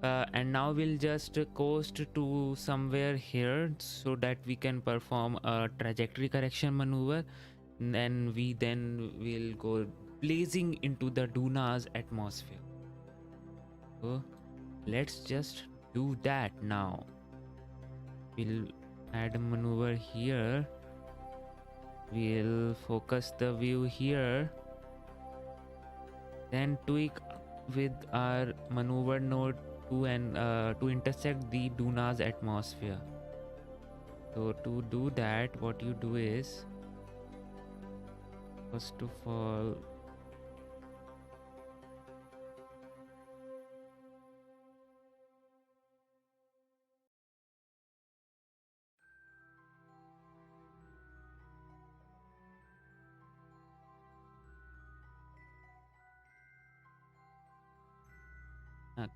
And now we'll just coast to somewhere here so that we can perform a trajectory correction maneuver. And then we'll go blazing into the Duna's atmosphere. So let's just do that now. We'll add a maneuver here. We'll focus the view here. Then tweak with our maneuver node to intersect the Duna's atmosphere. So to do that, what you do is, first of all,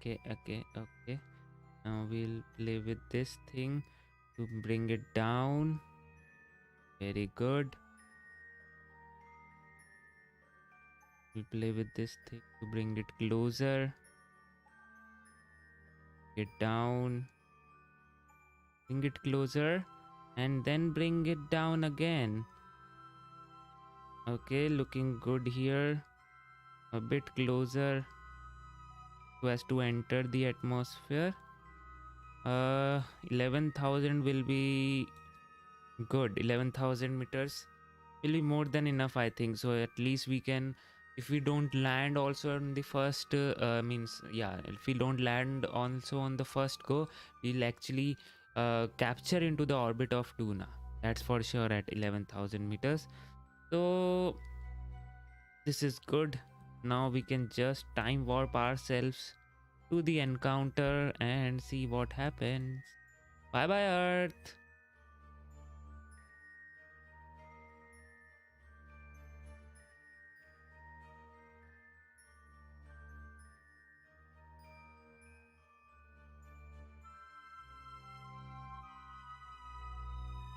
okay. Now we'll play with this thing to bring it down. Very good. We'll play with this thing to bring it closer. Get down. Bring it closer. And then bring it down again. Okay, looking good here. A bit closer so as to enter the atmosphere. 11,000 will be good. 11,000 meters will be more than enough, I think. So at least we can, if we don't land also on the first if we don't land also on the first go, we'll actually capture into the orbit of Duna. That's for sure at 11,000 meters. So this is good. Now we can just time warp ourselves to the encounter and see what happens. Bye bye Earth.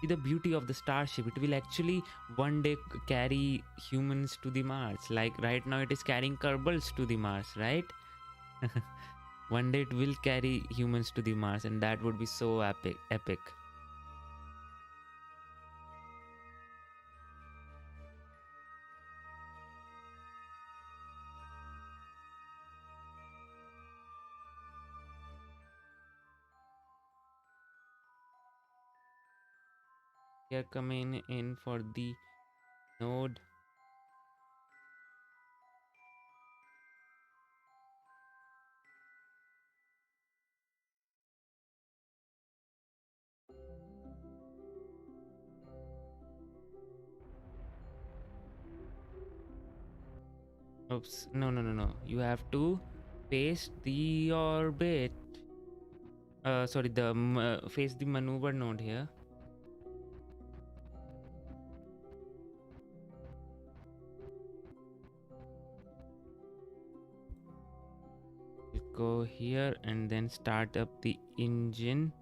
See the beauty of the Starship. It will actually one day carry humans to the Mars. Like right now it is carrying Kerbals to the Mars, right? One day it will carry humans to the Mars, and that would be so epic. We are coming in for the node. Oops, no, no, no, no. You have to face the orbit. Sorry, face the maneuver node here. You go here and then start up the engine.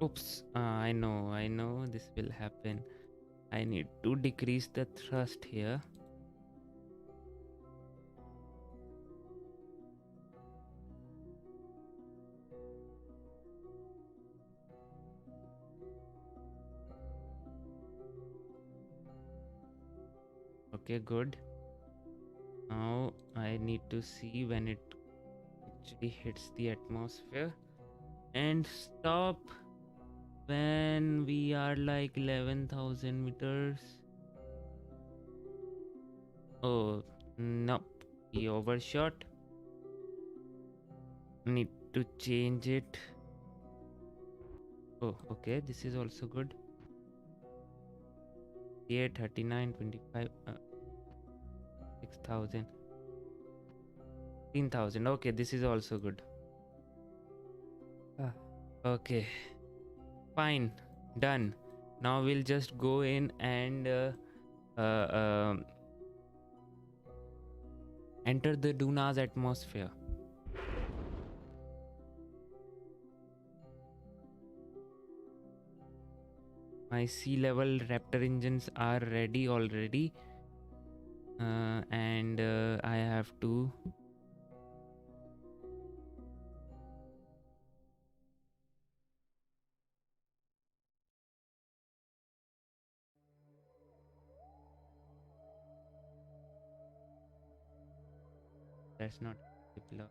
Oops, I know this will happen. I need to decrease the thrust here. Okay, good. Now I need to see when it actually hits the atmosphere and stop when we are like 11,000 meters. Oh, no, he overshot. Need to change it. Oh, okay, this is also good. 8, 39, 25, 6,000, 10,000. Okay, this is also good. Ah, okay, fine, done. Now we'll just go in and enter the Duna's atmosphere. My sea level Raptor engines are ready already, and I have to that's not deploy.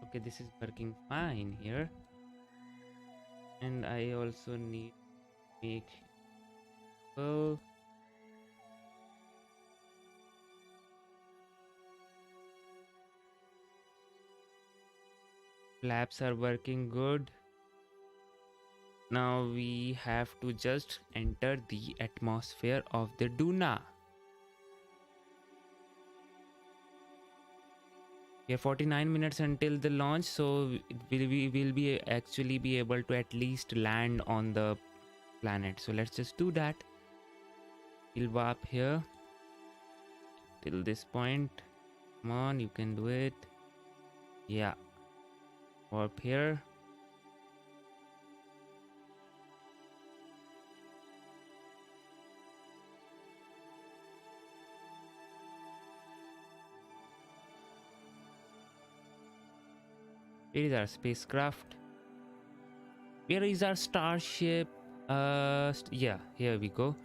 Okay, this is working fine here, and I also need to make flaps are working good. Now we have to just enter the atmosphere of the Duna. We have 49 minutes until the launch, so we will be actually be able to at least land on the planet. So let's just do that. We'll warp here till this point. Come on, you can do it. Yeah, warp here. Where is our spacecraft? Where is our starship? Yeah, here we go.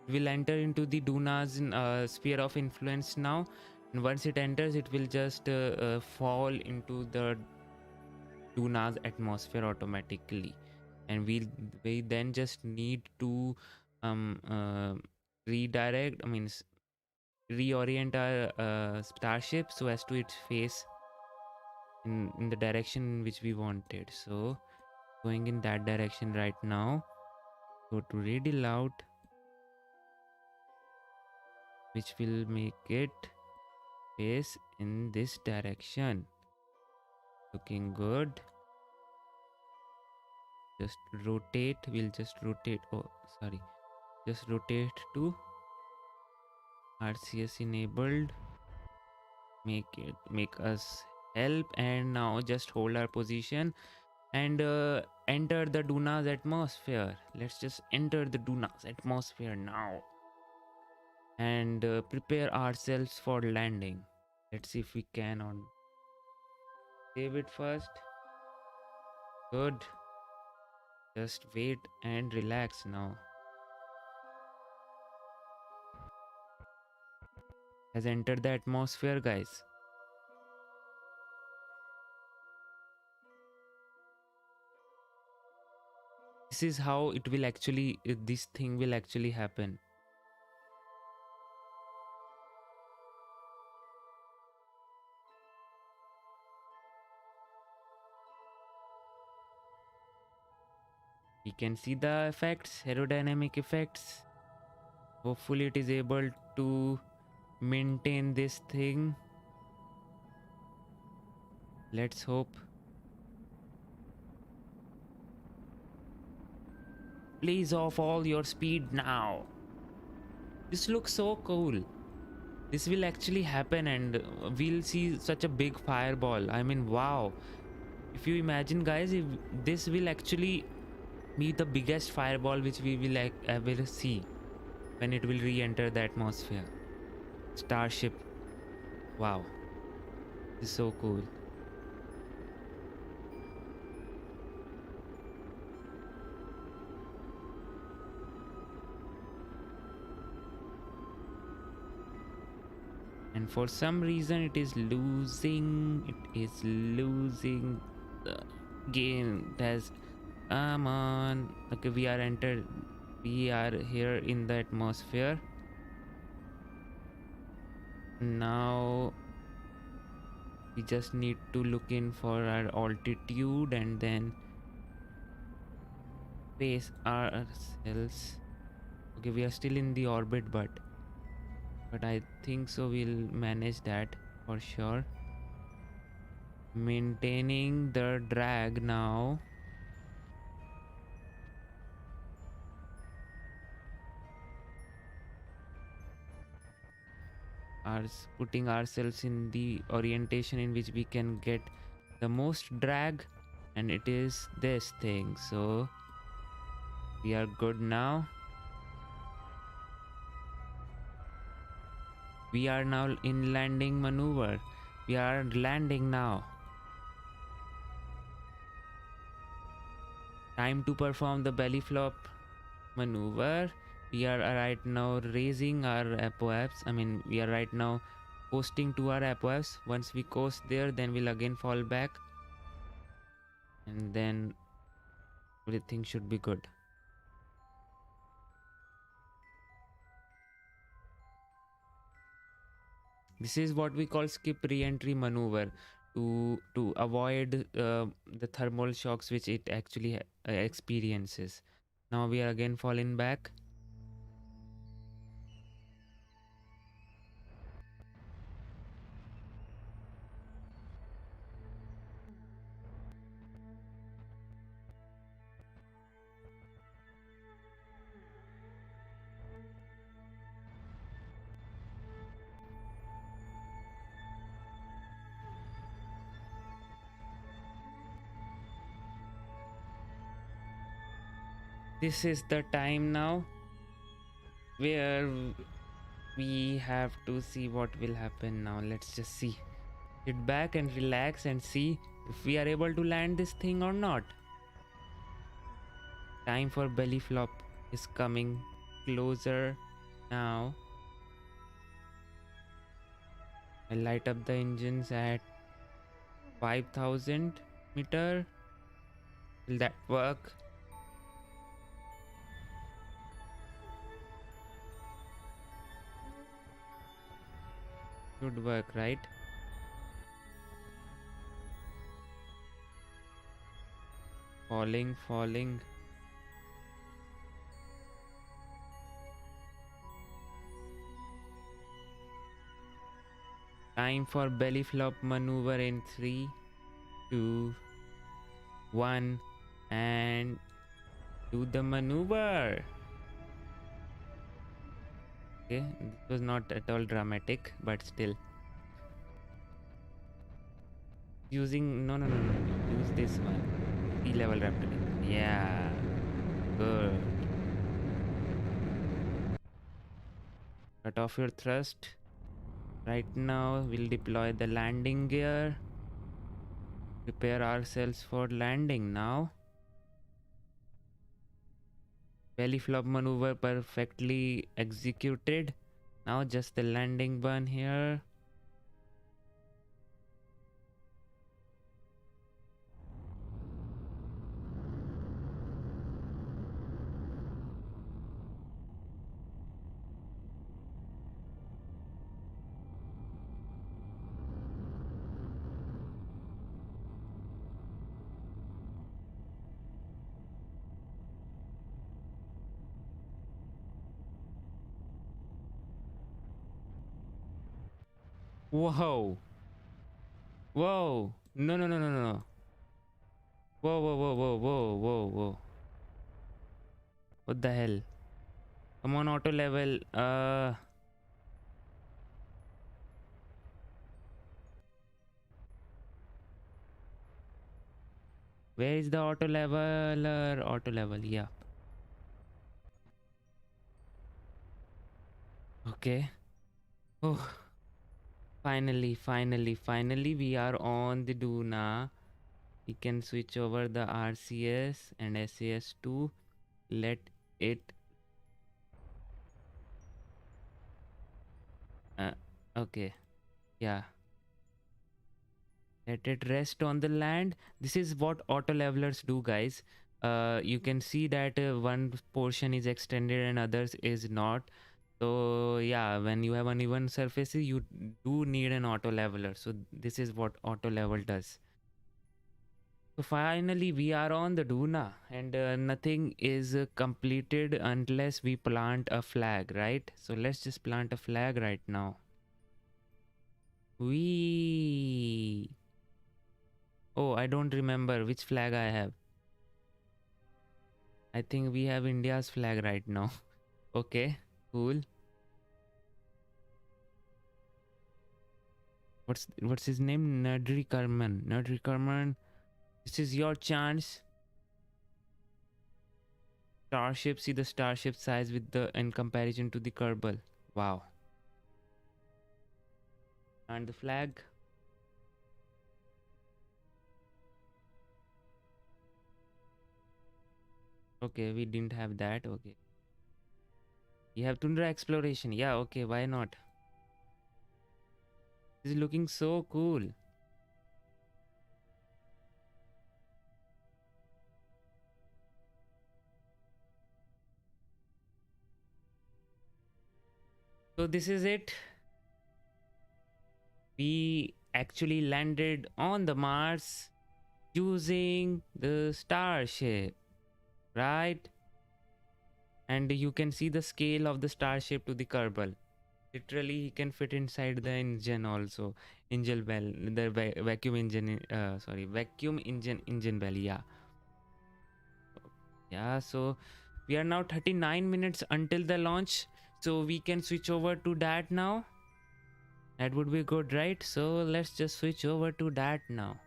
We'll enter into the Duna's sphere of influence now, and once it enters, it will just fall into the Duna's atmosphere automatically, and we then just need to redirect. I mean, reorient our starship so as to its face in the direction in which we wanted. So going in that direction right now. Go to radial out, which will make it face in this direction. Looking good. Just rotate. We'll just rotate. Oh, sorry. Just rotate to RCS enabled. Make us help, and now just hold our position and enter the Duna's atmosphere. Let's just enter the Duna's atmosphere now and prepare ourselves for landing. Let's see if we can on. Save it first. Good. Just wait and relax now. Has entered the atmosphere, guys. This is how it will actually, this thing will actually happen. We can see the effects, aerodynamic effects. Hopefully it is able to maintain this thing. Let's hope. Please off all your speed now. This looks so cool. This will actually happen and we'll see such a big fireball. I mean, wow. If you imagine, guys, if this will actually be the biggest fireball which we will ever see when it will re-enter the atmosphere. Starship. Wow. This is so cool. And for some reason it is losing the game. It has, come on. Okay, we are here in the atmosphere now. We just need to look in for our altitude and then pace ourselves. Okay, we are still in the orbit, but I think so we'll manage that for sure. Maintaining the drag now. Putting ourselves in the orientation in which we can get the most drag, and it is this thing. So we are good now. We are now in landing maneuver. We are landing now. Time to perform the belly flop maneuver. We are right now raising our apoapse. I mean, we are right now coasting to our apoapse. Once we coast there, then we'll again fall back. And then everything should be good. This is what we call skip re-entry maneuver to avoid the thermal shocks which it actually experiences. Now we are again falling back. This is the time now where we have to see what will happen now. Let's just see. Sit back and relax and see if we are able to land this thing or not. Time for belly flop is coming closer now. I light up the engines at 5,000 meter. Will that work? Should work, right? Falling. Time for belly flop maneuver in 3, 2, 1, and do the maneuver. Okay, this was not at all dramatic, but still. Using no, use this one. Sea level Raptor. Yeah, good. Cut off your thrust. Right now, we'll deploy the landing gear. Prepare ourselves for landing now. Belly flop maneuver perfectly executed. Now just the landing burn here. Whoa. Whoa. No, no, no, no, no, no. Whoa, whoa, whoa, whoa, whoa, whoa, whoa. What the hell? Come on, auto level. Where is the auto leveler? Auto level, yeah. Okay. Oh, finally, we are on the Duna. We can switch over the RCS and SAS to let it. Uh, okay, yeah. Let it rest on the land. This is what auto levelers do, guys. You can see that one portion is extended and others is not. So yeah, when you have uneven surfaces, you do need an auto leveler. So this is what auto level does. So finally we are on the Duna, and nothing is completed unless we plant a flag, right? So let's just plant a flag right now. We Oh, I don't remember which flag I have. I think we have India's flag right now. Okay, cool. What's his name? Nadri Karman. Nadri Karman. This is your chance. Starship, see the starship size with the in comparison to the Kerbal. Wow. And the flag. Okay, we didn't have that. Okay. You have tundra exploration. Yeah, okay, why not? This is looking so cool. So this is it. We actually landed on the Mars using the Starship, right? And you can see the scale of the Starship to the Kerbal. Literally, he can fit inside the engine also. Engine bell, the vacuum engine. Sorry, vacuum engine bell. Yeah, yeah. So we are now 39 minutes until the launch. So we can switch over to that now. That would be good, right? So let's just switch over to that now.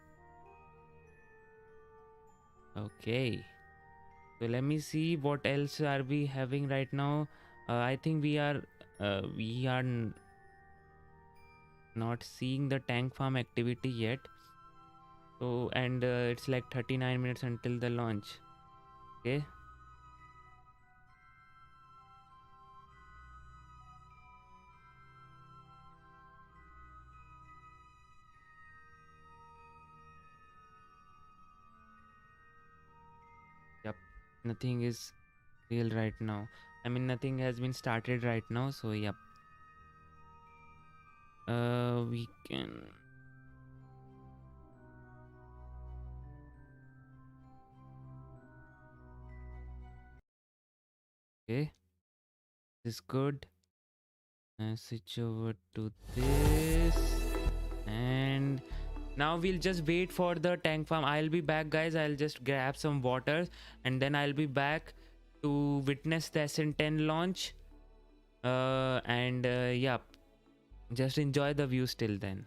Okay. So let me see what else are we having right now. I think we are not seeing the tank farm activity yet. So and it's like 39 minutes until the launch. Okay. Yep. Nothing is real right now. I mean, nothing has been started right now. So yep. We can. Okay. This is good. Switch over to this. And now we'll just wait for the tank farm. I'll be back, guys. I'll just grab some water and then I'll be back to witness the SN10 launch. And yeah, just enjoy the view till then.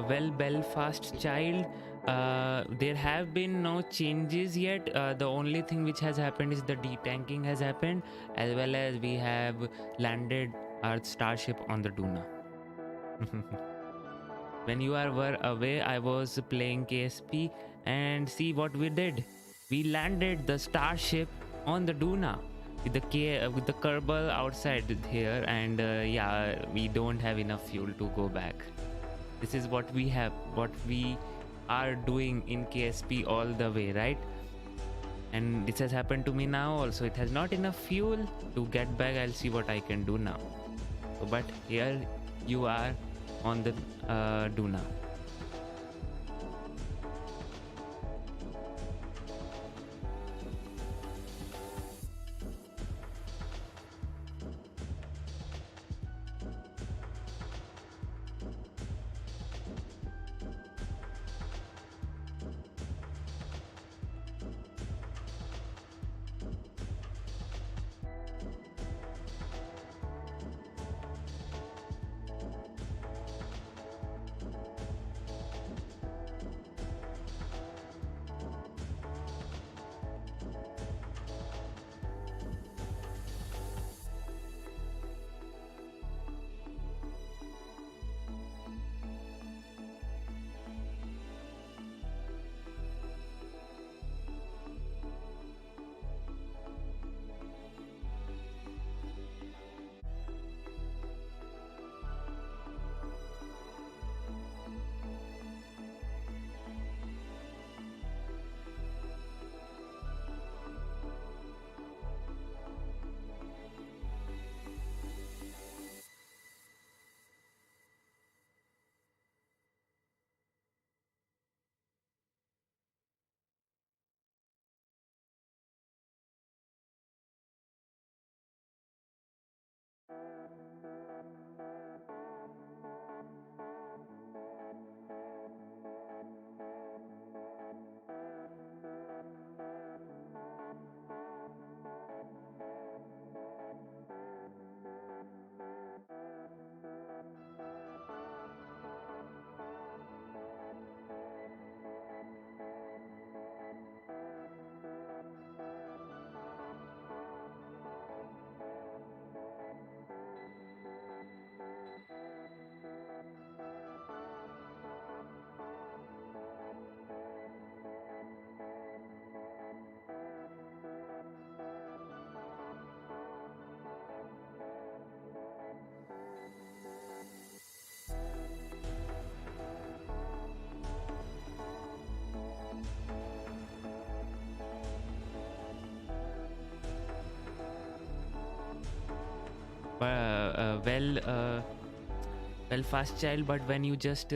Well, Belfast child, there have been no changes yet. The only thing which has happened is the detanking has happened, as well as we have landed our starship on the Duna. When you were away, I was playing KSP, and see what we did. We landed the starship on the Duna with with the Kerbal outside here, and yeah, we don't have enough fuel to go back. This is what we are doing in KSP all the way, right? And this has happened to me now also. It has not enough fuel to get back. I'll see what I can do now. So, but here you are on the Duna. Well, fast child, but when you just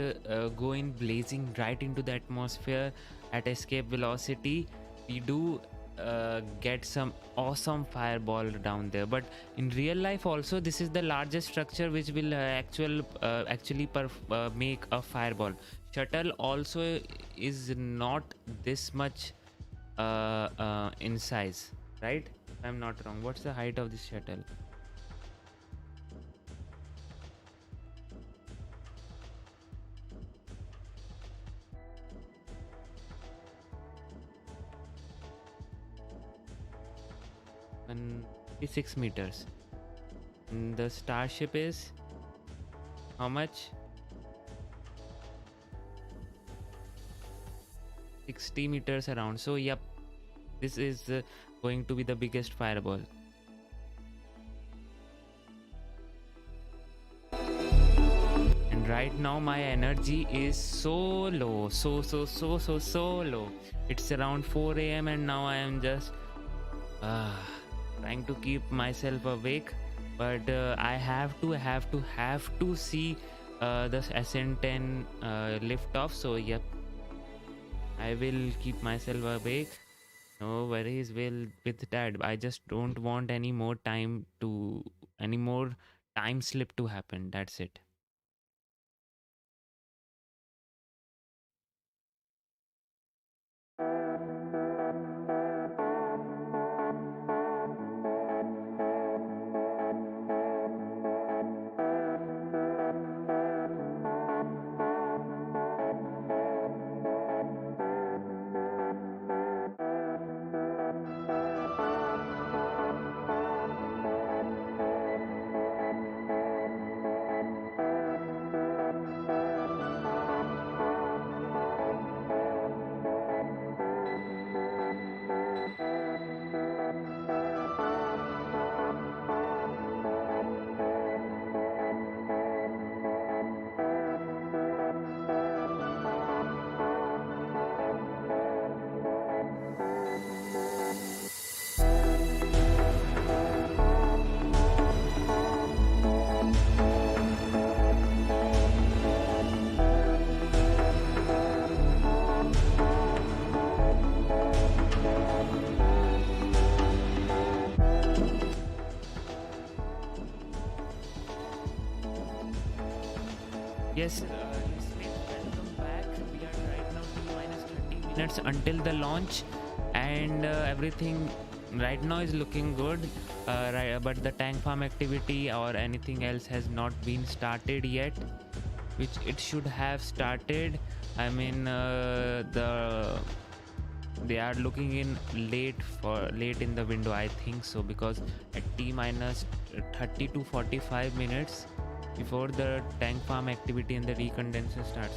go in blazing right into the atmosphere at escape velocity, we do get some awesome fireball down there. But in real life also, this is the largest structure which will actually make a fireball. Shuttle also is not this much in size, right? If I'm not wrong. What's the height of this shuttle? And 6 meters. And the starship is how much? 60 meters around. So yep, this is going to be the biggest fireball. And right now my energy is so low, so low. It's around 4 a.m. and now I am just trying to keep myself awake, but I have to see the SN10 Liftoff. So yep, I will keep myself awake. No worries with that. I just don't want any more time slip to happen. That's it. Yes, listeners, welcome back. We are right now T minus 30 minutes until the launch, and everything right now is looking good. Right, but the tank farm activity or anything else has not been started yet, which it should have started. I mean, they are looking in late in the window, I think so, because at T minus 30 to 45 minutes before the tank farm activity and the recondenser starts.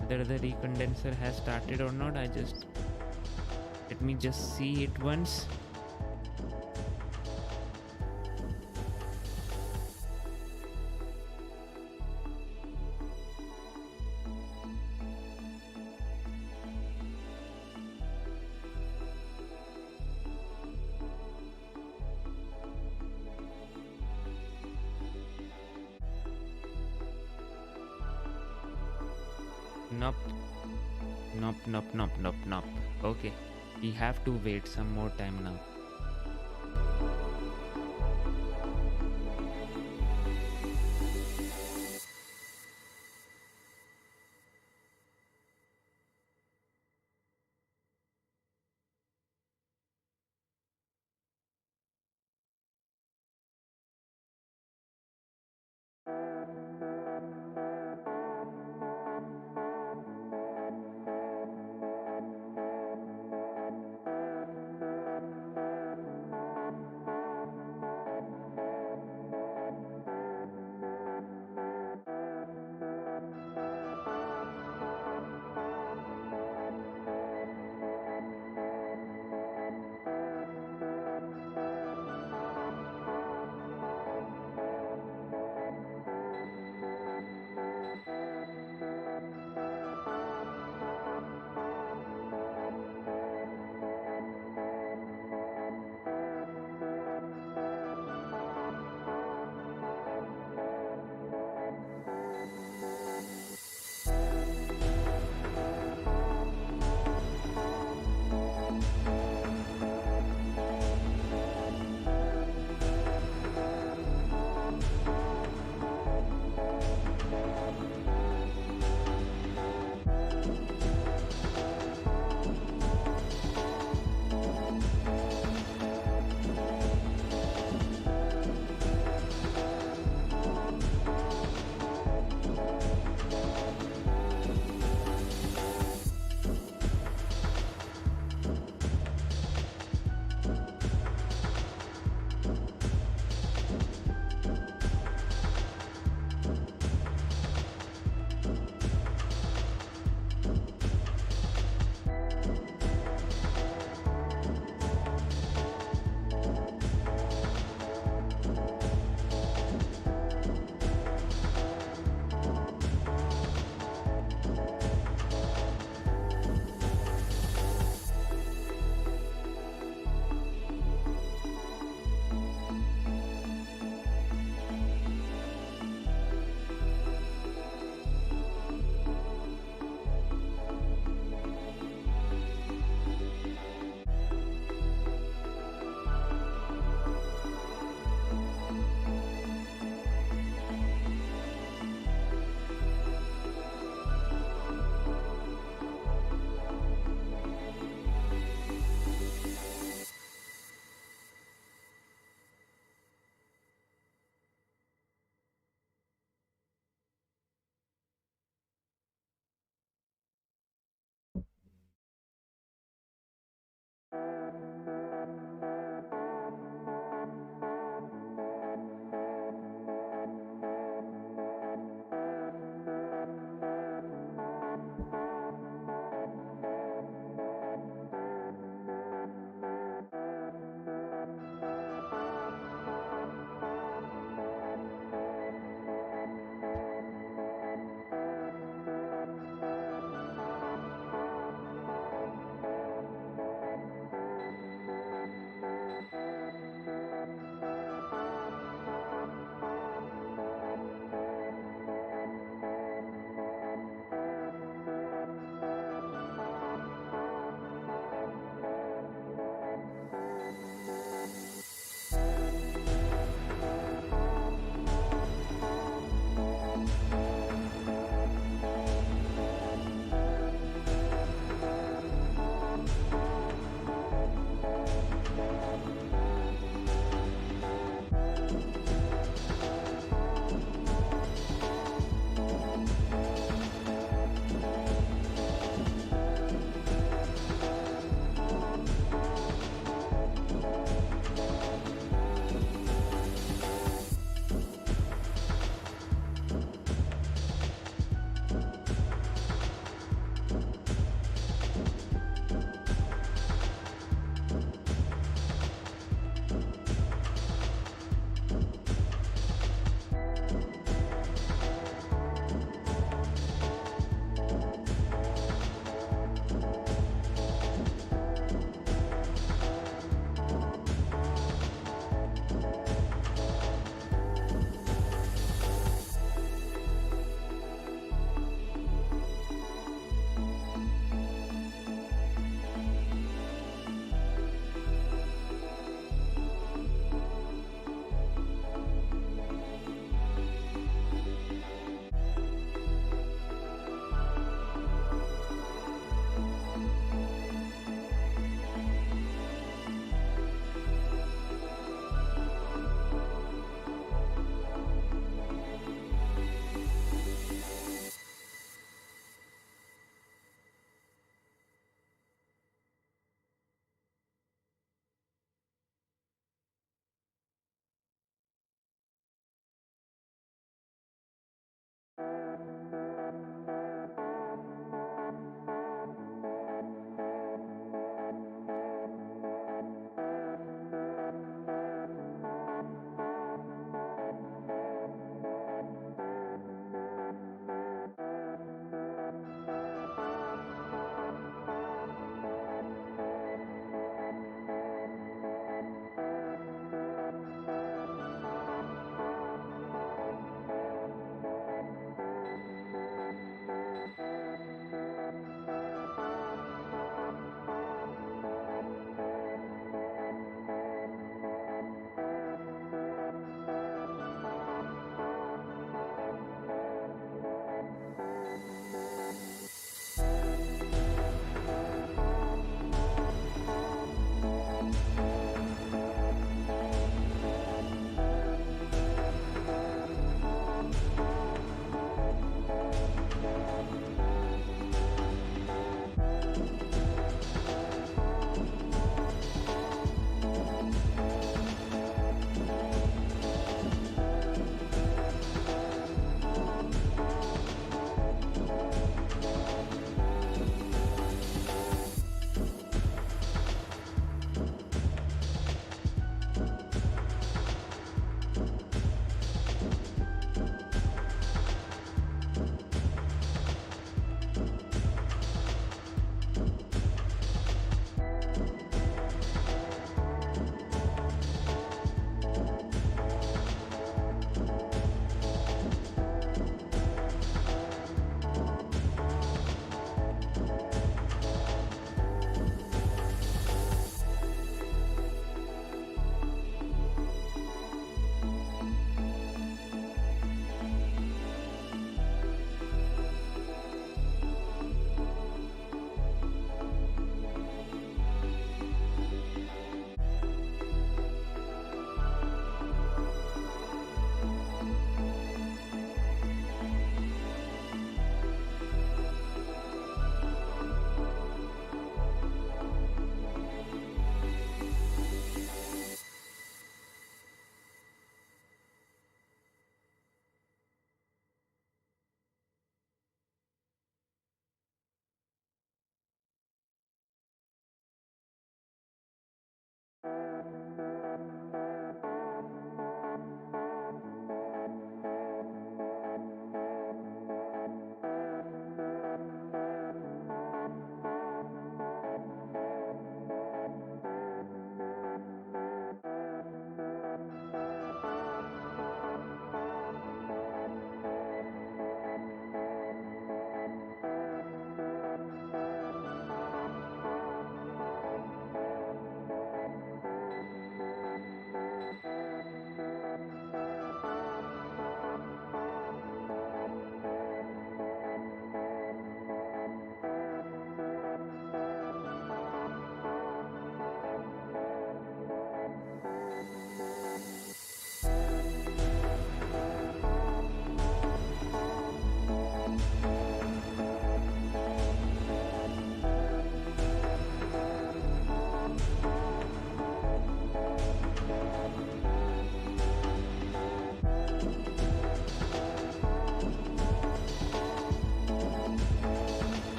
Whether the recondenser has started or not, let me just see it once. Nope, nope. Okay, we have to wait some more time now.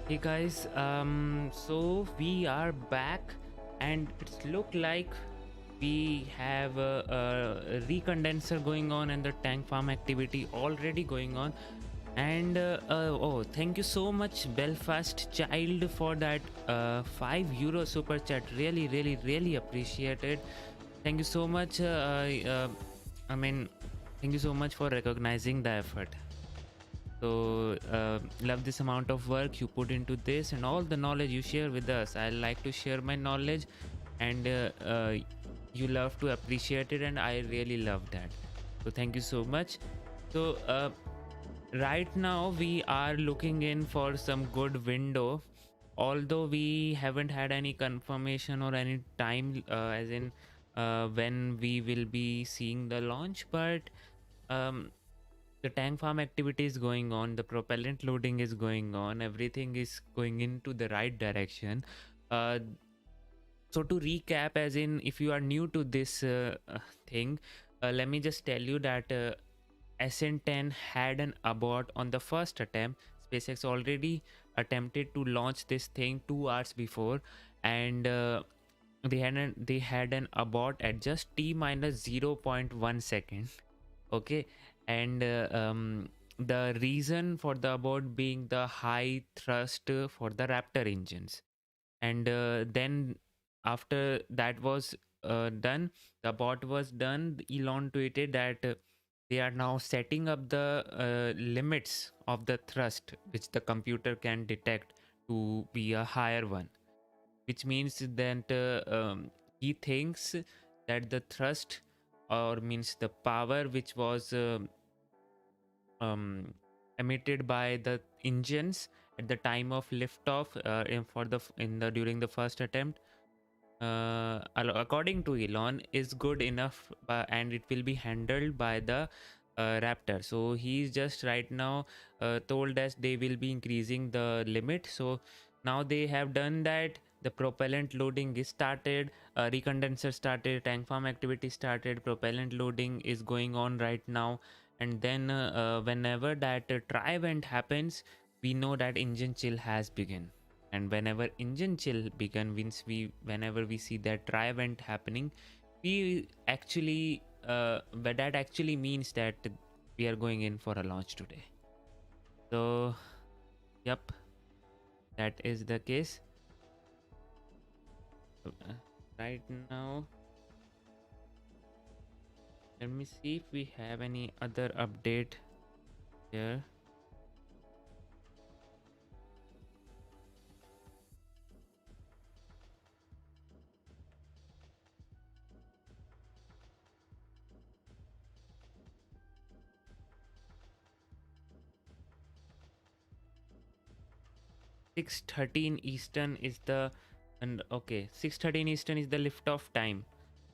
Hey guys, so we are back, and it's look like we have a recondenser going on and the tank farm activity already going on. And oh, thank you so much, Belfast Child, for that €5 super chat. Really, really, really appreciate it. Thank you so much. I mean, thank you so much for recognizing the effort. So love this amount of work you put into this and all the knowledge you share with us. I like to share my knowledge, and you love to appreciate it, and I really love that. So thank you so much. So right now we are looking in for some good window, although we haven't had any confirmation or any time as in when we will be seeing the launch, but um, the tank farm activity is going on, the propellant loading is going on, everything is going into the right direction. uh, so to recap, as in if you are new to this thing, let me just tell you that SN10 had an abort on the first attempt. SpaceX already attempted to launch this thing 2 hours before, and they had an abort at just t minus 0.1 second. Okay, and the reason for the abort being the high thrust for the Raptor engines. And then after that was done, the abort was done, Elon tweeted that they are now setting up the limits of the thrust which the computer can detect to be a higher one, which means that he thinks that the thrust, or means the power which was um, emitted by the engines at the time of liftoff in the during the first attempt, according to Elon, is good enough, and it will be handled by the Raptor. So he's just right now told us they will be increasing the limit. So now they have done that. The propellant loading is started, recondenser started, tank farm activity started, propellant loading is going on right now. And then whenever that try event happens, we know that engine chill has begun. And whenever engine chill begun means whenever we see that try event happening, we actually but that actually means that we are going in for a launch today. So yep, that is the case. Right now, let me see if we have any other update here. 6:13 Eastern is the, and okay, 6:13 Eastern is the liftoff time,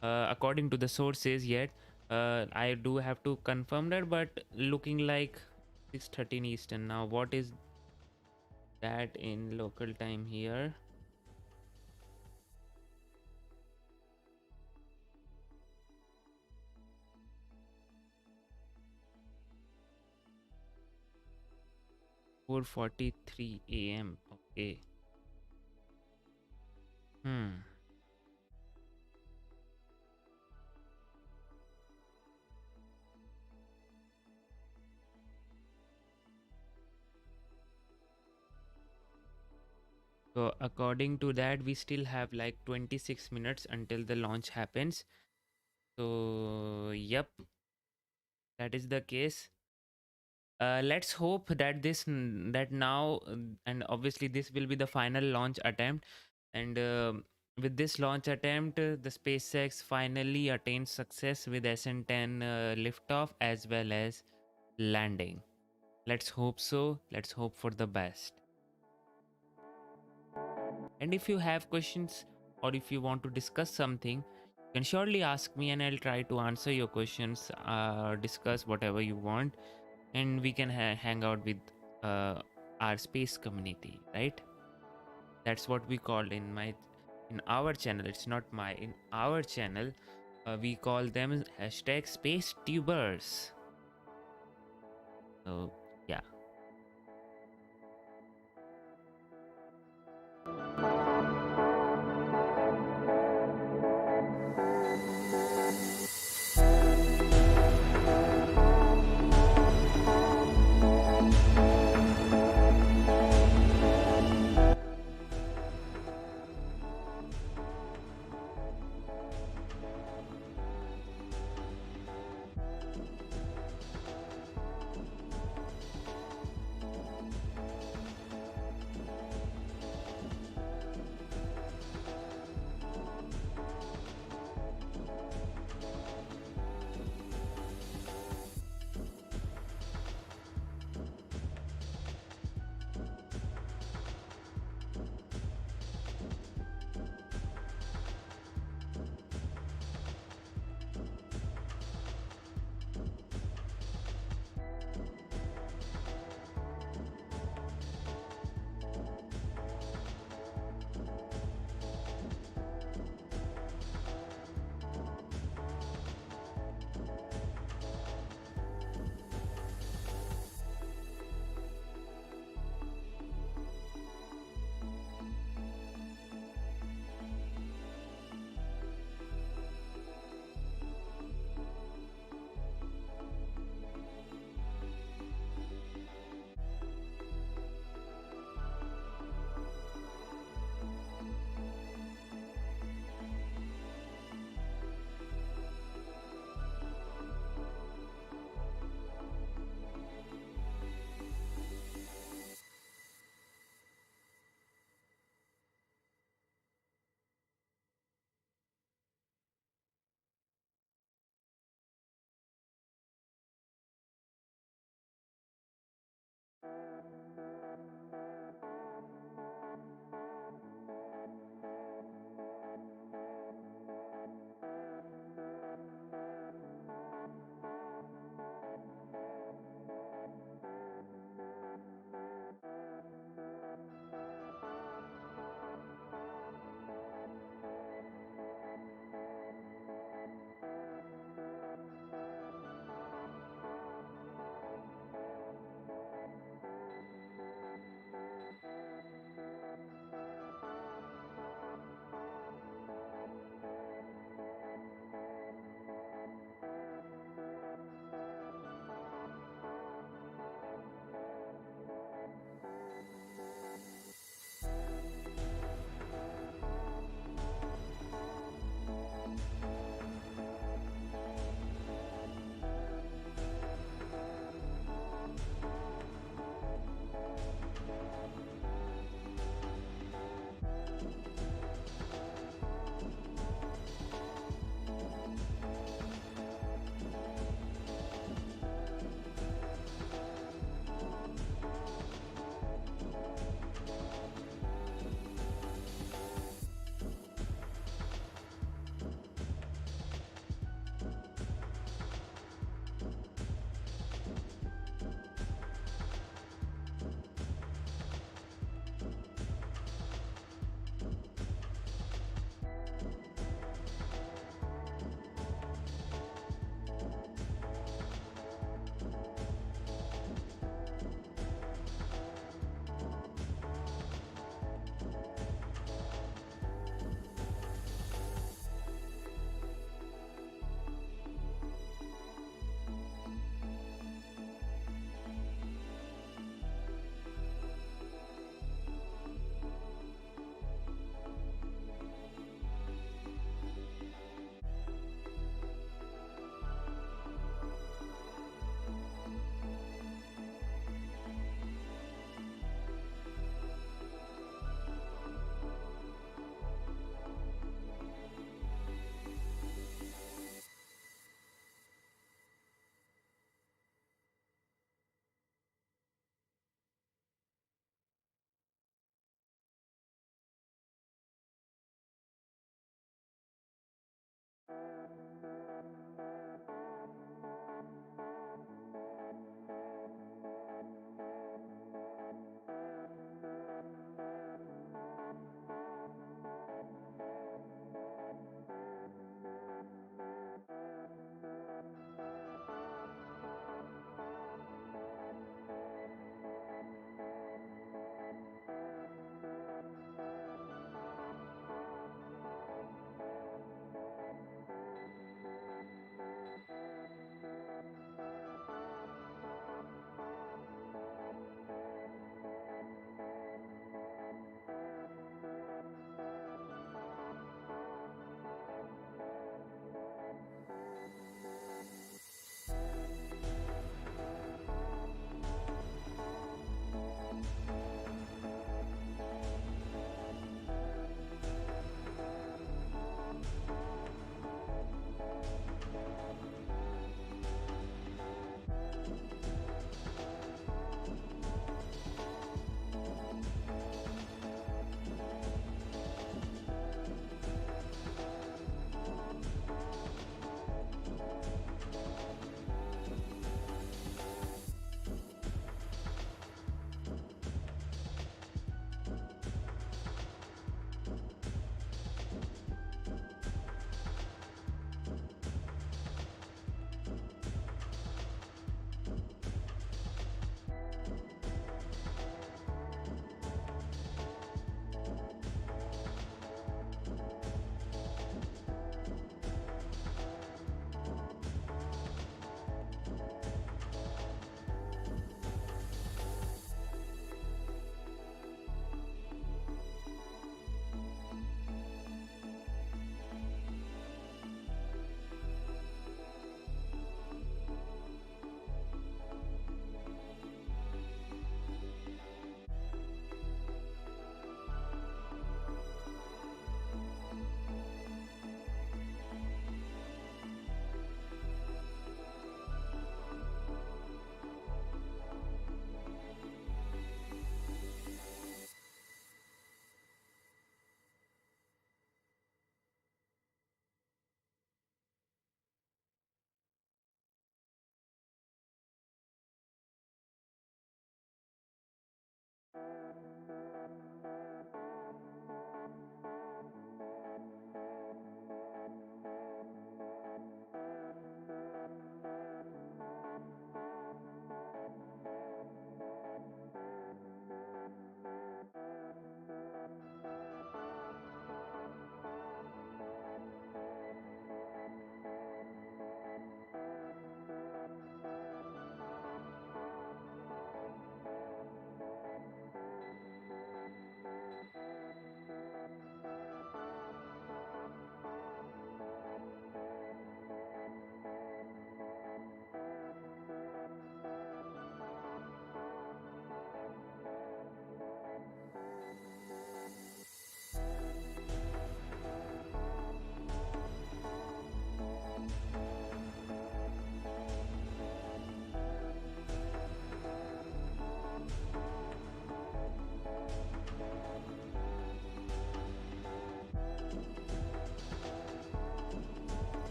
according to the sources. Yet I do have to confirm that, but looking like 6:13 Eastern. Now what is that in local time here? 4:43 a.m. Okay. Hmm. So according to that, we still have like 26 minutes until the launch happens. So yep, that is the case. Let's hope that that now, and obviously this will be the final launch attempt, and with this launch attempt, the SpaceX finally attains success with SN10 liftoff as well as landing. Let's hope so. Let's hope for the best. And if you have questions, or if you want to discuss something, you can surely ask me, and I'll try to answer your questions, discuss whatever you want, and we can hang out with our space community, right? That's what we call in our channel. It's not my in our channel. We call them hashtag space tubers. So yeah.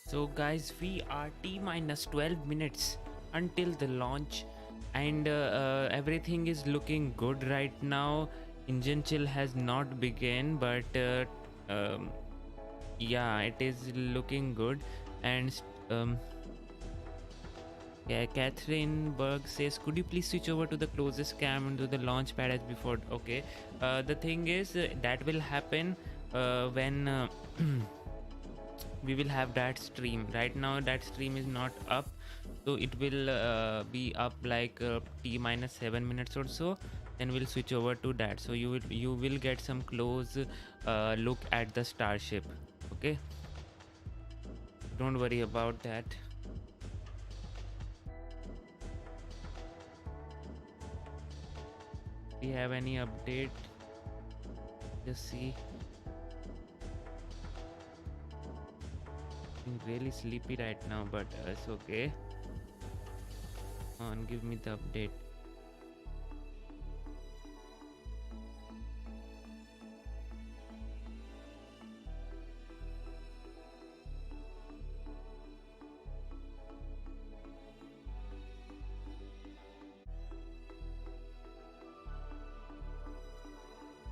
So guys, we are T minus 12 minutes until the launch, and everything is looking good right now. Engine chill has not begun, but um, yeah, it is looking good. And yeah, Catherine Berg says, could you please switch over to the closest cam and to the launch pad as before? Okay. The thing is, that will happen when we will have that stream. Right now, that stream is not up, so it will be up like T minus 7 minutes or so. Then we'll switch over to that. So you will get some close look at the Starship. Okay, don't worry about that. Do you have any update? Just see. I'm really sleepy right now, but it's okay. Come on, give me the update.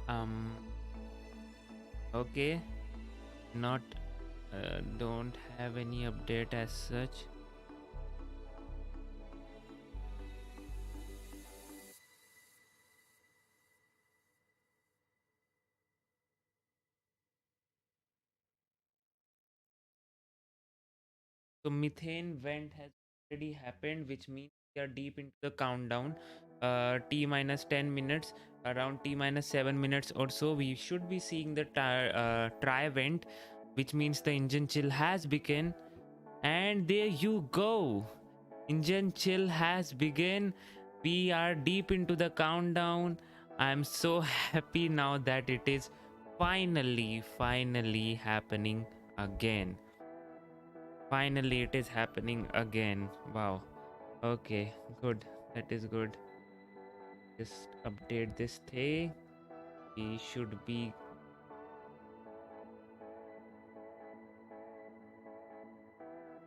Um. Okay. Not. Don't have any update as such. So methane vent has already happened, which means we are deep into the countdown. T minus 10 minutes, around T minus 7 minutes or so, we should be seeing the tri vent, which means the engine chill has begun. And there you go. Engine chill has begun. We are deep into the countdown. I'm so happy now that it is finally happening again. Finally, it is happening again. Wow. Okay, good. That is good. Just update this thing. We should be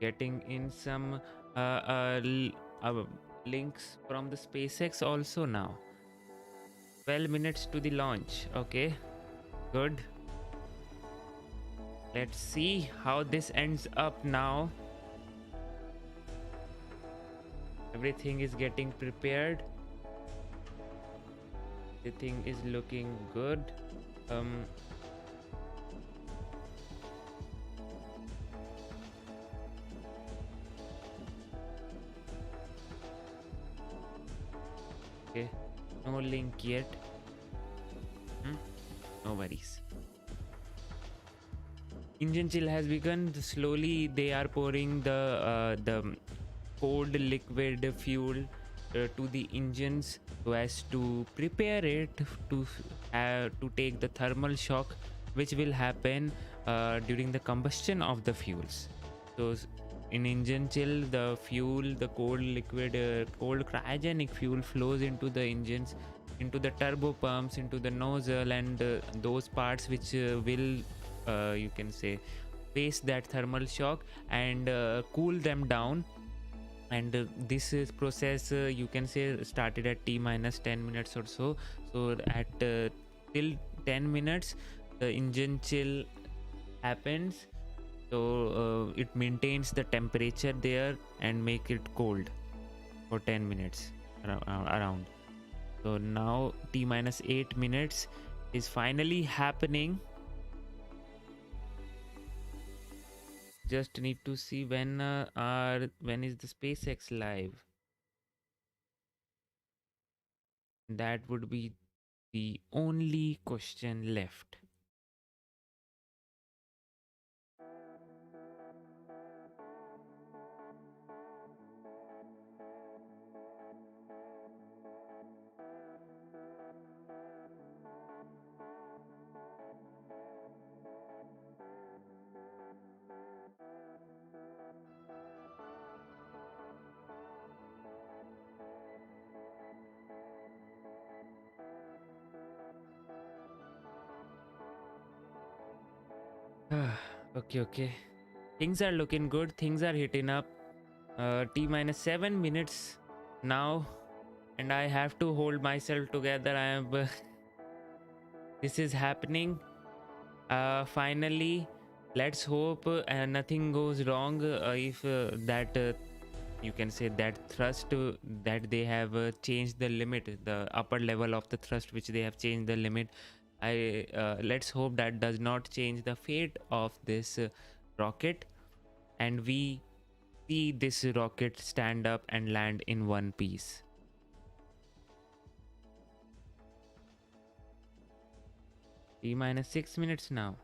getting in some links from the SpaceX also now. 12 minutes to the launch. Okay, good. Let's see how this ends up now. Everything is getting prepared. Everything is looking good. Um, okay, no link yet. No worries. Engine chill has begun. Slowly, they are pouring the cold liquid fuel to the engines so as to prepare it to take the thermal shock, which will happen during the combustion of the fuels. So in engine chill, the fuel, the cold liquid, cold cryogenic fuel flows into the engines, into the turbo pumps, into the nozzle, and those parts which will you can say face that thermal shock and cool them down. And this is process you can say started at T minus 10 minutes or so. So at till 10 minutes the engine chill happens, so it maintains the temperature there and make it cold for 10 minutes around. So now T minus 8 minutes is finally happening. Just need to see when is the SpaceX live. That would be the only question left. Okay, okay. Things are looking good. Things are hitting up. T minus 7 minutes now, and I have to hold myself together. I am. This is happening. Finally, let's hope nothing goes wrong. If that you can say that thrust that they have changed the limit, the upper level of the thrust, which they have changed the limit. I let's hope that does not change the fate of this rocket, and we see this rocket stand up and land in one piece. T minus 6 minutes now.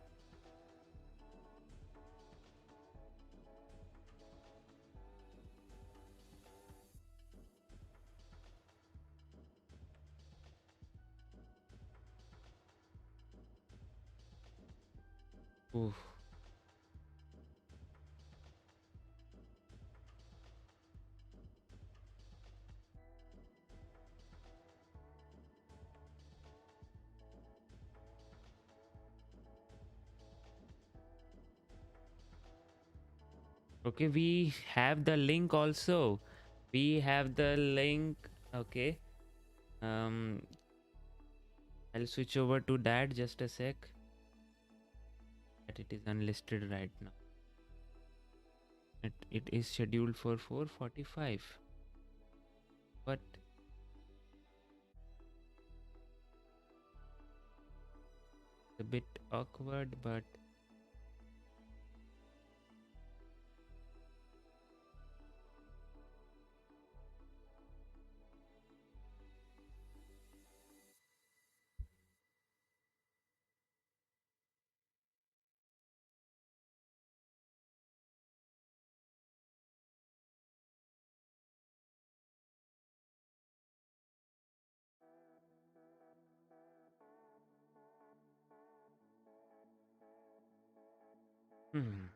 Oof. Okay, we have the link also. We have the link. Okay. Um, I'll switch over to that just a sec. That it is unlisted right now. It is scheduled for 4:45. But a bit awkward, but hmm.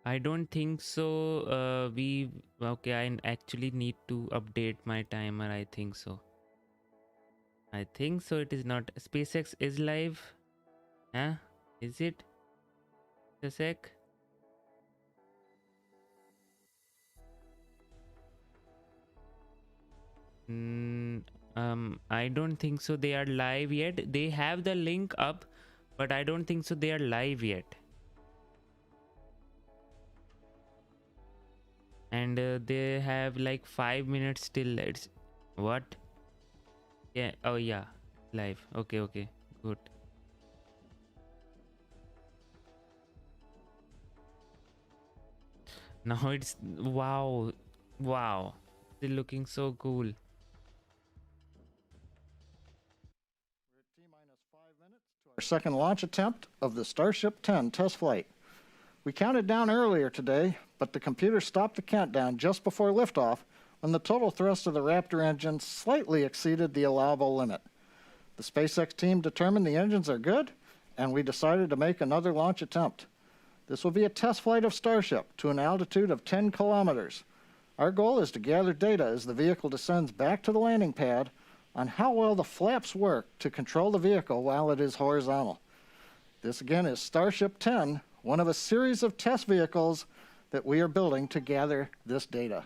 I don't think so. We okay. I actually need to update my timer. I think so. I think so. It is not. SpaceX is live. Huh? Is it? A sec. Mm, I don't think so. They are live yet. They have the link up, but I don't think so. They are live yet. And they have like 5 minutes till. It's what? Yeah. Oh yeah. Live. Okay. Okay. Good. Now it's wow. Wow. They're looking so cool. We're at T minus 5 minutes to our second launch attempt of the Starship 10 test flight. We counted down earlier today, but the computer stopped the countdown just before liftoff when the total thrust of the Raptor engine slightly exceeded the allowable limit. The SpaceX team determined the engines are good, and we decided to make another launch attempt. This will be a test flight of Starship to an altitude of 10 kilometers. Our goal is to gather data as the vehicle descends back to the landing pad on how well the flaps work to control the vehicle while it is horizontal. This again is Starship 10, one of a series of test vehicles that we are building to gather this data.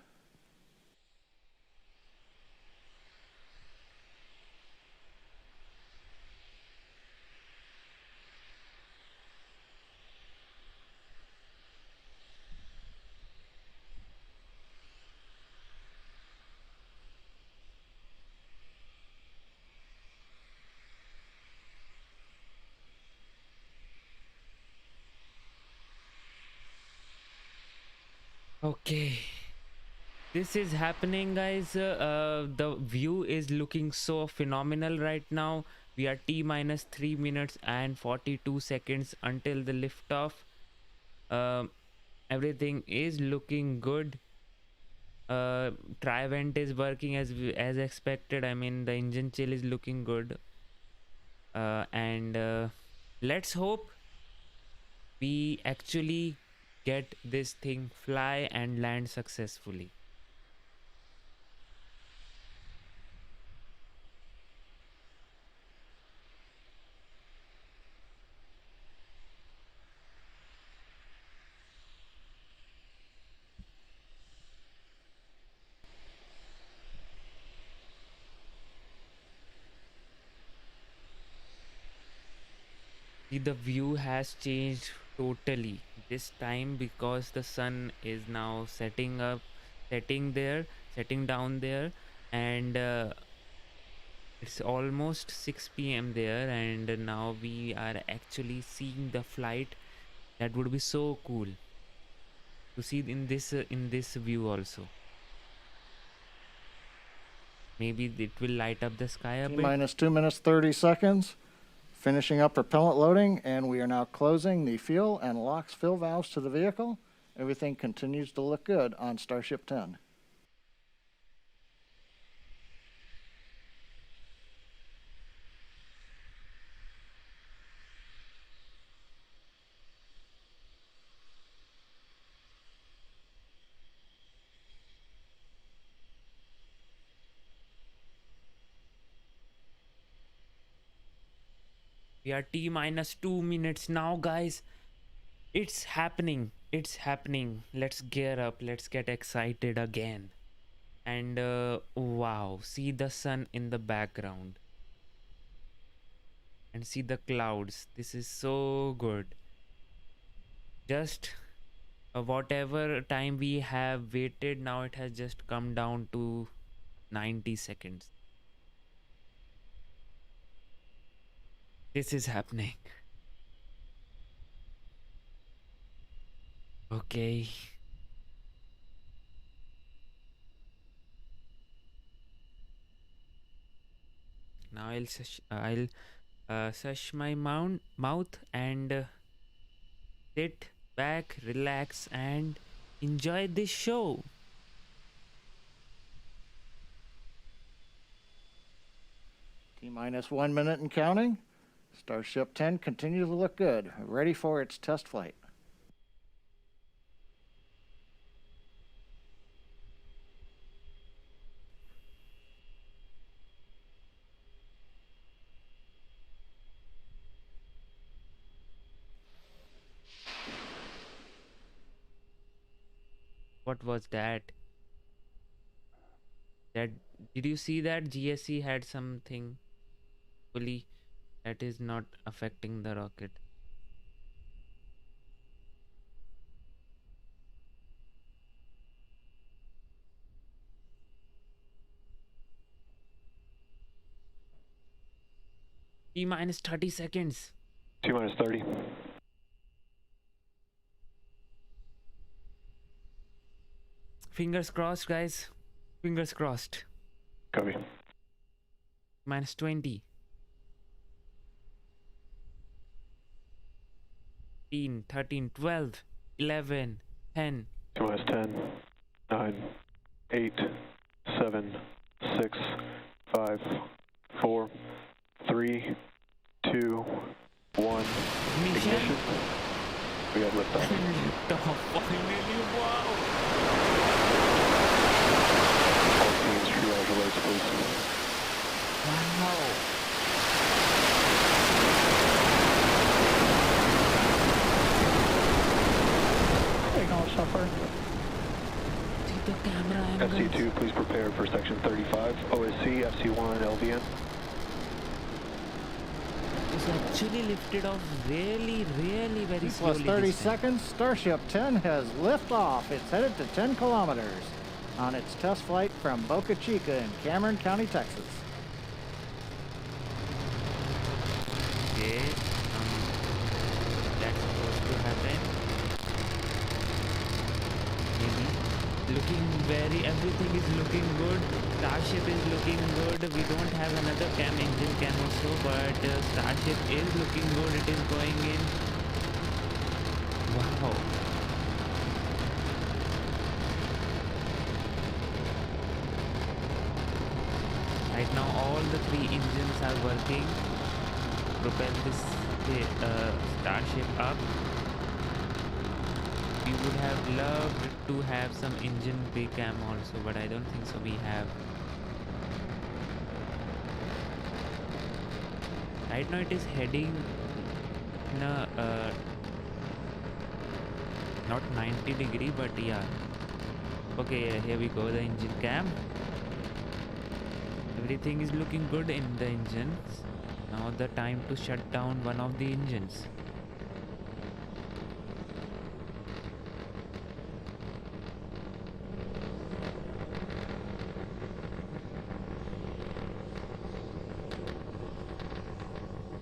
Okay. This is happening, guys. The view is looking so phenomenal right now. We are T minus 3 minutes and 42 seconds until the liftoff. Everything is looking good. Trivent is working as expected. I mean, the engine chill is looking good. And let's hope we actually get this thing fly and land successfully. See, the view has changed totally this time because the sun is now setting down there, and it's almost 6 p.m. there, and now we are actually seeing the flight. That would be so cool to see in this view also. Maybe it will light up the sky a bit. Minus 2 minutes 30 seconds. Finishing up propellant loading, and we are now closing the fuel and LOX fill valves to the vehicle. Everything continues to look good on Starship 10. We are T minus 2 minutes now, guys. It's happening. It's happening. Let's gear up. Let's get excited again. And wow, see the sun in the background. And see the clouds. This is so good. Just whatever time we have waited, now it has just come down to 90 seconds. This is happening. Okay. Now I'll search my mouth and sit back, relax, and enjoy this show. T minus 1 minute and counting. Starship 10 continues to look good, ready for its test flight. What was that? Did you see that GSE had something fully that is not affecting the rocket? T minus 30 seconds. T minus 30. Fingers crossed, guys. Fingers crossed. Copy. Minus 20. 13, 13, 12, 11, 10. T minus 10, 9, 8, 7, 6, 5, 4, 3, 2, 1. Ignition. We got liftoff. Liftoff, finally, wow! All teams, triage alerts, please. Wow! How you going so far? See the camera angles. FC2, please prepare for section 35. OSC, FC1, LVN. It's actually lifted off really, really very Plus slowly. 30 this time. seconds, Starship 10 has liftoff. It's headed to 10 kilometers on its test flight from Boca Chica in Cameron County, Texas. Okay, that's supposed to happen. Maybe. Everything is looking good. Starship is looking good. We don't have another engine cam also, but Starship is looking good. It is going in. Wow. Right now, all the three engines are working to propel this Starship up. We would have loved to have some engine bay cam also, but I don't think so we have. Right now it is heading in a not 90-degree, but yeah. Okay, yeah, here we go, the engine cam. Everything is looking good in the engines. Now the time to shut down one of the engines.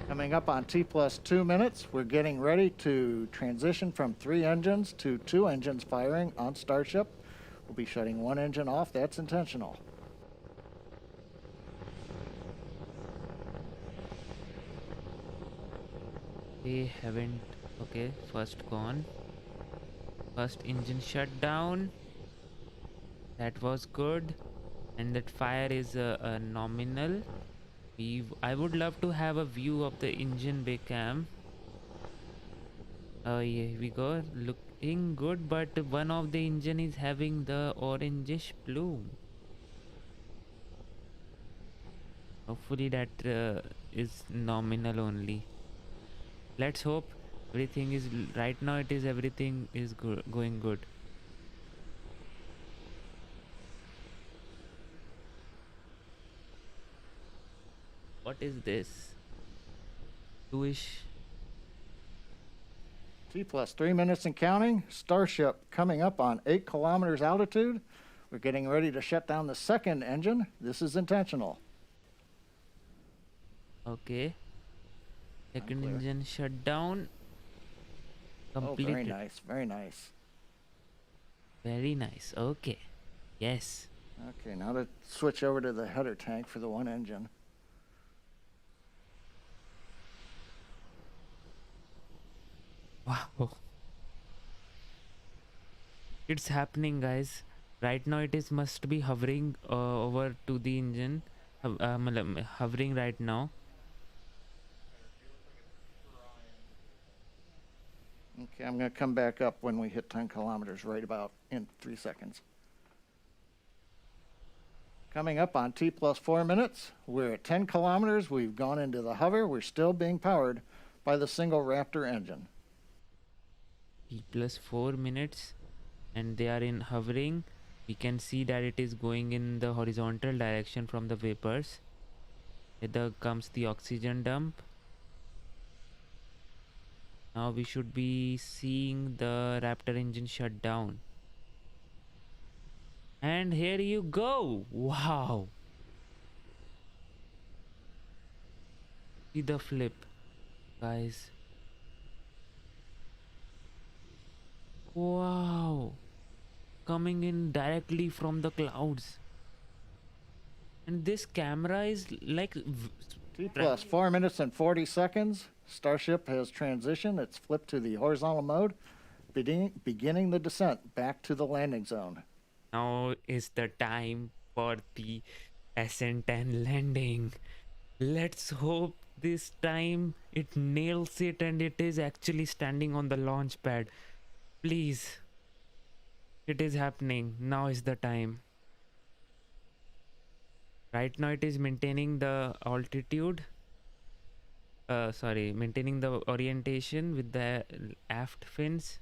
Coming up on T plus 2 minutes, we're getting ready to transition from 3 engines to 2 engines firing on Starship. We'll be shutting 1 engine off. That's intentional. They haven't. Okay, first gone. First engine shut down. That was good. And that fire is nominal. I would love to have a view of the engine bay cam. Oh, yeah, here we go. Looking good, but one of the engine is having the orangish plume. Hopefully that is nominal only. Let's hope everything is right now. It is everything is going good. What is this? Bluish. T plus 3 minutes and counting. Starship coming up on 8 kilometers altitude. We're getting ready to shut down the second engine. This is intentional. Okay. Second engine shut down. Completed. Oh, very nice. Very nice. Very nice. Okay. Yes. Okay, now to switch over to the header tank for the 1 engine. Wow. It's happening, guys. Right now it is must be hovering over to the engine. Hovering right now. Okay, I'm going to come back up when we hit 10 kilometers right about in 3 seconds. Coming up on T plus 4 minutes. We're at 10 kilometers. We've gone into the hover. We're still being powered by the single Raptor engine. T plus 4 minutes and they are in hovering. We can see that it is going in the horizontal direction from the vapors. Here comes the oxygen dump. Now we should be seeing the Raptor engine shut down. And here you go. Wow. See the flip, guys. Wow. Coming in directly from the clouds. And this camera is like... T plus 4 minutes and 40 seconds. Starship has transitioned. It's flipped to the horizontal mode, beginning the descent back to the landing zone. Now is the time for the SN10 landing. Let's hope this time it nails it and it is actually standing on the launch pad. Please. It is happening. Now is the time. Right now it is maintaining the altitude. Maintaining the orientation with the aft fins.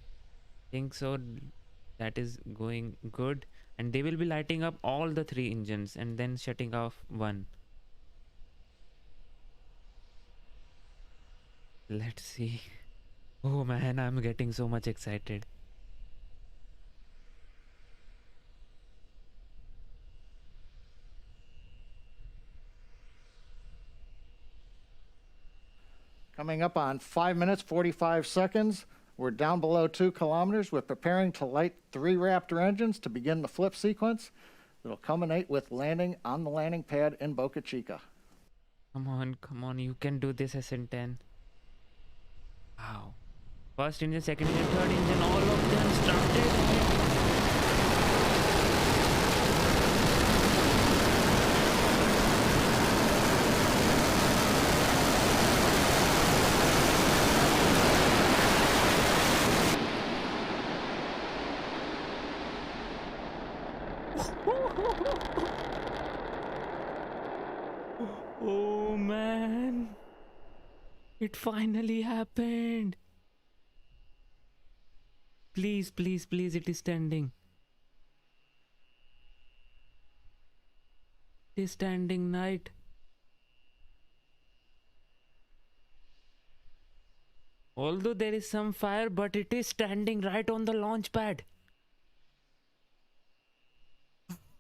Think so. That is going good. And they will be lighting up all the 3 engines and then shutting off 1. Let's see. Oh man, I'm getting so much excited. Coming up on 5 minutes, 45 seconds. We're down below 2 kilometers. We're preparing to light 3 Raptor engines to begin the flip sequence. It'll culminate with landing on the landing pad in Boca Chica. Come on, you can do this, SN10. Wow. First engine, second engine, third engine, all of them started. Oh man, it finally happened. Please, please, please, it is standing. It is standing, Knight. Although there is some fire, but it is standing right on the launch pad.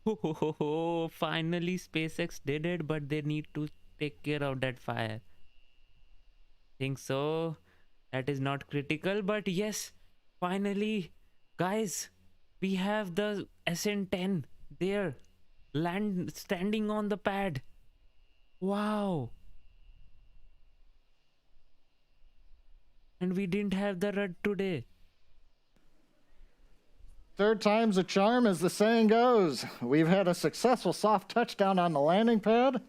Oh, finally SpaceX did it, but they need to take care of that fire. Think so. That is not critical, but yes, finally, guys, we have the SN10 there, land standing on the pad. Wow. And we didn't have the RUD today. Third time's a charm, as the saying goes. We've had a successful soft touchdown on the landing pad.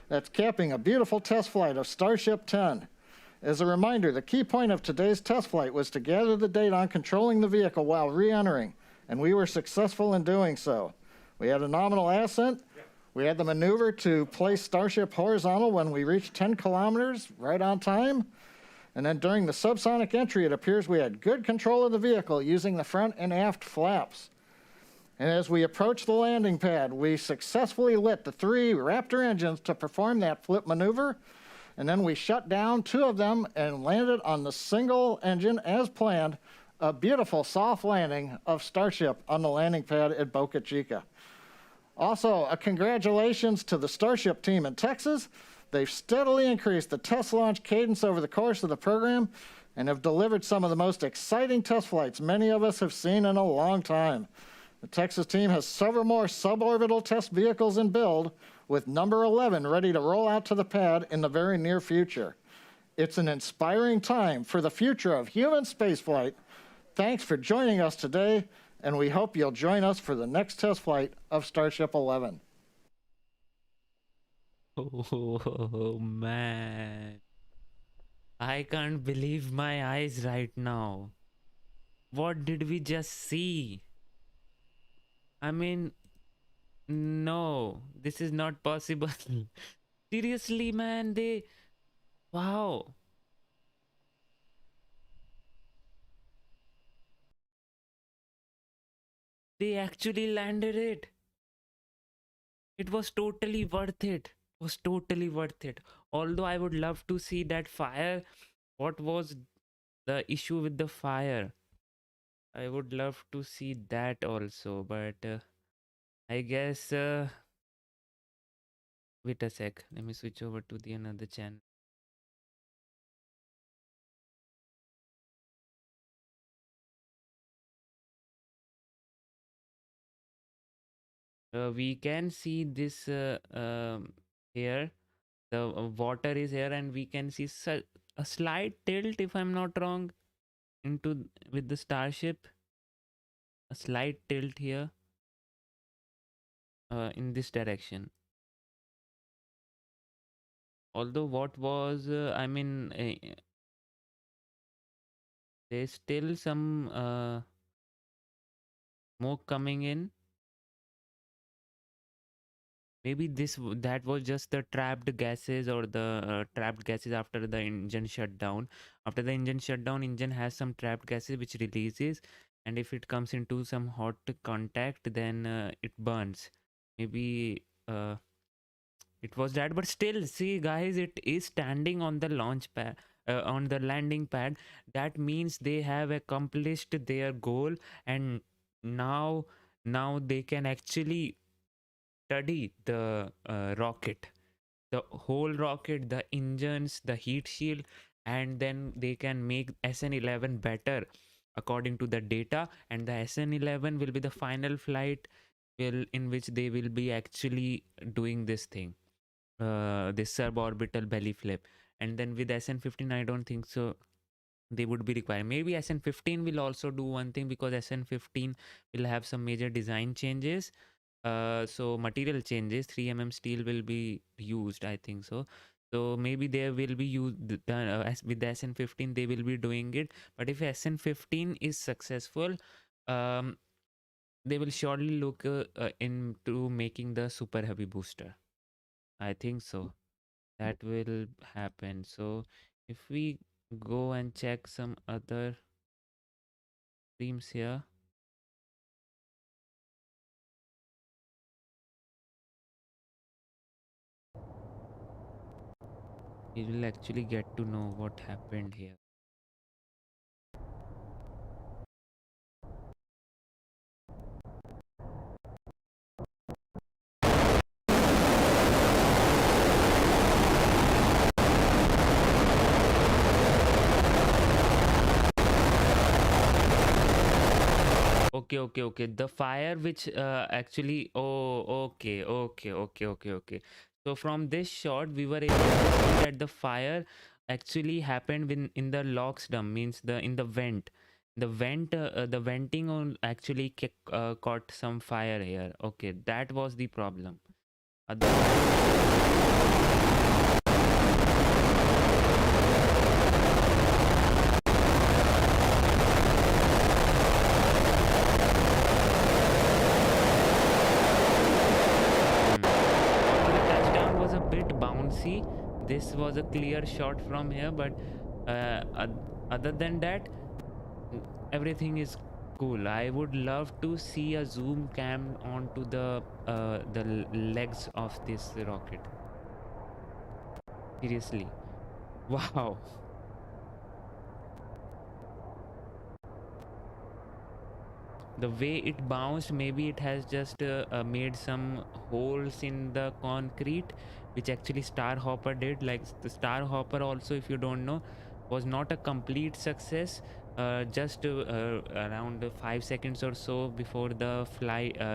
That's capping a beautiful test flight of Starship 10. As a reminder, the key point of today's test flight was to gather the data on controlling the vehicle while re-entering, and we were successful in doing so. We had a nominal ascent. We had the maneuver to place Starship horizontal when we reached 10 kilometers, right on time. And then during the subsonic entry, it appears we had good control of the vehicle using the front and aft flaps. And as we approached the landing pad, we successfully lit the 3 Raptor engines to perform that flip maneuver. And then we shut down 2 of them and landed on the single engine as planned, a beautiful soft landing of Starship on the landing pad at Boca Chica. Also, a congratulations to the Starship team in Texas. They've steadily increased the test launch cadence over the course of the program and have delivered some of the most exciting test flights many of us have seen in a long time. The Texas team has several more suborbital test vehicles in build, with number 11 ready to roll out to the pad in the very near future. It's an inspiring time for the future of human spaceflight. Thanks for joining us today, and we hope you'll join us for the next test flight of Starship 11. Oh man. I can't believe my eyes right now. What did we just see? I mean, no, this is not possible. Seriously, man, wow. They actually landed it. It was totally worth it. It was totally worth it. Although I would love to see that fire. What was the issue with the fire? I would love to see that also, but I guess wait a sec. Let me switch over to the another channel. We can see this here. The water is here, and we can see a slight tilt, if I'm not wrong, into with the Starship. A slight tilt here in this direction. Although what was, I mean, there's still some smoke coming in. Maybe that was just the trapped gases, or the trapped gases after the engine shutdown. After the engine shutdown, engine has some trapped gases which releases, and if it comes into some hot contact, then it burns. Maybe it was that, but still, see guys, it is standing on the launch pad, on the landing pad. That means they have accomplished their goal, and now they can actually study the rocket, the whole rocket, the engines, the heat shield, and then they can make SN11 better according to the data. And the SN11 will be the final flight in which they will be actually doing this thing, this suborbital belly flip. And then with SN15, I don't think so they would be required. Maybe SN15 will also do one thing, because SN15 will have some major design changes. So material changes, 3 mm steel will be used, I think so. So maybe there will be used with the SN15 they will be doing it. But if SN15 is successful, um, they will surely look into making the super heavy booster, I think so. that will happen. So if we go and check some other streams here, we will actually get to know what happened here. Okay. The fire which actually, okay. So from this shot, we were able to see that the fire actually happened in the LOX dump, means in the vent. The venting on actually caught some fire here. Okay, that was the problem. This was a clear shot from here, but other than that, everything is cool. I would love to see a zoom cam onto the legs of this rocket. Seriously, wow. The way it bounced, maybe it has just made some holes in the concrete, which actually Star Hopper did. Like the Star Hopper also, if you don't know, was not a complete success. Just around 5 seconds or so before the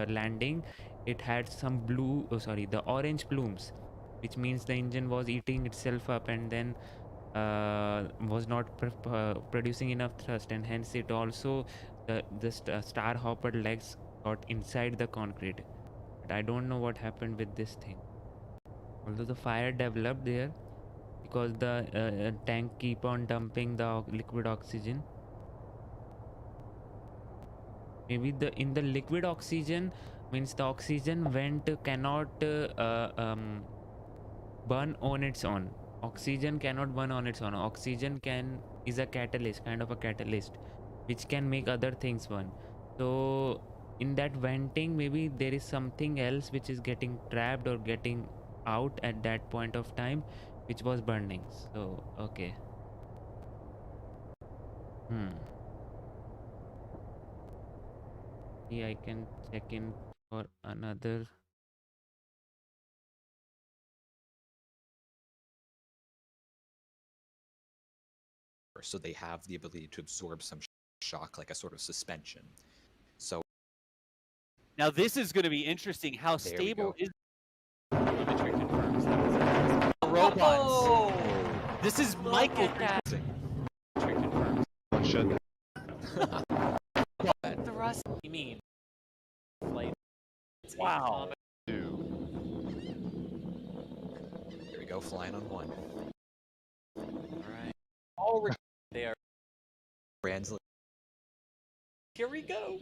landing, it had some the orange plumes, which means the engine was eating itself up, and then was not producing enough thrust, and hence it also the star hopper legs got inside the concrete. But I don't know what happened with this thing. Although the fire developed there because the tank keep on dumping the liquid oxygen. Maybe in the liquid oxygen, means the oxygen vent cannot burn on its own. Oxygen cannot burn on its own. Oxygen is a catalyst, kind of a catalyst, which can make other things burn. So in that venting, maybe there is something else which is getting trapped or getting out at that point of time, which was burning. So okay. Yeah, I can check in for another. So they have the ability to absorb some shock, like a sort of suspension. So now this is going to be interesting. How stable is telemetry confirms that robots? Oh, this is Michael. The rust. You mean? Wow. Here we go, flying on one. All right. All they are. Translate. Here we go.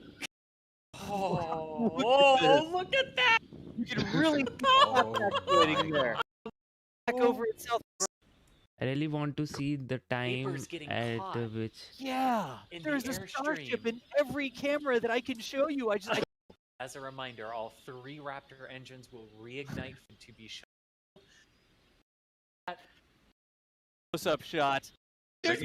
Oh, look at that! You can really calculating there. Back over itself. I really want to see the time at which. Yeah, there's a Starship in every camera that I can show you. As a reminder, all 3 Raptor engines will reignite to be shot. Close-up shot. Here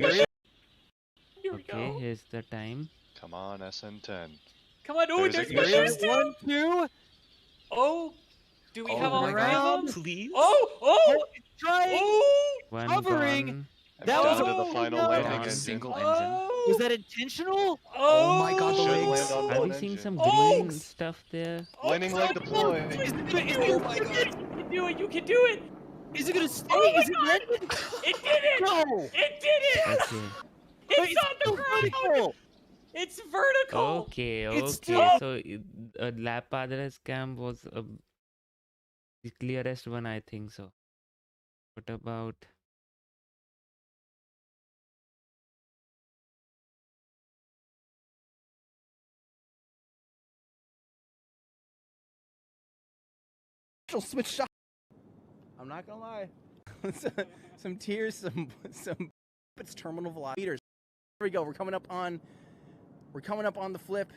we go. Okay, here's the time. Come on, SN10. Come on, oh, there's those 2! 1, 2. Oh, do we have all around, of them? Please? Oh! It's trying. Oh! One Hovering. gone. That down was to the final landing engine. Single engine. Oh! Was that intentional? Oh my god, the Should legs. land on Are one we seeing engine. some Oh! green stuff there? Landing leg deploy. Oh my god! You can do it! Is it gonna stay? Oh my Is it god! landed? It did it! No! It did it! Okay. It's on the still ground! vertical. It's vertical! Okay. It's So lab padres cam was the clearest one, I think so. What about? Switch shot. I'm not gonna lie. some tears, some it's terminal velocity. Here we go. We're coming up on the flip.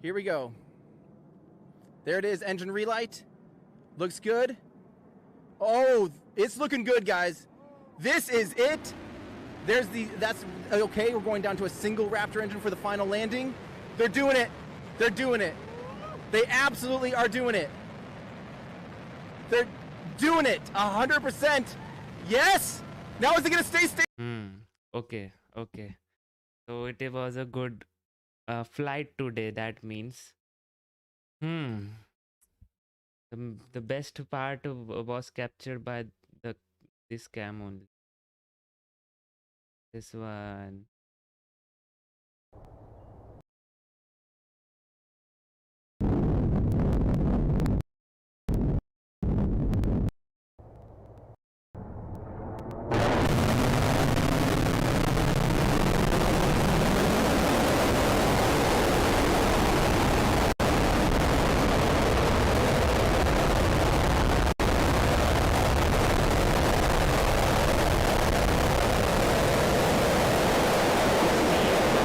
Here we go. There it is. Engine relight. Looks good. Oh, it's looking good, guys. This is it. That's okay. We're going down to a single Raptor engine for the final landing. They're doing it. They're doing it. They absolutely are doing it. They're doing it 100%. Yes. Now is it gonna stay? Okay. So it was a good flight today. That means. The best part was captured by this cam only. This one.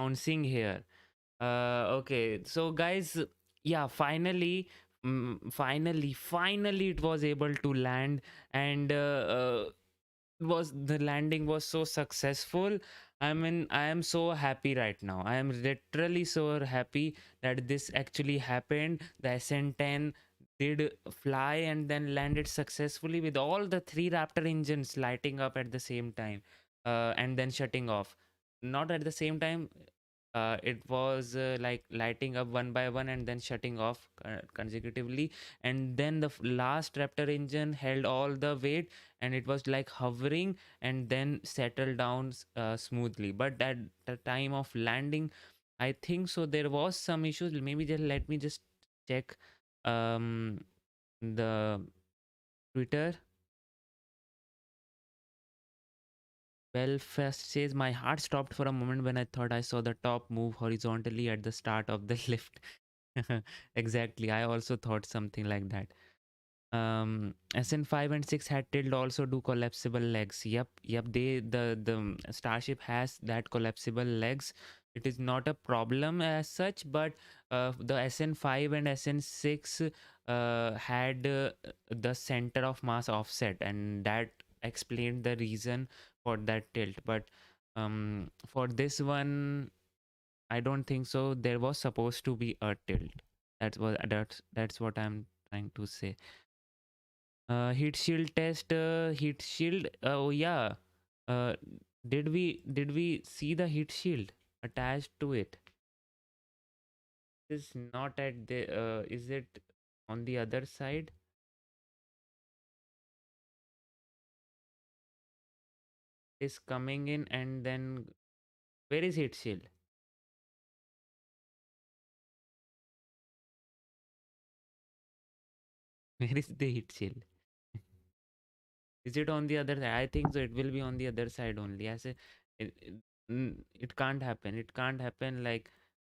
Bouncing here. Okay, so guys, yeah, finally it was able to land, and the landing was so successful. I mean, I am so happy right now. I am literally so happy that this actually happened. The SN10 did fly and then landed successfully with all the 3 Raptor engines lighting up at the same time, and then shutting off. Not at the same time. It was like lighting up one by one and then shutting off consecutively, and then the last Raptor engine held all the weight, and it was like hovering and then settled down smoothly. But at the time of landing, I think so there was some issues. Maybe just let me just check the Twitter. Belfast says, my heart stopped for a moment when I thought I saw the top move horizontally at the start of the lift. Exactly. I also thought something like that. SN5 and 6 had tilt also do collapsible legs. Yep. The Starship has that collapsible legs. It is not a problem as such, but the SN5 and SN6 had the center of mass offset, and that explained the reason for that tilt. But for this one, I don't think so. There was supposed to be a tilt. That's what I'm trying to say. Heat shield test. Heat shield. Oh yeah. Uh, did we see the heat shield attached to it? Is not at the. Is it on the other side? Is coming in, and then where is heat shield? Where is the heat shield? Is it on the other side? I think so. It will be on the other side only. As it can't happen. It can't happen like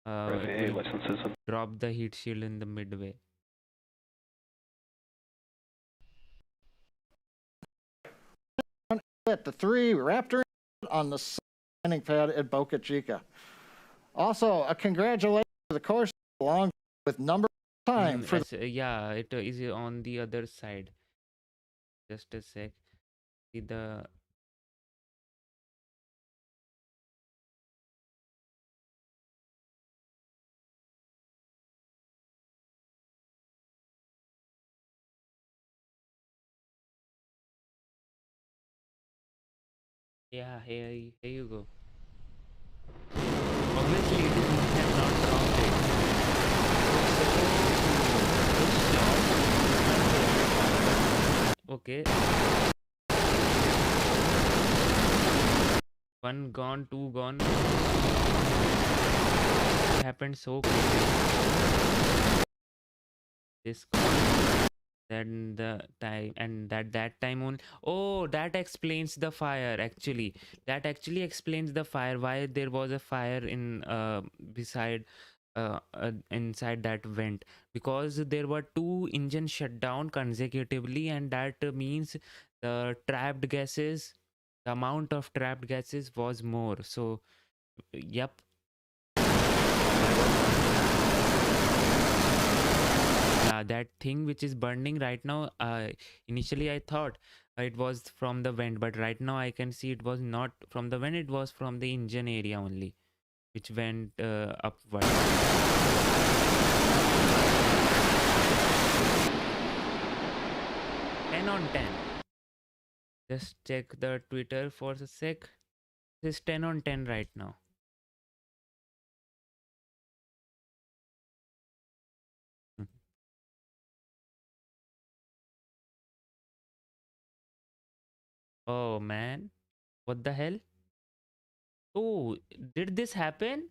it will drop the heat shield in the midway. At the 3 Raptor on the landing pad at Boca Chica. Also, a congratulations to the course along with number time for yeah, it is on the other side. Just a sec. See the yeah, here you go. Obviously, it is not dropped it. Okay. One gone, 2 gone. It happened so quickly. This gone. Then the time, and that time on. Oh, that explains the fire. Actually, that actually explains the fire. Why there was a fire in beside inside that vent, because there were two engines shut down consecutively, and that means the trapped gases, the amount of trapped gases was more. So yep. Yeah, that thing which is burning right now, initially I thought it was from the vent, but right now I can see it was not from the vent, it was from the engine area only, which went upward. 10 on 10. Just check the Twitter for a sec. This is 10 on 10 right now. Oh man, what the hell? Oh, did this happen?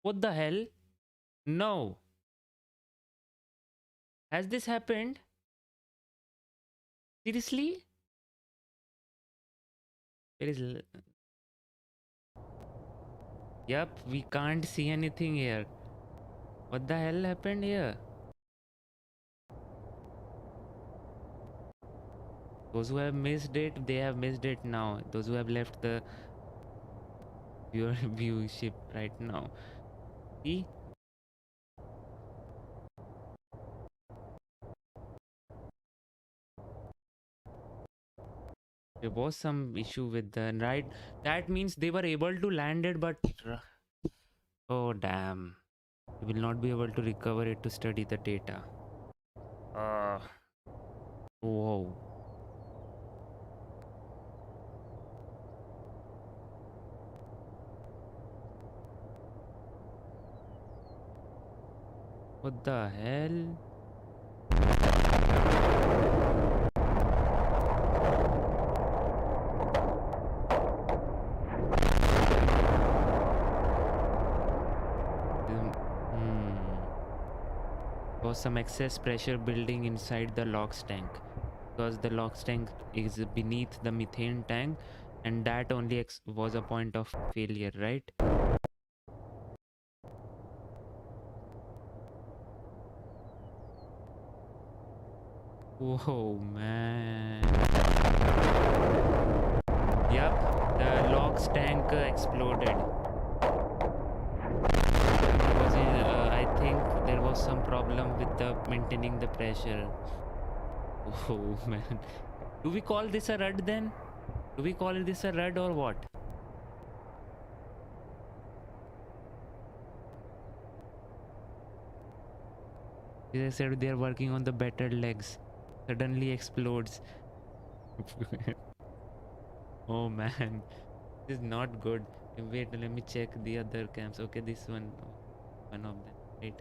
What the hell? No. Has this happened? Seriously? There is. Yep, we can't see anything here. What the hell happened here? Those who have missed it, they have missed it now. Those who have left the viewership right now. See? There was some issue with the right. That means they were able to land it, but oh damn. We will not be able to recover it to study the data. Whoa. What the hell? Was some excess pressure building inside the LOX tank, because the LOX tank is beneath the methane tank, and that only was a point of failure, right? Whoa, man. Yep, the LOX tank exploded. Because I think there was some problem with the maintaining the pressure. Oh man. Do we call this a RUD then? Do we call this a RUD or what? They said they are working on the better legs. Suddenly explodes. Oh man. This is not good. Wait, let me check the other cams. Okay, this one of them. Right.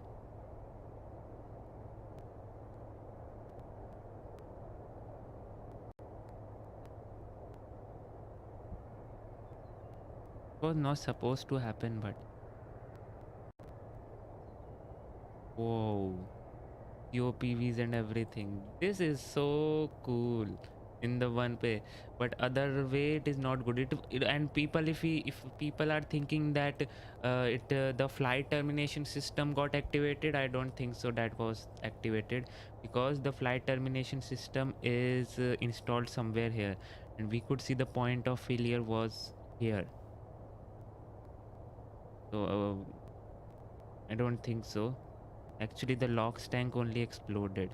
Was not supposed to happen, but whoa, COPVs and everything. This is so cool in the one way, but other way it is not good. And people, if people are thinking that the flight termination system got activated, I don't think so. That was activated because the flight termination system is installed somewhere here, and we could see the point of failure was here. So I don't think so. Actually, the LOX tank only exploded.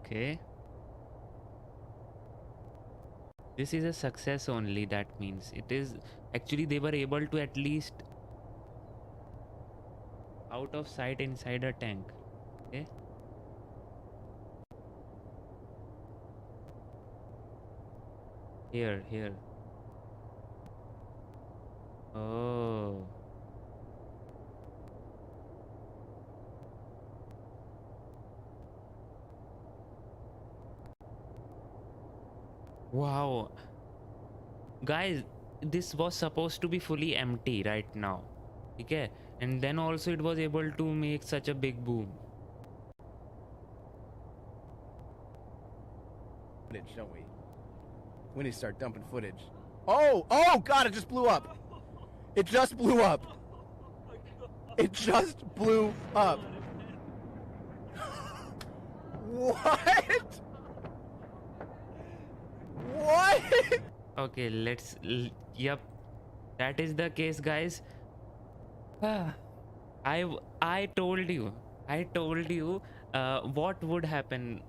Okay. This is a success only, that means. It is actually they were able to at least out of sight inside a tank. Okay. Here. Oh. Wow. Guys, this was supposed to be fully empty right now. Okay? And then also it was able to make such a big boom. Footage, don't we? We need to start dumping footage. Oh God, it just blew up. It just blew up. It just blew up. What? What? Okay, yep. That is the case, guys. I told you. What would happen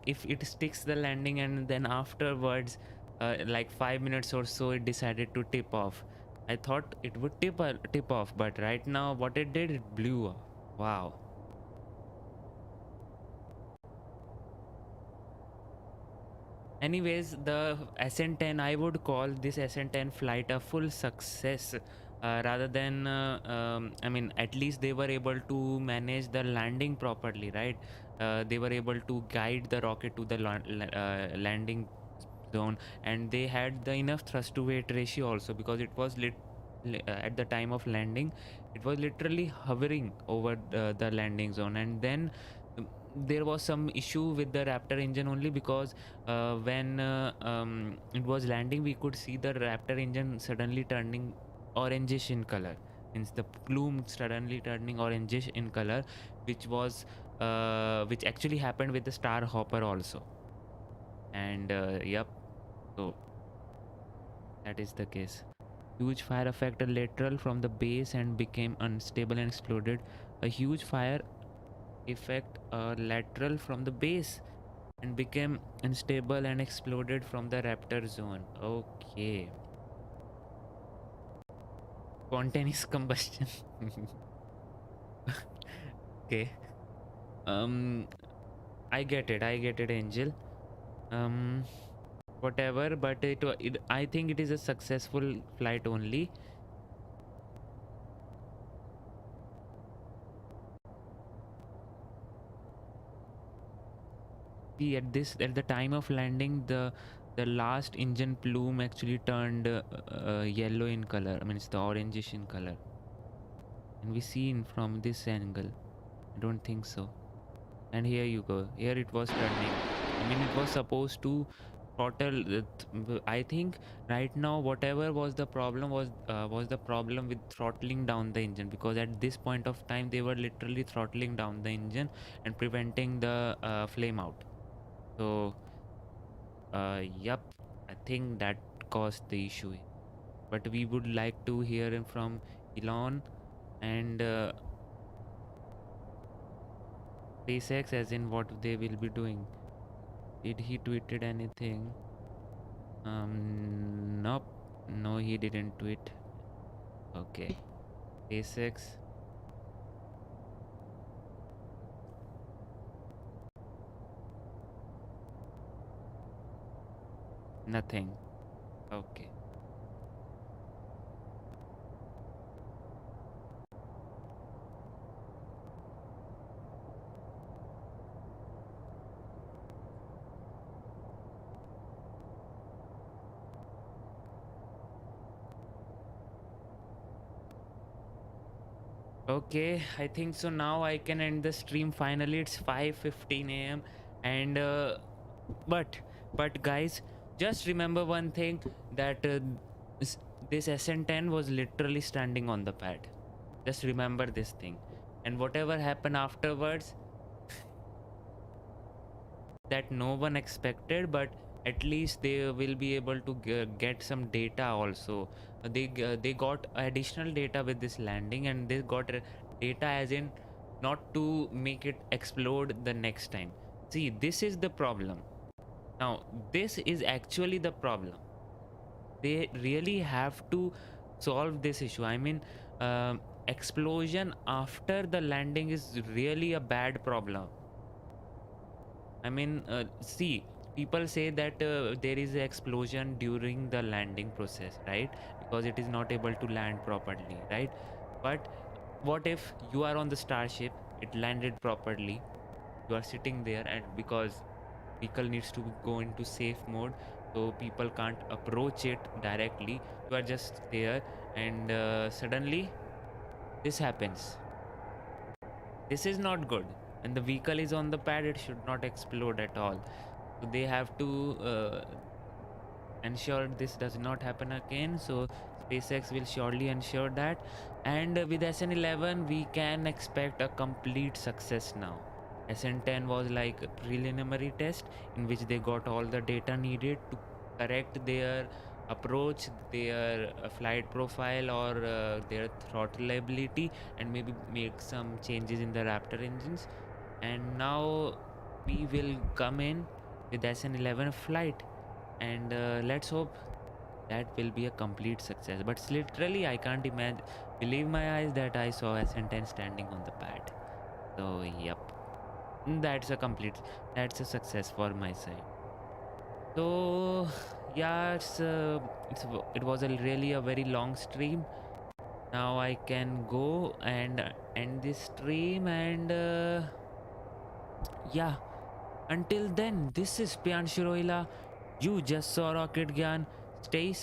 if it sticks the landing and then afterwards, like 5 minutes or so, it decided to tip off. I thought it would tip off, but right now, what it did, it blew off. Wow. Anyways, the SN10, I would call this SN10 flight a full success. Rather than I mean, at least they were able to manage the landing properly, right? They were able to guide the rocket to the landing zone, and they had the enough thrust to weight ratio also, because it was at the time of landing, it was literally hovering over the landing zone. And then there was some issue with the Raptor engine only, because when it was landing, we could see the Raptor engine suddenly turning orangish in color, means the plume suddenly turning orangish in color, which actually happened with the Star Hopper also. And yep, so that is the case. Huge fire affected lateral from the base and became unstable and exploded. A huge fire effect lateral from the base and became unstable and exploded from the Raptor zone. Okay. Spontaneous combustion. Okay. I get it, Angel. Whatever, but I think it is a successful flight only. See, at the time of landing, the last engine plume actually turned yellow in color. I mean, it's the orangish in color. And we see from this angle. I don't think so. And here you go. Here it was turning. I mean, it was supposed to throttle. I think right now, whatever was the problem was the problem with throttling down the engine, because at this point of time they were literally throttling down the engine and preventing the flame out. So, yep, I think that caused the issue. But we would like to hear from Elon and SpaceX, as in what they will be doing. Did he tweeted anything? Nope. No, he didn't tweet. Okay. SpaceX. Nothing. Okay. Okay, I think so. Now I can end the stream finally. It's 5:15 a.m. and but guys, just remember one thing, that this SN10 was literally standing on the pad. Just remember this thing, and whatever happened afterwards, that no one expected, but at least they will be able to get some data also. They got additional data with this landing, and they got data as in not to make it explode the next time. See, this is the problem. Now this is actually the problem. They really have to solve this issue. I mean, explosion after the landing is really a bad problem. I mean, see, people say that there is an explosion during the landing process, right? Because it is not able to land properly, right? But what if you are on the Starship, it landed properly, you are sitting there, and because vehicle needs to go into safe mode, so people can't approach it directly. You are just there, and suddenly this happens. This is not good. When the vehicle is on the pad, it should not explode at all. So they have to ensure this does not happen again. So SpaceX will surely ensure that. And with SN11, we can expect a complete success now. SN10 was like a preliminary test in which they got all the data needed to correct their approach, their flight profile, or their throttle ability, and maybe make some changes in the Raptor engines. And now we will come in with SN11 flight, and let's hope that will be a complete success. But literally, I can't believe my eyes that I saw SN10 standing on the pad. So yep, that's a success for my side. So yeah, it was really a very long stream. Now I can go and end this stream, and yeah, until then, this is Piyanshu Rohila. You just saw Rocket Gyan. Stay